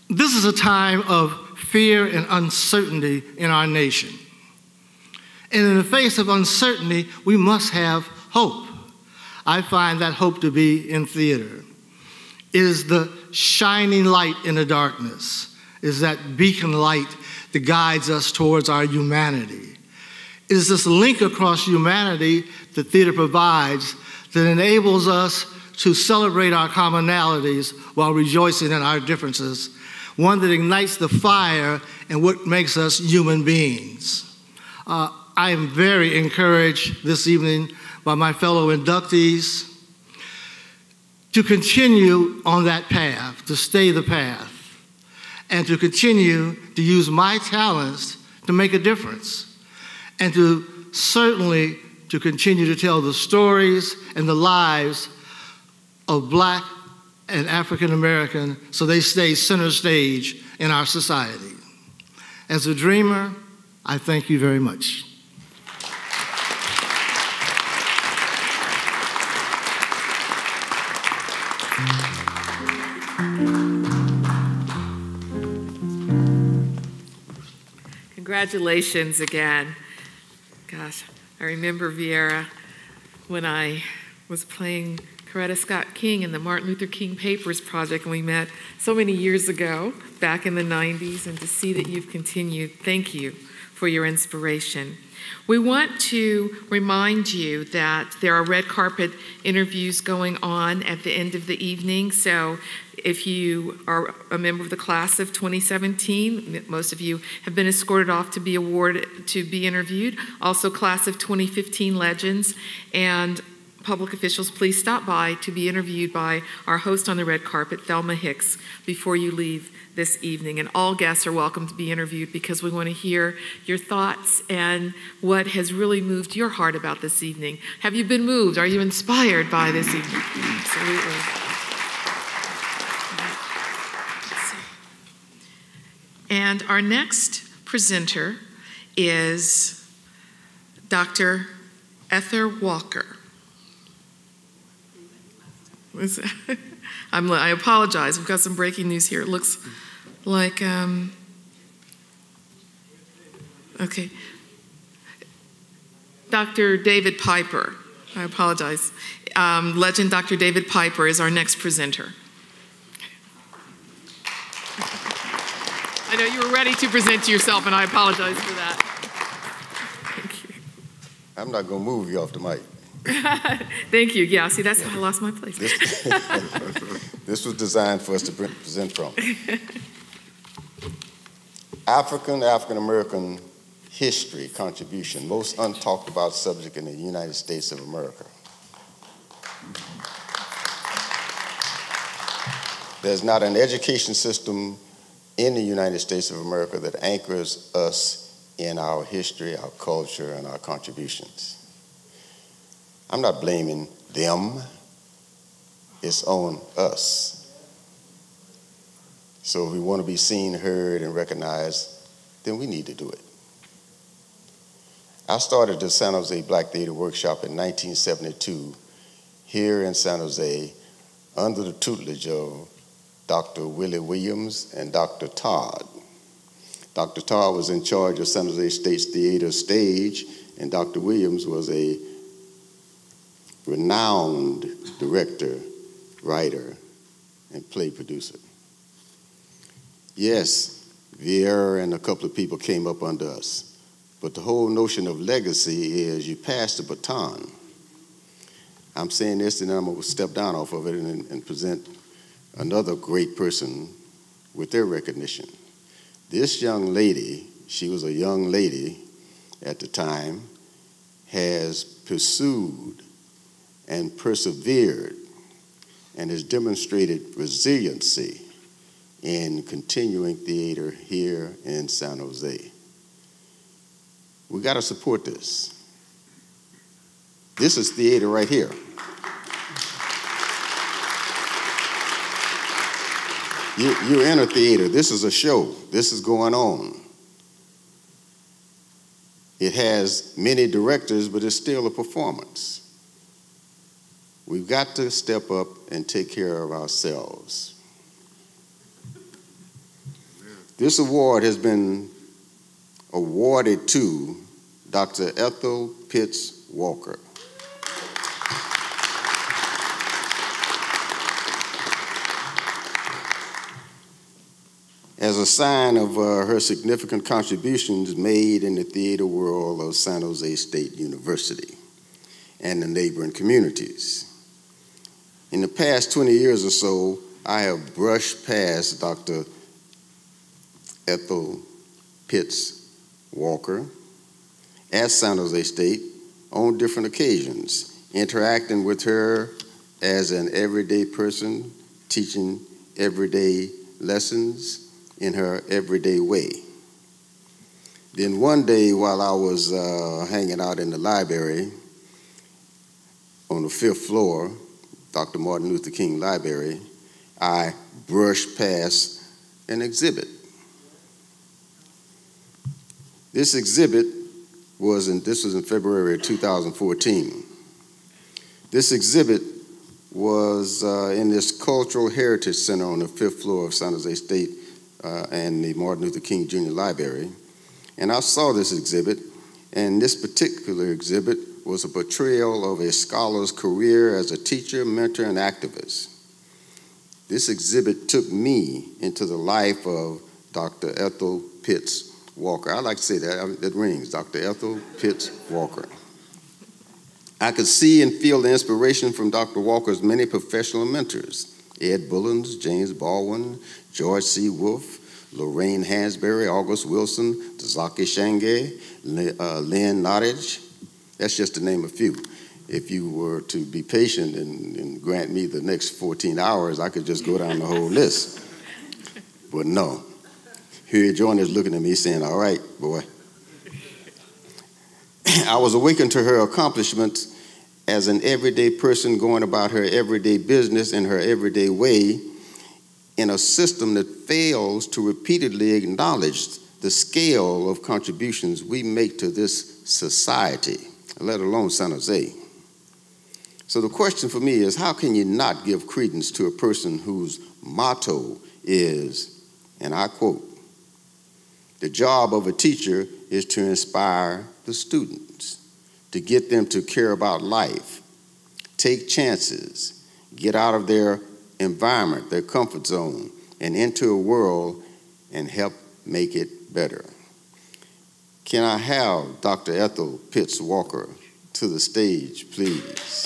This is a time of fear and uncertainty in our nation. And in the face of uncertainty, we must have hope. I find that hope to be in theater. It is the shining light in the darkness. It is that beacon light that guides us towards our humanity. It is this link across humanity that theater provides that enables us to celebrate our commonalities while rejoicing in our differences, one that ignites the fire and what makes us human beings. I am very encouraged this evening by my fellow inductees to continue on that path, to stay the path, and to continue to use my talents to make a difference, and to certainly to continue to tell the stories and the lives of Black and African American so they stay center stage in our society. As a dreamer, I thank you very much. Congratulations again. Gosh, I remember Vieira when I was playing Coretta Scott King in the Martin Luther King Papers Project, and we met so many years ago, back in the 90s, and to see that you've continued, thank you for your inspiration. We want to remind you that there are red carpet interviews going on at the end of the evening, so if you are a member of the class of 2017, most of you have been escorted off to be interviewed. Also, class of 2015 legends and public officials, please stop by to be interviewed by our host on the red carpet, Thelma Hicks, before you leave this evening. And all guests are welcome to be interviewed because we want to hear your thoughts and what has really moved your heart about this evening. Have you been moved? Are you inspired by this evening? Absolutely. And our next presenter is Dr. Ether Walker. I apologize. We've got some breaking news here. It looks like, okay. Dr. David Piper. I apologize. Legend Dr. David Piper is our next presenter. I know you were ready to present yourself, and I apologize for that. Thank you. I'm not going to move you off the mic. Thank you. Yeah, see, that's how I lost my place. This was designed for us to present from. African-American history contribution, most untalked about subject in the United States of America. There's not an education system in the United States of America that anchors us in our history, our culture, and our contributions. I'm not blaming them, it's on us. So if we want to be seen, heard, and recognized, then we need to do it. I started the San Jose Black Theater Workshop in 1972 here in San Jose under the tutelage of Dr. Willie Williams and Dr. Todd. Dr. Todd was in charge of San Jose State's theater stage, and Dr. Williams was a renowned director, writer, and play producer. Yes, Vieira and a couple of people came up under us, but the whole notion of legacy is you pass the baton. I'm saying this, and then I'm going to step down off of it and present another great person with their recognition. This young lady, she was a young lady at the time, has pursued and persevered and has demonstrated resiliency in continuing theater here in San Jose. We got to support this. This is theater right here. You're in a theater. This is a show. This is going on. It has many directors, but it's still a performance. We've got to step up and take care of ourselves. This award has been awarded to Dr. Ethel Pitts Walker. As a sign of her significant contributions made in the theater world of San Jose State University and the neighboring communities. In the past 20 years or so, I have brushed past Dr. Ethel Pitts Walker at San Jose State on different occasions, interacting with her as an everyday person, teaching everyday lessons in her everyday way. Then one day while I was hanging out in the library on the 5th floor, Dr. Martin Luther King Library, I brushed past an exhibit. This exhibit was in February of 2014. This exhibit was in this Cultural Heritage Center on the 5th floor of San Jose State and the Martin Luther King Jr. Library. And I saw this exhibit, and this particular exhibit was a portrayal of a scholar's career as a teacher, mentor, and activist. This exhibit took me into the life of Dr. Ethel Pitts Walker. I like to say that, it rings, Dr. Ethel Pitts Walker. I could see and feel the inspiration from Dr. Walker's many professional mentors, Ed Bullins, James Baldwin, George C. Wolfe, Lorraine Hansberry, August Wilson, Tazaki Shange, Lynn Nottage. That's just to name a few. If you were to be patient and grant me the next 14 hours, I could just go down the whole list. But no. Here Joan is looking at me saying, all right, boy. I was awakened to her accomplishments as an everyday person going about her everyday business in her everyday way in a system that fails to repeatedly acknowledge the scale of contributions we make to this society, let alone San Jose. So the question for me is, how can you not give credence to a person whose motto is, and I quote, "The job of a teacher is to inspire the students, to get them to care about life, take chances, get out of their environment, their comfort zone, and into a world and help make it better." Can I have Dr. Ethel Pitts Walker to the stage, please?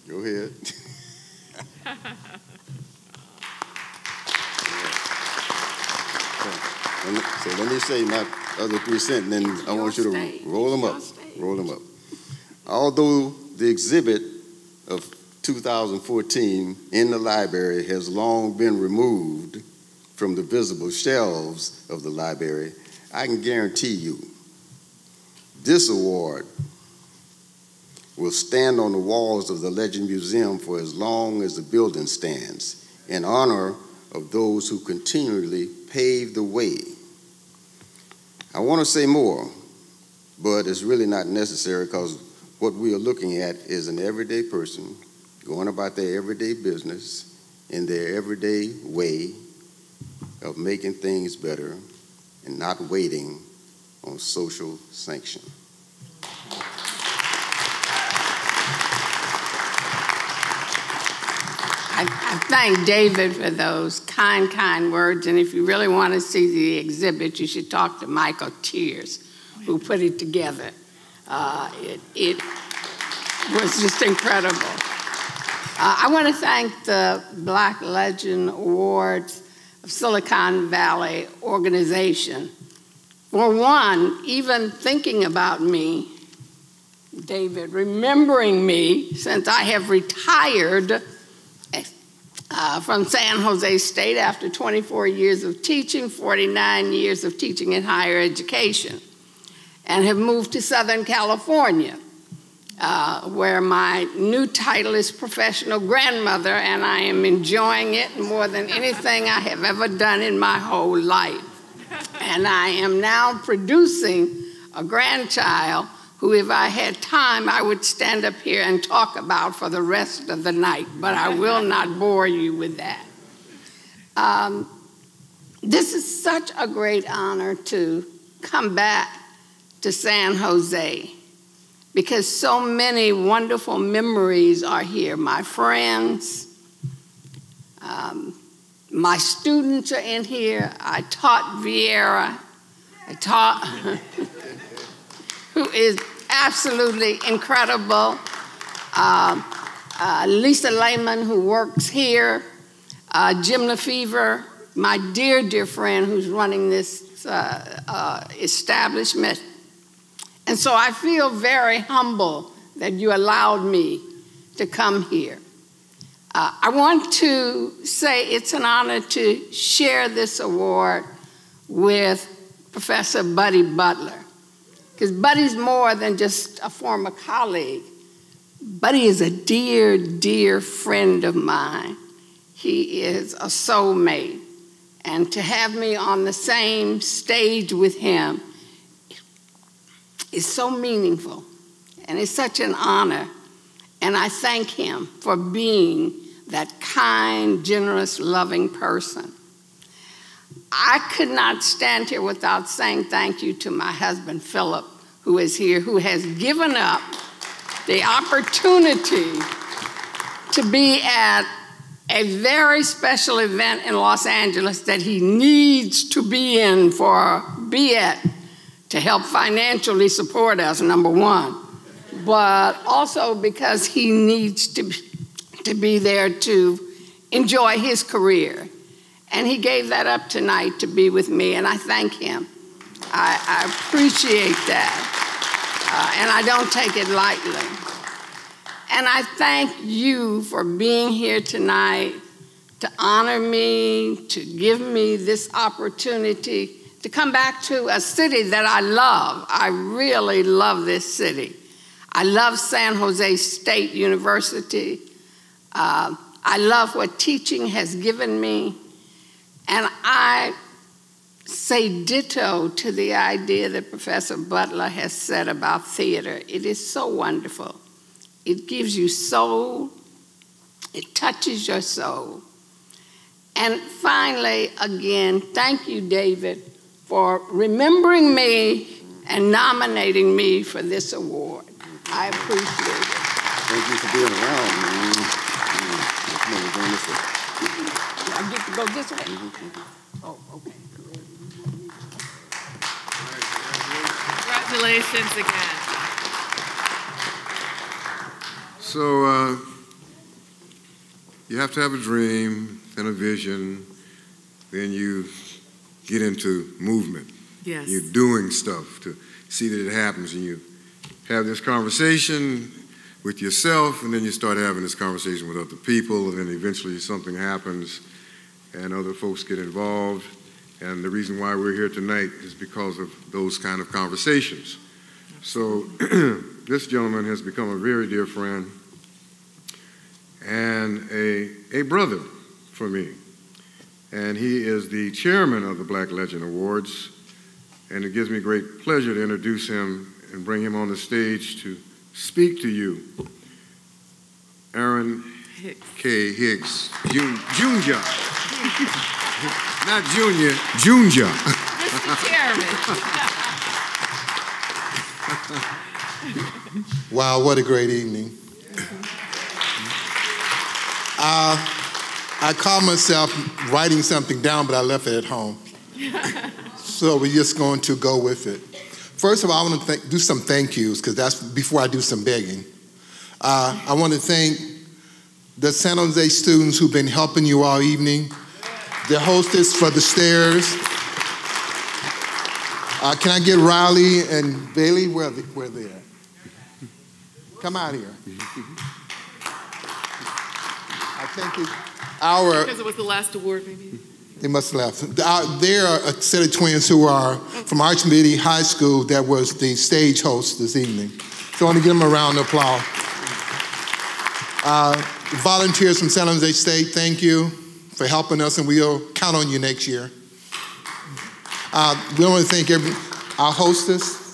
Go ahead. So let me say my other 3 cents, and then I want you to roll them up. Roll them up. Although the exhibit of 2014 in the library has long been removed from the visible shelves of the library, I can guarantee you this award will stand on the walls of the Legend Museum for as long as the building stands, in honor of those who continually pave the way. I want to say more, but it's really not necessary, because what we are looking at is an everyday person going about their everyday business in their everyday way of making things better and not waiting on social sanction. I thank David for those kind words, and if you really want to see the exhibit, you should talk to Michael Tears, who put it together. It was just incredible. I want to thank the Black Legend Awards of Silicon Valley organization for one, even thinking about me, David, remembering me, since I have retired from San Jose State after 24 years of teaching, 49 years of teaching in higher education, and have moved to Southern California, where my new title is professional grandmother, and I am enjoying it more than anything I have ever done in my whole life. And I am now producing a grandchild who, if I had time, I would stand up here and talk about for the rest of the night, but I will not bore you with that. This is such a great honor to come back to San Jose, because so many wonderful memories are here. My friends, my students are in here. I taught Vieira. who is absolutely incredible, Lisa Lehman, who works here, Jim Lefevre, my dear, dear friend who's running this establishment. And so I feel very humble that you allowed me to come here. I want to say it's an honor to share this award with Professor Buddy Butler, because Buddy's more than just a former colleague. Buddy is a dear, dear friend of mine. He is a soulmate. And to have me on the same stage with him is so meaningful, and it's such an honor. And I thank him for being that kind, generous, loving person. I could not stand here without saying thank you to my husband, Philip, who is here, who has given up the opportunity to be at a very special event in Los Angeles that he needs to be in to help financially support us, number one, but also because he needs to be there to enjoy his career. And he gave that up tonight to be with me, and I thank him. I appreciate that, and I don't take it lightly. And I thank you for being here tonight to honor me, to give me this opportunity to come back to a city that I love. I really love this city. I love San Jose State University. I love what teaching has given me. And I say ditto to the idea that Professor Butler has said about theater. It is so wonderful. It gives you soul. It touches your soul. And finally, again, thank you, David, for remembering me and nominating me for this award. I appreciate it. Thank you for being around. Come on, we're going this way. I get to go this way? Oh, okay. Congratulations again. So you have to have a dream and a vision, then you get into movement. Yes. You're doing stuff to see that it happens, and you have this conversation with yourself, and then you start having this conversation with other people, and then eventually something happens and other folks get involved. And the reason why we're here tonight is because of those kind of conversations. So this gentleman has become a very dear friend and a brother for me. And he is the chairman of the Black Legend Awards. And it gives me great pleasure to introduce him and bring him on the stage to speak to you. Aaron K. Hicks, Junior. Not Junior, Junior. Mr. Chairman. Wow, what a great evening. I caught myself writing something down, but I left it at home. So we're just going to go with it. First of all, I want to do some thank yous, because that's before I do some begging. I want to thank the San Jose students who've been helping you all evening, the hostess for the stairs. Can I get Riley and Bailey? Where are they at? Come out here. I think it's our... Because it was the last award, maybe? They must have left. They're a set of twins who are from Archmede High School that was the stage host this evening. So I want to give them a round of applause. Volunteers from San Jose State, thank you for helping us, and we'll count on you next year. We want to thank our hostess.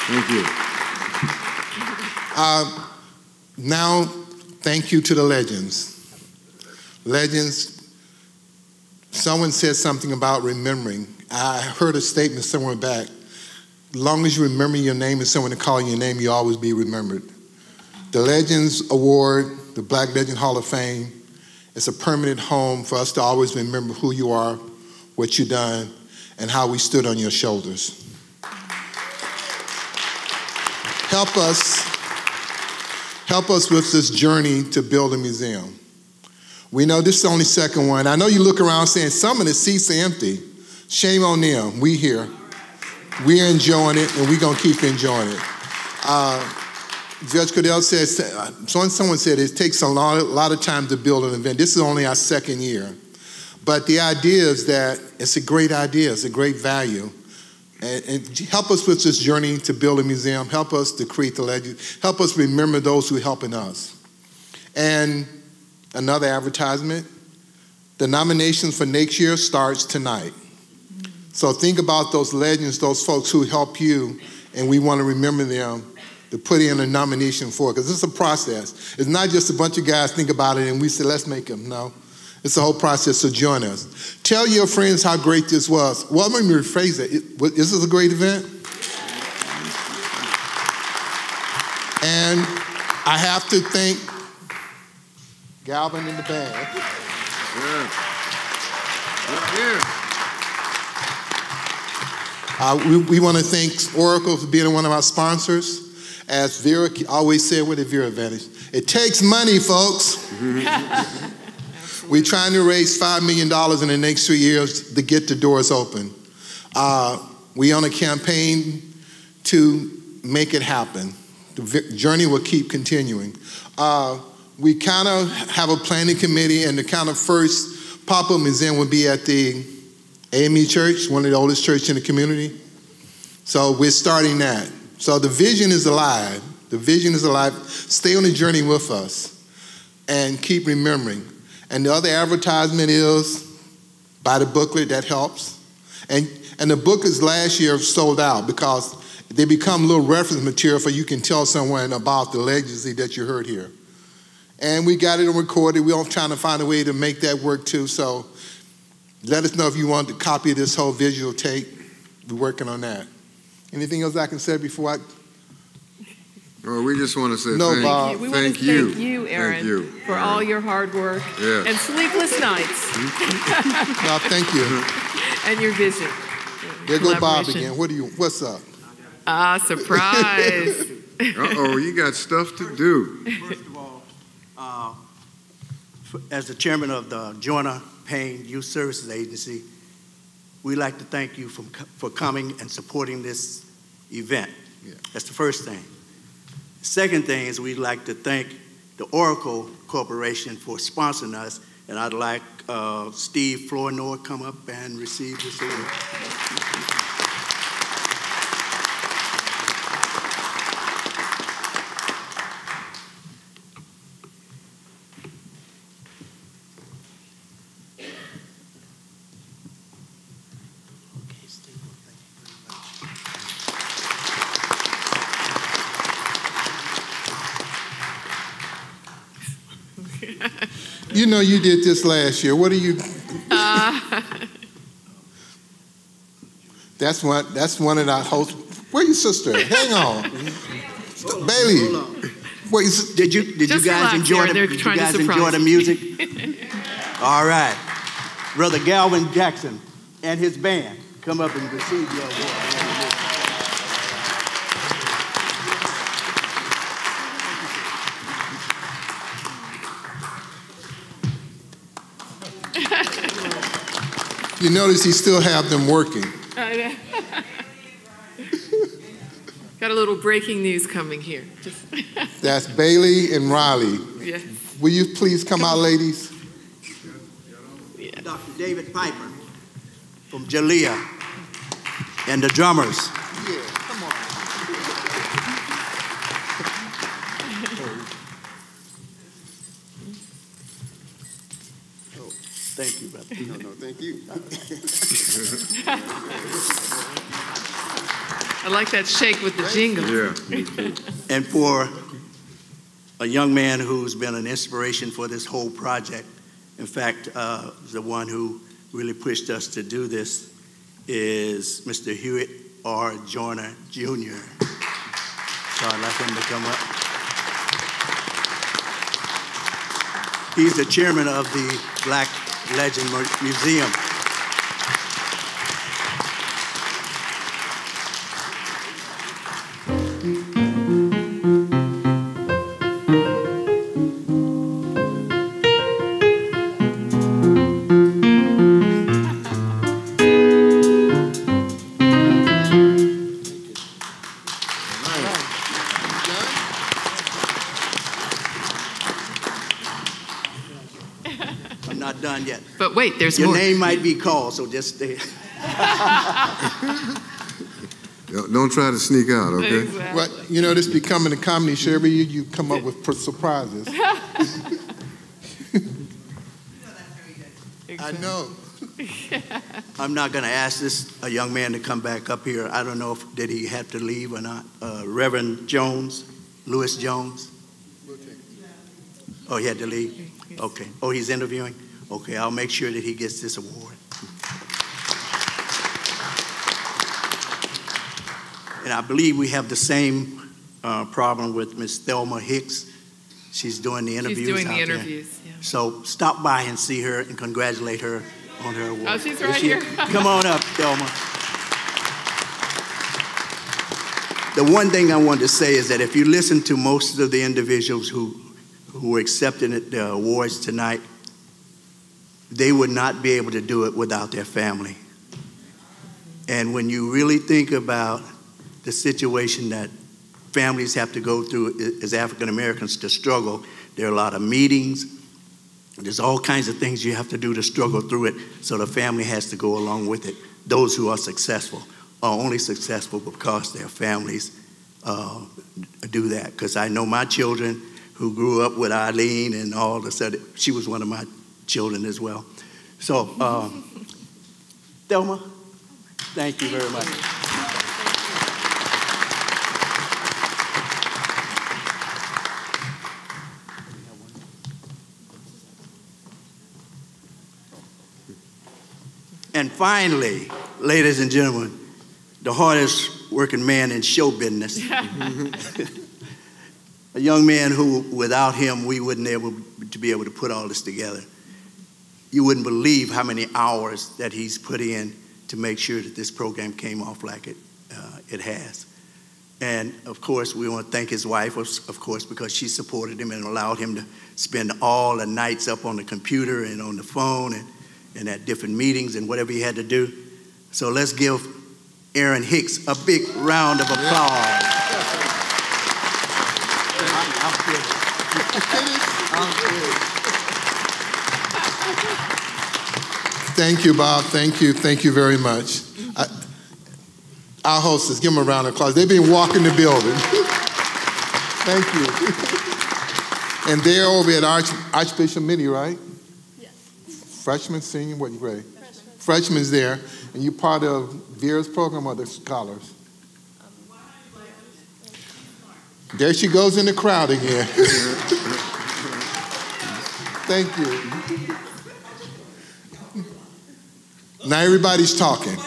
Thank you. Now, thank you to the legends. Legends, someone said something about remembering. I heard a statement somewhere back. As long as you remember your name and someone to call your name, you'll always be remembered. The Legends Award, the Black Legend Hall of Fame, is a permanent home for us to always remember who you are, what you've done, and how we stood on your shoulders. help us with this journey to build a museum. We know this is the only second one. I know you look around saying some of the seats are empty. Shame on them. We here. We're enjoying it, and we're going to keep enjoying it. Judge Cordell says, someone said it takes a lot of time to build an event. This is only our second year. But the idea is that it's a great idea. It's a great value. And help us with this journey to build a museum. Help us to create the legend. Help us remember those who are helping us. And another advertisement, the nominations for next year starts tonight. So think about those legends, those folks who help you, and we want to remember them to put in a nomination for, because this is a process. It's not just a bunch of guys think about it and we say, let's make them. No, it's a whole process, so join us. Tell your friends how great this was. Well, let me rephrase it. This is a great event. And I have to thank Galvin and the band. We want to thank Oracle for being one of our sponsors. As Vera always said with the Vera Advantage, it takes money, folks. We're trying to raise $5 million in the next 3 years to get the doors open. We're on a campaign to make it happen. The journey will keep continuing. We kind of have a planning committee, and the kind of first pop-up museum will be at the AME Church, one of the oldest churches in the community. So we're starting that. So the vision is alive. The vision is alive. Stay on the journey with us and keep remembering. And the other advertisement is buy the booklet. That helps. And the booklets last year sold out because they become a little reference material for you can tell someone about the legacy that you heard here. And we got it recorded. We're trying to find a way to make that work too. So let us know if you want to copy this whole visual tape. We're working on that. Anything else I can say before I? Well, we just want to say No, thank Bob. you. We want to thank you, Aaron, thank you. for all your hard work and sleepless nights. No, thank you. And your vision. There go Bob again. What's up? Surprise. Uh-oh, you got stuff to do. First of all, as the chairman of the Joyner Payne Youth Services Agency, we'd like to thank you for coming and supporting this event. Yeah. That's the first thing. The second thing is we'd like to thank the Oracle Corporation for sponsoring us, and I'd like Steve Flournoy come up and receive this award. You know you did this last year. What are you? That's one of our hosts. Where your sister? Hang on, Bailey. Did you guys enjoy the music? All right, Brother Galvin Jackson and his band come up and receive your award. You notice he still have them working. Got a little breaking news coming here. That's Bailey and Riley. Yes. Will you please come out, ladies? Yeah. Dr. David Piper from Jalea and the drummers. Yeah, come on. Thank you, brother. No, thank you. I like that shake with the jingle. Yeah. And for a young man who's been an inspiration for this whole project, in fact, the one who really pushed us to do this is Mr. Hewitt R. Joyner, Jr. So I'd like him to come up. He's the chairman of the Black Legend Museum. wait, there's Your more. name might be called, so just stay. Don't try to sneak out, okay? Exactly. Well, you know, this becoming a comedy show. Every year you come up with surprises. I know. I'm not going to ask a young man to come back up here. I don't know did he have to leave or not. Reverend Jones, Louis Jones. Oh, he had to leave? Okay. Oh, he's interviewing? Okay, I'll make sure that he gets this award. And I believe we have the same problem with Miss Thelma Hicks. She's doing the interviews. She's doing the out there. interviews, yeah. So stop by and see her and congratulate her on her award. Oh, she's right here. Come on up, Thelma. The one thing I wanted to say is that if you listen to most of the individuals who were accepting the awards tonight, they would not be able to do it without their family. And when you really think about the situation that families have to go through as African Americans to struggle, there are a lot of meetings. There's all kinds of things you have to do to struggle through it, so the family has to go along with it. Those who are successful are only successful because their families do that. Because I know my children who grew up with Eileen and all of a sudden, she was one of my children as well. So, Thelma, thank you very much. And finally, ladies and gentlemen, the hardest working man in show business. A young man who, without him, we wouldn't be able to put all this together. You wouldn't believe how many hours that he's put in to make sure that this program came off like it has. And of course, we want to thank his wife, of course, because she supported him and allowed him to spend all the nights up on the computer and on the phone and at different meetings and whatever he had to do. So let's give Aaron Hicks a big round of applause. Thank you, Bob. Thank you. Thank you very much. Our hostess, give them a round of applause. They've been walking the building. Thank you. And they're over at Archbishop Mitty, right? Yes. Freshman, senior, what grade? Freshman's there. And you're part of Vera's program or the scholars? There she goes in the crowd again. Thank you. Now everybody's talking.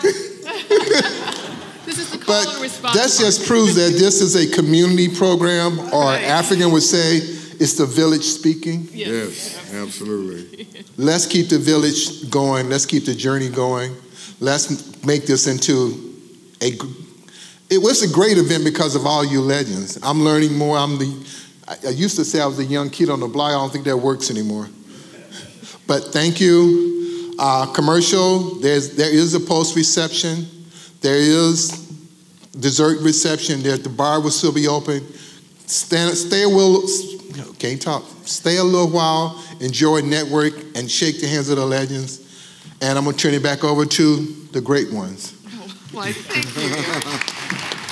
This is the call and response. That just proves that this is a community program, or right. African would say, it's the village speaking. Yes, absolutely. Let's keep the village going. Let's keep the journey going. Let's make this into it was a great event because of all you legends. I'm learning more. I used to say I was a young kid on the block. I don't think that works anymore. But thank you. Commercial, there is a post reception. There is dessert reception. The bar will still be open. Stay a little while, enjoy, network, and shake the hands of the legends. And I'm going to turn it back over to the great ones. Why, thank you.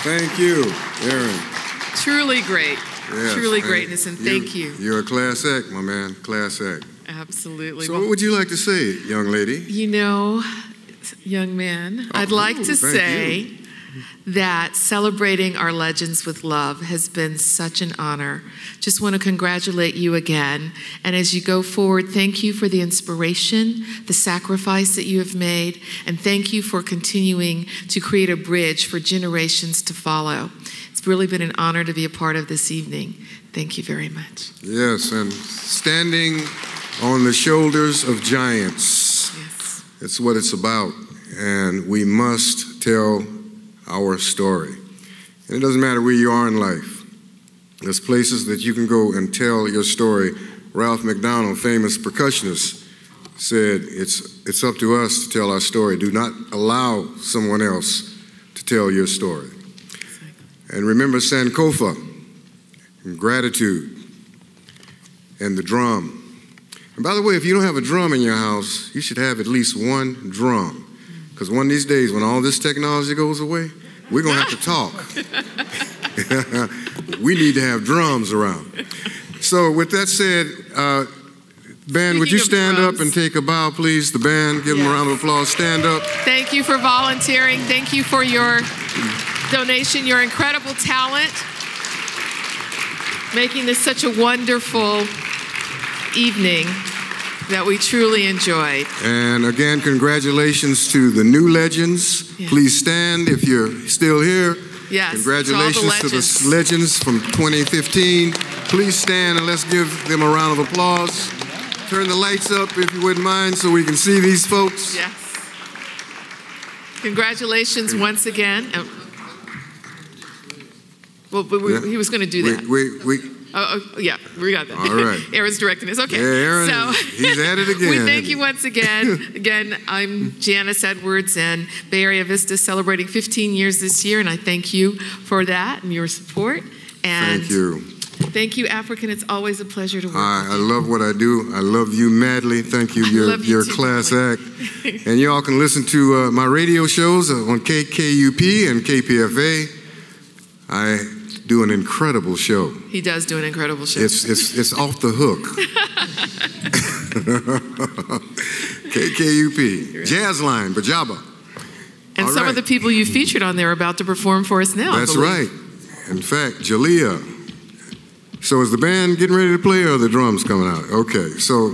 Thank you, Aaron. Truly great. Yes, truly greatness, and thank you. You're a class act, my man, class act. Absolutely. So what would you like to say, young lady? You know, young man, I'd like to say that celebrating our legends with love has been such an honor. Just want to congratulate you again. And as you go forward, thank you for the inspiration, the sacrifice that you have made, and thank you for continuing to create a bridge for generations to follow. It's really been an honor to be a part of this evening. Thank you very much. Yes, and standing on the shoulders of giants. Yes. It's what it's about. And we must tell our story. And it doesn't matter where you are in life. There's places that you can go and tell your story. Ralph McDonald, famous percussionist, said, it's up to us to tell our story. Do not allow someone else to tell your story. And remember Sankofa, and gratitude, and the drum. And by the way, if you don't have a drum in your house, you should have at least one drum. Because one of these days, when all this technology goes away, we're going to have to talk. We need to have drums around. So with that said, band, would you stand up and take a bow, please? The band, give them a round of applause. Stand up. Thank you for volunteering. Thank you for your donation, your incredible talent, making this such a wonderful evening that we truly enjoyed. And again, congratulations to the new legends. Yes. Please stand if you're still here. Yes. Congratulations to the legends from 2015. Please stand and let's give them a round of applause. Turn the lights up if you wouldn't mind so we can see these folks. Yes. Congratulations once again. Well, he was going to do that. Yeah, we got that. All right. Aaron's directing us. Okay. Yeah, Aaron, so, he's at it again. We thank you once again. Again, I'm Janice Edwards, and Bay Area Vista is celebrating 15 years this year, and I thank you for that and your support. And thank you. Thank you, African. It's always a pleasure to work with I love what I do. I love you madly. Thank you. You're a class act. And y'all can listen to my radio shows on KKUP and KPFA. I do an incredible show. He does do an incredible show. It's off the hook. KKUP, Jazz Line, Bajaba. And some of the people you featured on there are about to perform for us now. That's right. In fact, Jalea. So is the band getting ready to play or are the drums coming out? Okay, so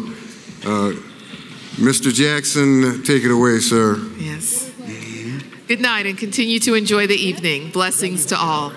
Mr. Jackson, take it away, sir. Yes. Good night and continue to enjoy the evening. Blessings to all.